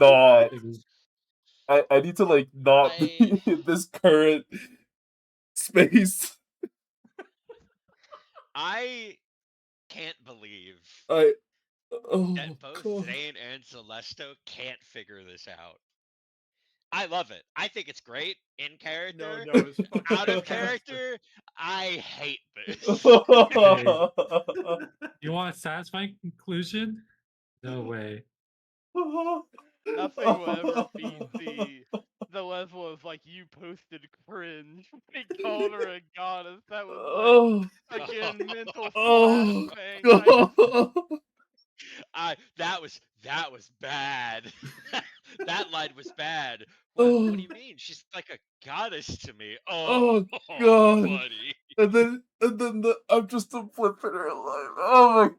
not. It was I need to like not I- be in this current space. I can't believe I that oh both god. Zane and Celesto can't figure this out. I love it. I think it's great in character. no, it's fucking Out of fantastic. character, I hate this. You want a satisfying conclusion? No way. Nothing will ever beat the level of like you posted cringe when he called her a goddess. That was like again mental Oh flashbang. That was bad. That line was bad. honest to me. Oh, Oh, God. buddy. I'm just a flip in her life. Oh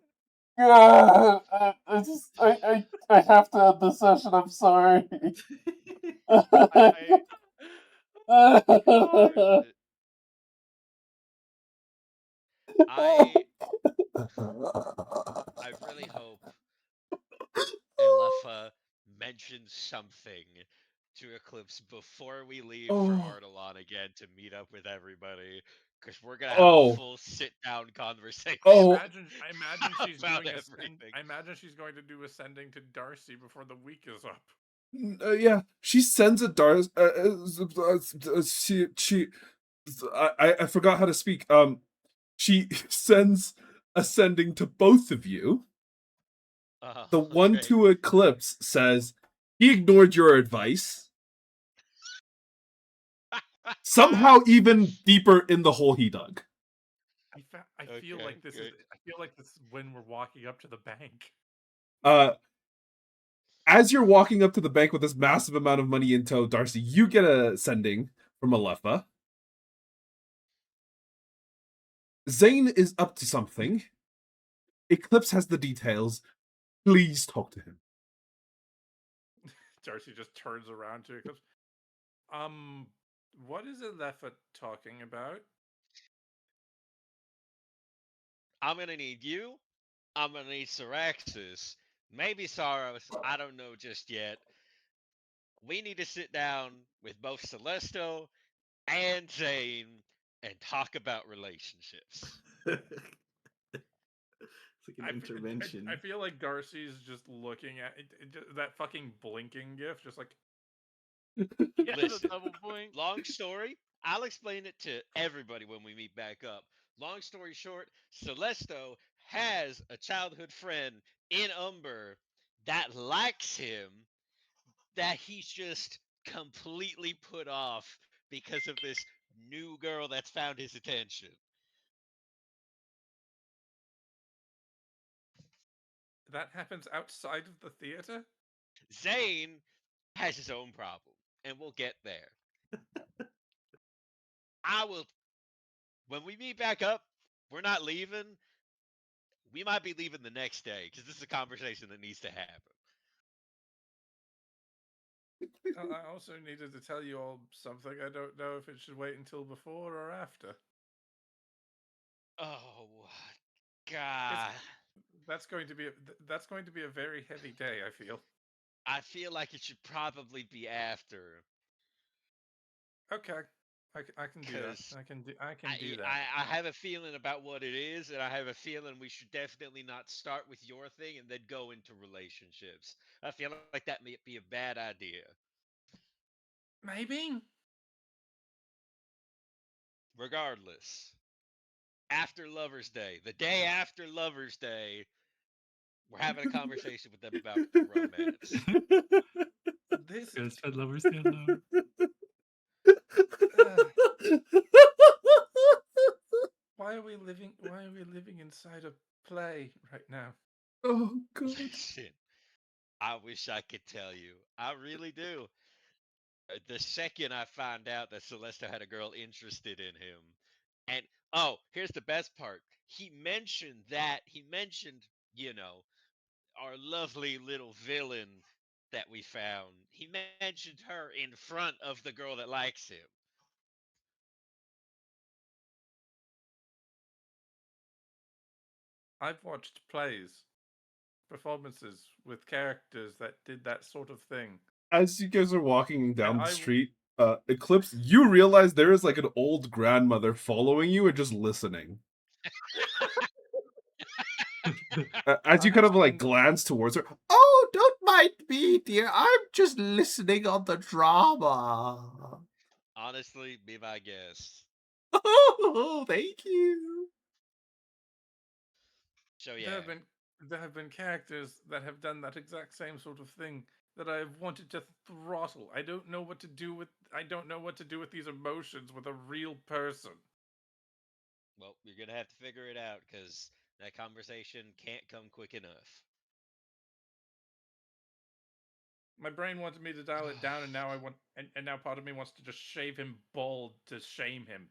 my God. I have to end the session. I'm sorry. I God. I I really hope Alefa mentions something to Eclipse before we leave for Oh, Ardalan again to meet up with everybody, because we're gonna have a oh, full sit-down conversation oh. I imagine she's about doing everything. I imagine she's going to do ascending to Darcy before the week is up. Yeah, she sends a Dars. I forgot how to speak. She sends ascending to both of you. Oh, The one great. to Eclipse says he ignored your advice. Somehow, even deeper in the hole he dug. I feel Okay, like this is great. when we're walking up to the bank. Uh, as you're walking up to the bank with this massive amount of money in tow, Darcy, you get a sending from Alepha. Zane is up to something. Eclipse has the details. Please talk to him. Darcy just turns around to Eclipse. What is Alefa talking about? I'm gonna need you. I'm gonna need Syraxis. Maybe Saros. I don't know just yet. We need to sit down with both Celesto and Zane and talk about relationships. It's like an I intervention. feel like Darcy's just looking at that fucking blinking gif, just like yeah, the Listen, double blink. long story. I'll explain it to everybody when we meet back up. Long story short, Celesto has a childhood friend in Umber that likes him, that he's just completely put off because of this new girl that's found his attention. That happens outside of the theater. Zane has his own problem, and we'll get there. I will, when we meet back up, we're not leaving. We might be leaving the next day because this is a conversation that needs to happen. I also needed to tell you all something. I don't know if it should wait until before or after. Oh, It's God. that's going to be a very heavy day. I feel. I feel like it should probably be after. Okay, I can do that. Because I can do that. I have a feeling about what it is, and I have a feeling we should definitely not start with your thing and then go into relationships. I feel like that may be a bad idea. Maybe. Regardless, after Lover's Day, the day after Lover's Day, we're having a conversation with them about romance. This. Gonna spend lovers day alone. Why are we living? Why are we living inside a play right now? Oh, God. Listen, I wish I could tell you. I really do. The second I find out that Celeste had a girl interested in him, and oh, here's the best part. He mentioned, you know, our lovely little villain that we found. He mentioned her in front of the girl that likes him. I've watched plays, performances with characters that did that sort of thing. As you guys are walking And down the I street, Eclipse, you realize there is like an old grandmother following you and just listening. As I you kind have of like something. glance towards her, oh, don't mind me, dear. I'm just listening on the drama. Honestly, be my guest. Oh, thank you. So There yeah. have been there have been characters that have done that exact same sort of thing that I've wanted to throttle. I don't know what to do with these emotions with a real person. Well, you're gonna have to figure it out because that conversation can't come quick enough. My brain wanted me to dial it down, and now I want, and now part of me wants to just shave him bald to shame him.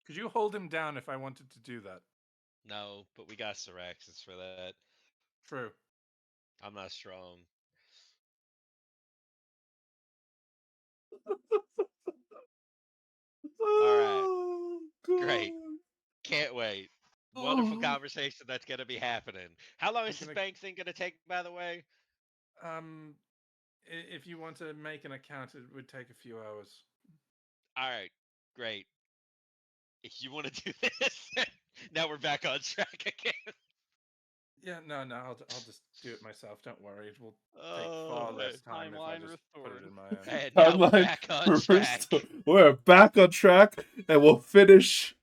Could you hold him down if I wanted to do that? No, but we got Syraxis for that. True. I'm not strong. Alright. Oh, Great. God. Can't wait. Wonderful Oh. conversation that's gonna be happening. How long is this gonna- bank thing gonna take, by the way? If you want to make an account, it would take a few hours. Alright, great. If you want to do this, now we're back on track again. Yeah, no, I'll just do it myself. Don't worry, it will take Oh, far boy. less time if I Timeline just put restored. it in my own. and now we're Timeline back on reversed. track. We're back on track, and we'll finish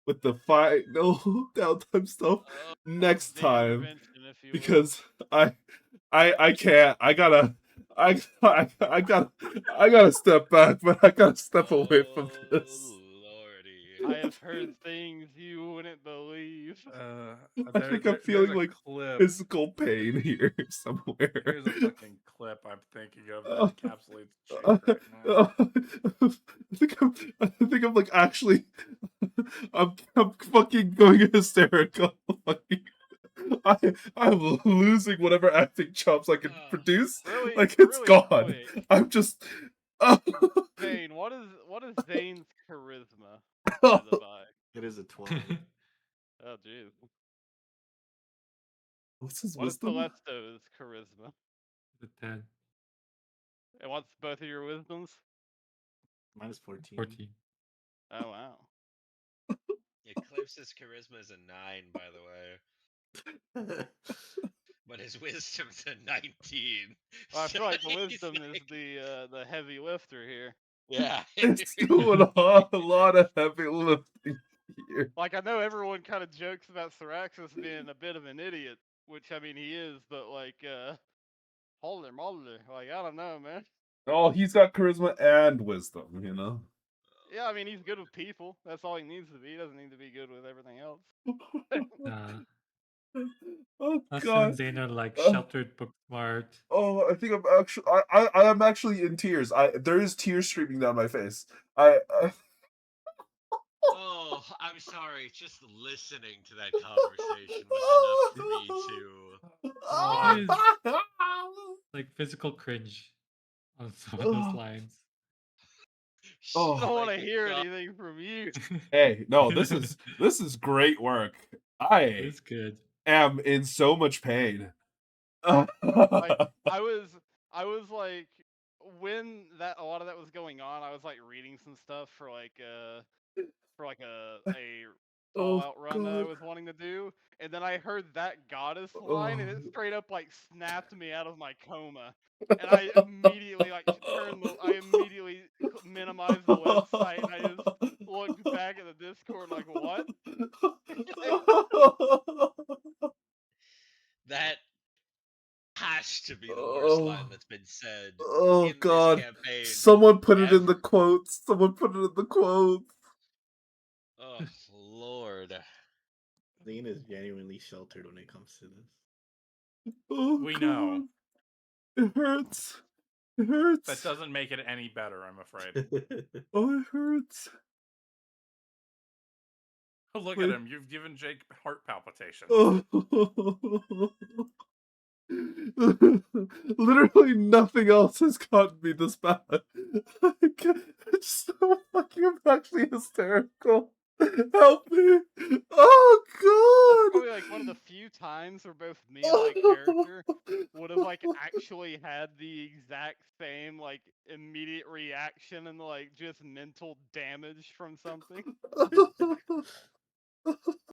with the final downtime stuff next The time intervention, if you will. because I can't. I gotta step back, but I gotta step away from this. Lordy. I have heard things you wouldn't believe. I think I'm feeling like clip. physical pain here somewhere. Here's a fucking clip I'm thinking of that encapsulates Jake right now. I think I'm like actually I'm fucking going hysterical. I'm losing whatever acting chops I can produce. Really, Like it's really gone. quick. I'm just Zane, what is Zane's charisma? By the by. It is a 12. Oh jeez. What's his What is wisdom? Telesto's charisma? The 10, And what's both of your wisdoms? Mine is 14. 14. Oh wow. Eclipse's charisma is a 9, by the way. But his wisdom's a 19. Well, I feel like the he's wisdom is the heavy lifter here. Yeah. It's doing a lot of heavy lifting here. Like I know everyone kind of jokes about Syraxis being a bit of an idiot, which I mean he is, but like Holder, like I don't know, man. Oh, he's got charisma and wisdom, you know. Yeah, I mean he's good with people. That's all he needs to be. He doesn't need to be good with everything else. Oh Us God. and Zane are like sheltered, book smart. Oh, I think I'm actually. I am actually in tears. There is tears streaming down my face. Oh, I'm sorry. Just listening to that conversation was enough for me to. Like physical cringe on some of those lines. Oh. I don't want to My hear God. anything from you. Hey, no, this is great work. I It's good. am in so much pain. Like I was like when a lot of that was going on, I was like reading some stuff for like a Oh, Fallout run that I God. was wanting to do, and then I heard that goddess line, and it straight up like snapped me out of my coma, and I immediately like minimized the website, and I just looked back at the Discord like, what? That has to be the worst line that's been said Oh, in God. this campaign. Someone put it in the ever. quotes. Someone put it in the quotes. Oh, Lord. Zane is genuinely sheltered when it comes to this. Oh, We God. know. It hurts. It hurts. That doesn't make it any better, I'm afraid. Oh, it hurts. Oh, look Wait. at him. You've given Jake heart palpitations. Oh. Literally nothing else has gotten me this bad. It's so fucking I'm actually hysterical. Help me. Oh, That's God. probably like one of the few times where both me and my character would have like actually had the exact same like immediate reaction and like just mental damage from something.